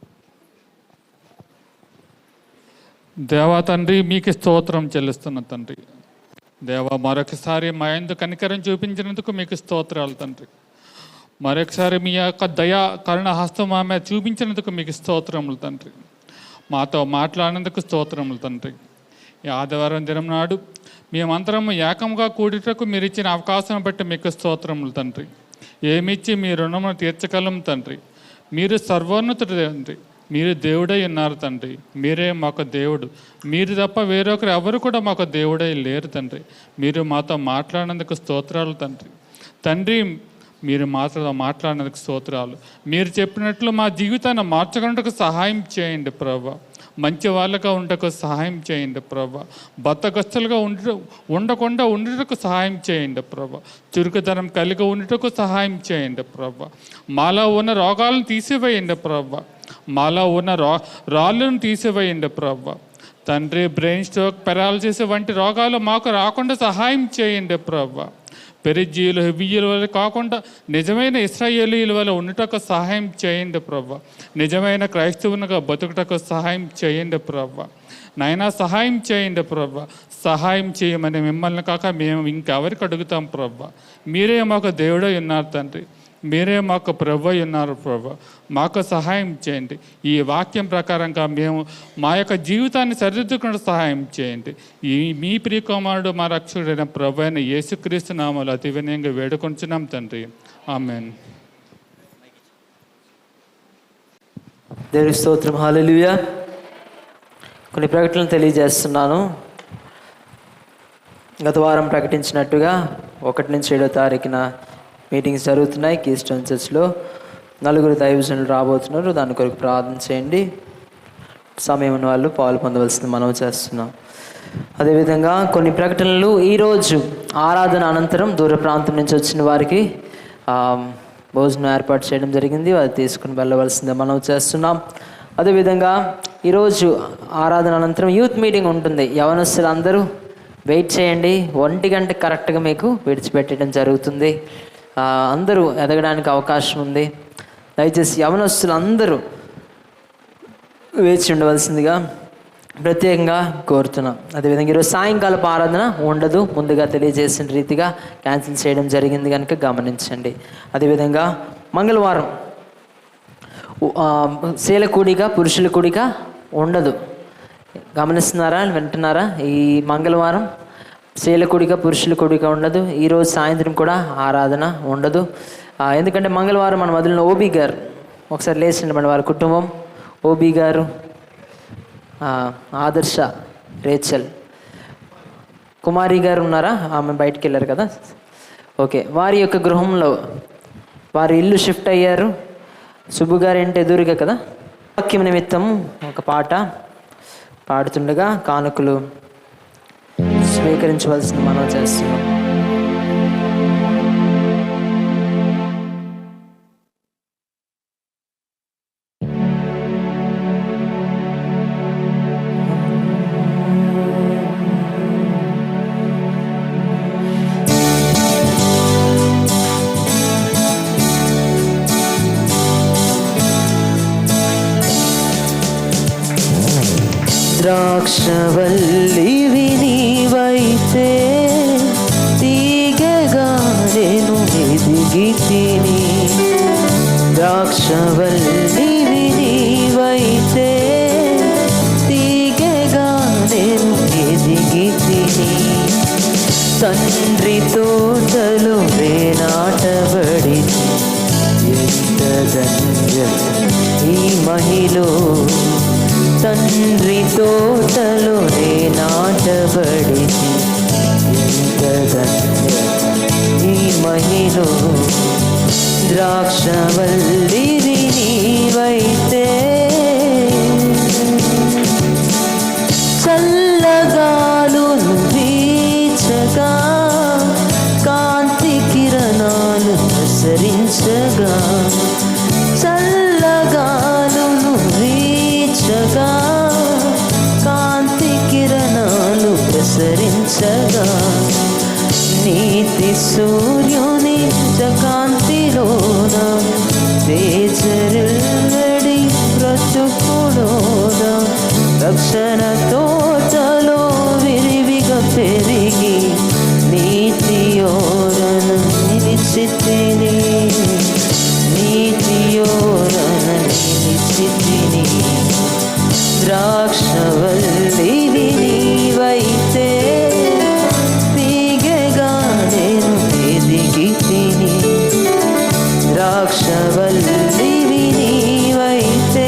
S10: దేవా తండ్రి, మీకు స్తోత్రం చెల్లిస్తున్న తండ్రి. దేవా, మరొకసారి మా యందు కనికరం చూపించినందుకు మీకు స్తోత్రాలు తండ్రి. మరొకసారి మీ యొక్క దయా కరుణ హస్తం మా మీద చూపించినందుకు మీకు స్తోత్రములు తండ్రి. మాతో మాట్లాడినందుకు స్తోత్రములు తండ్రి. ఈ ఆదివారం దినం నాడు మేమంతరము ఏకంగా కూడిటకు మీరు ఇచ్చిన అవకాశం బట్టి మీకు స్తోత్రములు తండ్రి. ఏమిచ్చి మీ రుణమును తీర్చగలం తండ్రి. మీరు సర్వోన్నతుడు తండ్రి. మీరు దేవుడై ఉన్నారు తండ్రి. మీరే మాకు దేవుడు. మీరు తప్ప వేరొకరు ఎవరు కూడా మాకు దేవుడై లేరు తండ్రి. మీరు మాతో మాట్లాడినందుకు స్తోత్రాలు తండ్రి. తండ్రి, మీరు మాతో మాట్లాడినందుకు స్తోత్రాలు. మీరు చెప్పినట్లు మా జీవితాన్ని మార్చుకున్నట్టుకు సహాయం చేయండి ప్రభా. మంచి వాళ్ళగా ఉండటకు సహాయం చేయండి ప్రభా. బద్దగస్తులుగా ఉండకుండా ఉండటకు సహాయం చేయండి ప్రభా. చురుకుదనం కలిగి ఉండటకు సహాయం చేయండి ప్రభా. మాలో ఉన్న రోగాలను తీసివేయండి ప్రభా. మాలో ఉన్న రాళ్ళను తీసివేయండి ప్రభా. తండ్రి, బ్రెయిన్ స్ట్రోక్, పెరాలసిస్ వంటి రోగాలు మాకు రాకుండా సహాయం చేయండి ప్రభా. పెరిజీలు, హెబియల వల్ల కాకుండా నిజమైన ఇశ్రాయేలీల వల్ల ఉండటకు సహాయం చేయండి ప్రభా. నిజమైన క్రైస్తవునిగా బతుకుటకు సహాయం చేయండి ప్రభా. నాయనా, సహాయం చేయండి ప్రభా. సహాయం చేయమని మిమ్మల్ని కాక మేము ఇంకెవరికి అడుగుతాం ప్రభా. మీరే మాకు దేవుడై ఉన్నారు తండ్రి. మీరే మాకు ప్రభు ఉన్నారు ప్రభా. మాకు సహాయం చేయండి. ఈ వాక్యం ప్రకారంగా మేము మా యొక్క జీవితాన్ని సరిదిద్దుకునే సహాయం చేయండి. ఈ మీ ప్రియకుమారుడు మా రక్షకుడైన ప్రభు అయిన యేసుక్రీస్తు నామములో అతి వినయంగా వేడుకొంచున్నాం తండ్రి. ఆమేన్.
S8: దేవుని స్తోత్రం. హల్లెలూయా. కొన్ని ప్రకటనలు తెలియజేస్తున్నాను. గత వారం ప్రకటించినట్టుగా 1 నుంచి 7వ తారీఖున మీటింగ్స్ జరుగుతున్నాయి. కీస్టోన్ చర్చ్లో 4 దైవజనులు రాబోతున్నారు. దాని కొరకు ప్రార్థన చేయండి. సమయం ఉన్న వాళ్ళు పాలు పొందవలసింది మనం చేస్తున్నాం. అదేవిధంగా కొన్ని ప్రకటనలు ఈరోజు ఆరాధన అనంతరం దూర ప్రాంతం నుంచి వచ్చిన వారికి భోజనం ఏర్పాటు చేయడం జరిగింది. అది తీసుకుని వెళ్ళవలసిందే మనం చేస్తున్నాం. అదేవిధంగా ఈరోజు ఆరాధన అనంతరం యూత్ మీటింగ్ ఉంటుంది. యవనస్తులు అందరూ వెయిట్ చేయండి. 1 గంట కరెక్ట్గా మీకు విడిచిపెట్టడం జరుగుతుంది. అందరూ ఎదగడానికి అవకాశం ఉంది. దయచేసి యవనస్తులు అందరూ వేచి ఉండవలసిందిగా ప్రత్యేకంగా కోరుతున్నాం. అదేవిధంగా ఈరోజు సాయంకాలపు ఆరాధన ఉండదు, ముందుగా తెలియజేసిన రీతిగా క్యాన్సిల్ చేయడం జరిగింది కనుక గమనించండి. అదేవిధంగా మంగళవారం స్త్రీల కూడిక, పురుషుల కూడిక ఉండదు. గమనిస్తున్నారా, వింటున్నారా? ఈ మంగళవారం స్త్రీల కూడిక, పురుషుల కూడిక ఉండదు. ఈరోజు సాయంత్రం కూడా ఆరాధన ఉండదు. ఎందుకంటే మంగళవారం మన మొదలైన ఓబీ గారు, ఒకసారి లేచండి, మన వారి కుటుంబం ఓబీ గారు, ఆదర్శ, రేచల్, కుమారి గారు ఉన్నారా? ఆమె బయటికి వెళ్ళారు కదా. ఓకే, వారి యొక్క గృహంలో వారి ఇల్లు షిఫ్ట్ అయ్యారు. సుబ్బు గారు ఏంటి ఎదురుగా కదా. వాక్యం నిమిత్తం ఒక పాట పాడుతుండగా కానుకలు స్వీకరించవలసింది మనం చేస్తున్నాం. ద్రాక్షవల్లివి నీవైతే తీగగా నేను ఎదిగి తిని, ద్రాక్షవల్లివి నీవైతే తీగగా నేను ఎదిగి తిని, తండ్రి తోటలో వేనాటబడి ఎంత ధన్యం ఈ మహిలో, తండ్రి తోటలోనే నాటబడి ఎంత ధన్యత ఈ మహిలో, ద్రాక్షవల్లివి నీవైతే చల్లగాలులు వీచగా కాంతి కిరణాలు ప్రసరించగా, చల్లగాలులు వీచగా కాంతి కిరణాలు ప్రసరించగా, నీతి సూర్యుని కాంతిలోన తేజరిల్లడి బ్రతుకుడోద రక్షణ తోటలో విరివిగా పెరిగి నీతియోరన నిలిచితిని నీతియోరన నిలిచితిని ద్రాక్షవల్లిని నీవైతే తీగగా నేను ఎదిగి తిని ద్రాక్షవల్లిని నీవైతే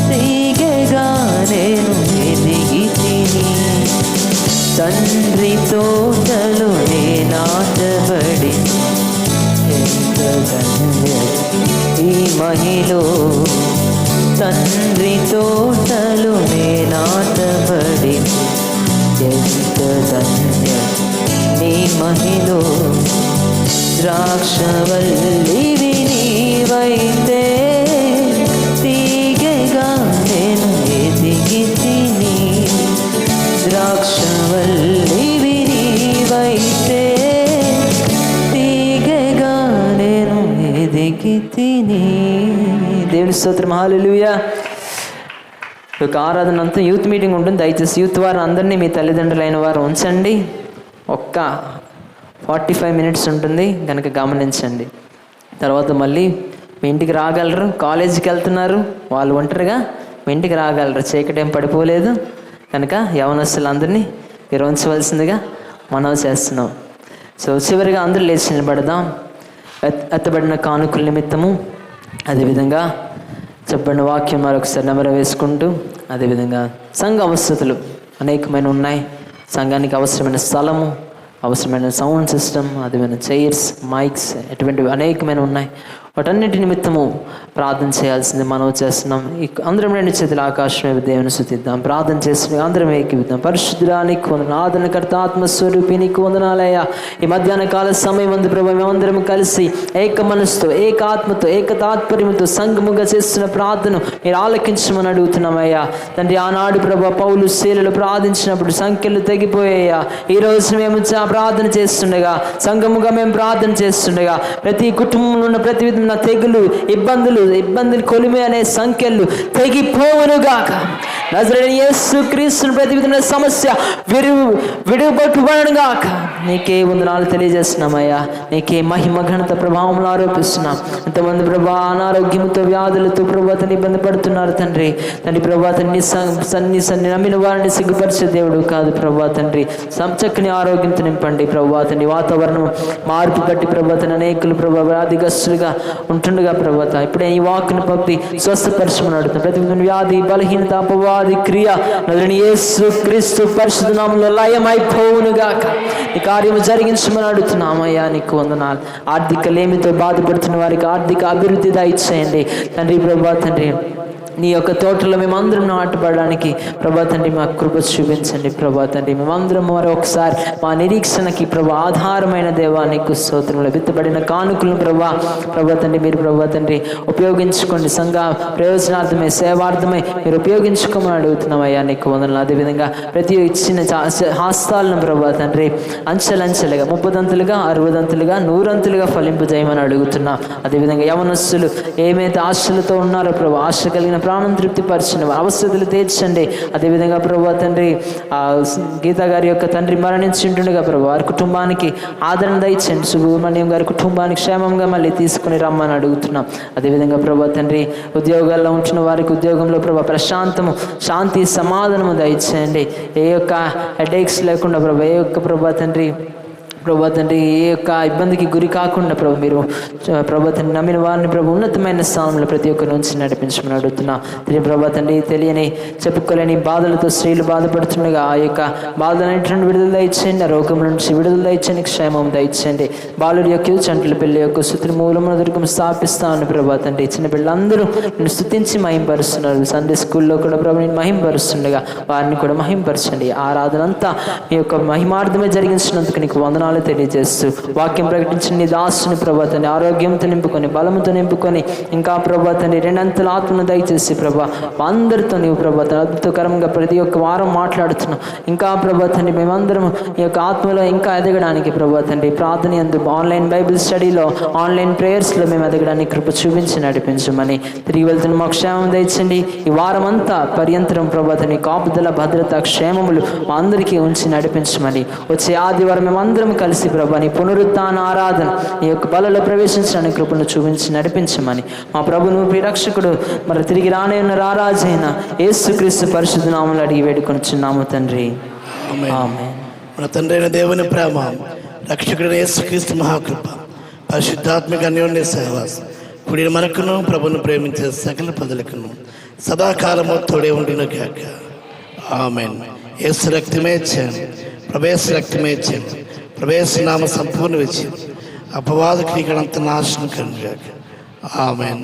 S8: తీగగా నేను ఎదిగి తిని తండ్రి తోటలో నే నాటబడి ఎంత ధన్యత ఈ మహిళ తండ్రి తోటలో నే నాటబడి ఎంత ధన్యత నీ మహిళ ద్రాక్షవల్లివి నీవైతే తీగగా నేను ఎదిగి తిని ద్రాక్షవల్లివి నీవైతే తీగగా నేను ఎదిగి తిని. దేవుని స్తోత్రం, హల్లెలూయా. ఒక ఆరాధన అంతా యూత్ మీటింగ్ ఉంటుంది. దయచేసి యూత్ వారు అందరినీ మీ తల్లిదండ్రులైన వారు ఉంచండి. ఒక్క 45 minutes ఉంటుంది కనుక గమనించండి. తర్వాత మళ్ళీ మీ ఇంటికి రాగలరు. కాలేజీకి వెళ్తున్నారు వాళ్ళు ఒంటరిగా మీ ఇంటికి రాగలరు. చీకటేం పడిపోలేదు కనుక యవనస్తులందరినీ మీరు ఉంచవలసిందిగా మనం చేస్తున్నాం. సో చివరిగా అందరూ లేచి నిలబడదాం. ఎత్తబడిన కానుకల నిమిత్తము, అదేవిధంగా చెప్పబడిన వాక్యం మరొకసారి నెమరు వేసుకుంటూ, అదేవిధంగా సంఘ అవసరతలు అనేకమైన ఉన్నాయి. సంఘానికి అవసరమైన స్థలము, అవసరమైన సౌండ్ సిస్టమ్, అదేవిధమైన చైర్స్, మైక్స్, అటువంటివి అనేకమైన ఉన్నాయి. వాటన్నిటి నిమిత్తము ప్రార్థన చేయాల్సింది మనం చేస్తున్నాం. అందరం రెండు చేతులు ఆకాశమే దేవుని స్తుతిద్దాం. ప్రార్థన చేస్తున్నాం. అందరం ఏకీవిద్దాం. పరిశుద్ధుడానికి వందనాలు, ఆదరణకర్త ఆత్మస్వరూపి నీకు వందనాలయ్యా. ఈ మధ్యాహ్న కాల సమయం ఉంది ప్రభు, మేమందరం కలిసి ఏక మనసుతో, ఏక ఆత్మతో, ఏక తాత్పర్యంతో సంఘముగా చేస్తున్న ప్రార్థన మీరు ఆలకించమని అడుగుతున్నామయ్యా తండ్రి. ఆనాడు ప్రభు పౌలు శీలలు ప్రార్థించినప్పుడు సంఖ్యలు తెగిపోయాయ్యా. ఈరోజు మేము ప్రార్థన చేస్తుండగా, సంఘముగా మేము ప్రార్థన చేస్తుండగా, ప్రతి కుటుంబంలో ఉన్న ప్రతి విధమైన తెగులు, ఇబ్బందులు కొలిమి అనే సంఖ్యలు తెగిపోవునుగాక. నజరేయుడైన యేసుక్రీస్తును ప్రతి విధమైన సమస్య విడుబట్టుబడుగాక. నీకే వందనాలు తెలియజేస్తున్నామయ్యా. నీకే మహిమ ఘనత ప్రభావంలో ఆరోపిస్తున్నాం. ఎంతమంది ప్రభా అనారోగ్యంతో, వ్యాధులతో ప్రభాతని ఇబ్బంది పడుతున్నారు తండ్రి. ప్రభాతని సన్ని నమ్మిన వారిని సిగ్గుపరిచే దేవుడు కాదు ప్రభా తండ్రి. చక్కని ఆరోగ్యంతో నింపండి ప్రభాతని. వాతావరణం మార్పు బట్టి ప్రభాతని అనేకులు ప్రభా వ్యాధిగ్రస్తులుగా ఉంటుండగా ప్రభాత ఇప్పుడే ఈ వాక్కును పంపి స్వస్థపరచమని అడుగుతాం. ప్రతి వ్యాధి, బలహీనత, అపవాది క్రియ నజరేయుడైన యేసుక్రీస్తు పరిశుద్ధ నామములో లయమైపోవునుగాక. ఈ కార్యము జరిగించమని అడుగుతున్నామయ్యా. నీకు వందనాలు. ఆర్థిక లేమితో బాధపడుతున్న వారికి ఆర్థిక అభివృద్ధి దయచేయండి తండ్రి. ప్రభా తండ్రి నీ యొక్క తోటలో మేమందరం నాటపడడానికి ప్రభా తండ్రి మాకు కృప చూపించండి ప్రభా తండ్రి. మేమందరం మరొకసారి మా నిరీక్షణకి ప్రభా ఆధారమైన దేవా నీకు స్తోత్రంలో విత్తబడిన కానుకలను ప్రభా తండ్రి మీరు ప్రభా తండ్రి ఉపయోగించుకోండి. సంఘ ప్రయోజనార్థమై, సేవార్థమై మీరు ఉపయోగించుకోమని అడుగుతున్నామయ్యా. నీకు వందనాలు. అదేవిధంగా ప్రతి ఇచ్చిన హస్తాలను ప్రభా తండ్రి అంచెలంచెలుగా 30 60 100 ఫలింపజేయమని అడుగుతున్నా. అదేవిధంగా యవనస్తులు ఏమైతే ఆశలతో ఉన్నారో ప్రభా, ఆశ కలిగిన ప్రాణం తృప్తిపరిచిన అవసరతలు తీర్చండి. అదేవిధంగా ప్రభా తండ్రి గీతా గారి యొక్క తండ్రి మరణించుంటుండగా ప్రభు వారి కుటుంబానికి ఆదరణ దయచండి. సుబ్రహ్మణ్యం గారి కుటుంబానికి క్షేమంగా మళ్ళీ తీసుకుని రమ్మని అడుగుతున్నాం. అదేవిధంగా ప్రభా తండ్రి ఉద్యోగాల్లో ఉంటున్న వారికి ఉద్యోగంలో ప్రభా ప్రశాంతము, శాంతి, సమాధానము దయచేయండి. ఏ యొక్క హెడేక్స్ లేకుండా ప్రభా, ఏ యొక్క ప్రభా తండ్రి ఏ యొక్క ఇబ్బందికి గురి కాకుండా ప్రభు మీరు ప్రభా తండ్రి నమ్మిన వారిని ప్రభు ఉన్నతమైన స్థానంలో ప్రతి ఒక్కరి నుంచి నడిపించమని అడుగుతున్నా. ప్రభా తండ్రి తెలియని, చెప్పుకోలేని బాధలతో స్త్రీలు బాధపడుతుండగా ఆ యొక్క బాధలన్నింటి నుండి విడుదల దయచేయండి. ఆ రోగం నుంచి విడుదల దయచేయండి, క్షేమం దయచేయండి. బాలుడి యొక్క చంటల పిల్ల యొక్క స్థుతిని మూలమున దుర్గం స్థాపిస్తామని ప్రభా తండ్రి. చిన్న పిల్లలందరూ నేను స్తుతించి మహింపరుస్తున్నారు. సండే స్కూల్లో కూడా ప్రభు నేను మహింపరుస్తుండగా వారిని కూడా మహింపరచండి. ఆరాధన అంతా మీ యొక్క మహిమార్థమే జరిగించినందుకు నీకు వందనాలు వందనాలు తెలియజేస్తూ వాక్యం ప్రకటించిన నీ దాసుని ప్రభా తండ్రి ఆరోగ్యంతో నింపుకొని బలముతో నింపుకొని ఇంకా ప్రభా తండ్రి రెండంతల ఆత్మను దయచేసి ప్రభా అందరితో నీవు ప్రభా తండ్రి అద్భుతకరంగా ప్రతి ఒక్క వారం మాట్లాడుతున్నాం. ఇంకా ప్రభా తండ్రి మేమందరం ఈ యొక్క ఆత్మలో ఇంకా ఎదగడానికి ప్రభా తండ్రి ప్రార్థన యందు ఆన్లైన్ బైబిల్ స్టడీలో ఆన్లైన్ ప్రేయర్స్లో మేము ఎదగడానికి కృప చూపించి నడిపించమని తిరిగి వెళ్తున్న మా క్షేమం దయచండి. ఈ వారం అంతా పర్యంతరం ప్రభా తండ్రి కాపుదల భద్రత క్షేమములు మా అందరికీ ఉంచి నడిపించమని వచ్చే ఆదివారం మేమందరం కలిసి ప్రభా నీ పునరుత్థాన ఆరాధన నీ యొక్క బలలో ప్రవేశించడానికి కృపను చూపించి నడిపించమని మా ప్రభును ప్రియరక్షకుడు మరి తిరిగి రానే ఉన్న రారాజైన యేసుక్రీస్తు పరిశుద్ధ నామములో అడిగి వేడుకొనుచున్నాము తండ్రి. ఆమేన్.
S3: మన తండ్రి అయిన దేవుని ప్రేమ, రక్షకుడైన యేసుక్రీస్తు మహాకృప, పరిశుద్ధాత్మిక అన్యోన్య సహవాసం కుడి మనకును ప్రభును ప్రేమించే సకల ప్రజలకును సదాకాలము తోడే ఉండిన గాక. ఆమేన్. యేసు రక్తమే ఇచ్చాను, ప్రవేశ రక్తమే ఇచ్చాను, ప్రవేశ నామ సంపూర్ణ విజయం, అపవాద క్రీకడంత నాశనం కలుగాక. ఆమేన్.